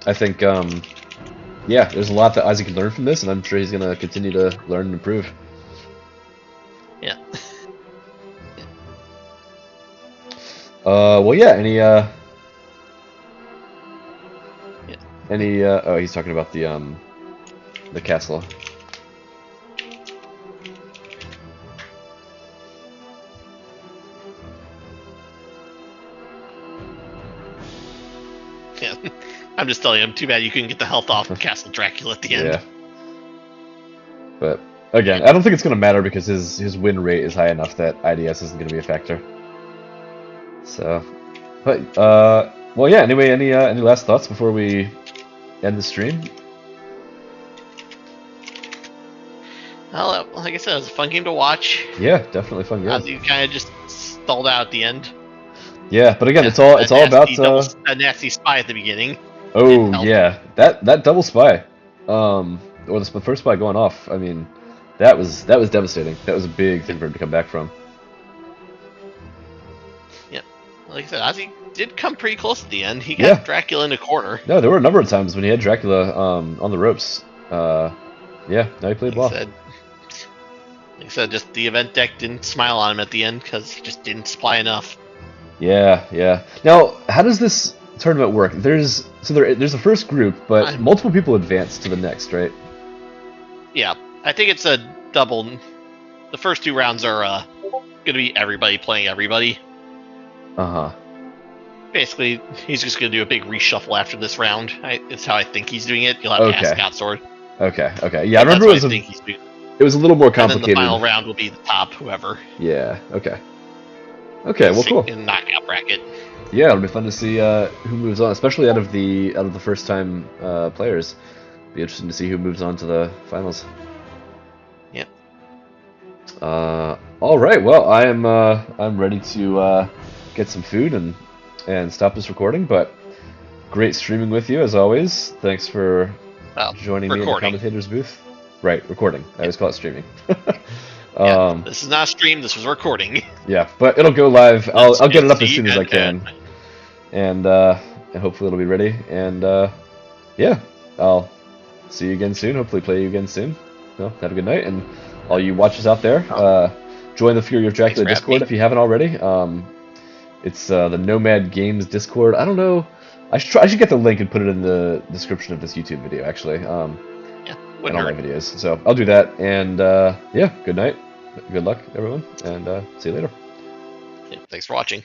I think, yeah, there's a lot that Isaac can learn from this, and I'm sure he's going to continue to learn and improve. Yeah. Well, yeah, oh, he's talking about the castle. Yeah. I'm just telling you, I'm too bad you couldn't get the health off Castle Dracula at the end. Yeah. But again, I don't think it's going to matter because his win rate is high enough that IDS isn't going to be a factor. So, but well, yeah. Anyway, any last thoughts before we end the stream? Well, like I said, it was a fun game to watch. Yeah, definitely fun game. You kind of just stalled out at the end. Yeah, but again, it's all about a nasty spy at the beginning. Oh yeah, that double spy, or the first spy going off. I mean, that was devastating. That was a big thing for him to come back from. Yep, like I said, Osey did come pretty close at the end. He got Dracula in a corner. No, there were a number of times when he had Dracula on the ropes. Yeah, no, he played well. Like I said, just the event deck didn't smile on him at the end because he just didn't supply enough. Yeah. Now, how does this tournament work? There's a first group, but multiple people advance to the next, right? Yeah, I think it's a double. The first 2 rounds are going to be everybody playing everybody. Basically, he's just going to do a big reshuffle after this round. It's how I think he's doing it. You'll have Scott Sword. Okay. Yeah, I remember it was a little more complicated. And then the final round will be the top whoever. Yeah. Okay. Well, cool. In knockout bracket. Yeah, it'll be fun to see who moves on, especially out of the first time players. Be interesting to see who moves on to the finals. Yep. All right. Well, I'm ready to get some food and stop this recording. But great streaming with you as always. Thanks for joining me in the commentator's booth. Right, recording. I always call it streaming. This is not a stream. This was recording. Yeah, but it'll go live. I'll get it up as soon as I can, and hopefully it'll be ready. And yeah, I'll see you again soon. Hopefully, play you again soon. No, have a good night, and all you watchers out there, join the Fury of Dracula Discord if you haven't already. It's the Nomad Games Discord. I don't know. I should get the link and put it in the description of this YouTube video. Actually, and all my videos. So I'll do that. And yeah, good night. Good luck, everyone, and see you later. Thanks for watching.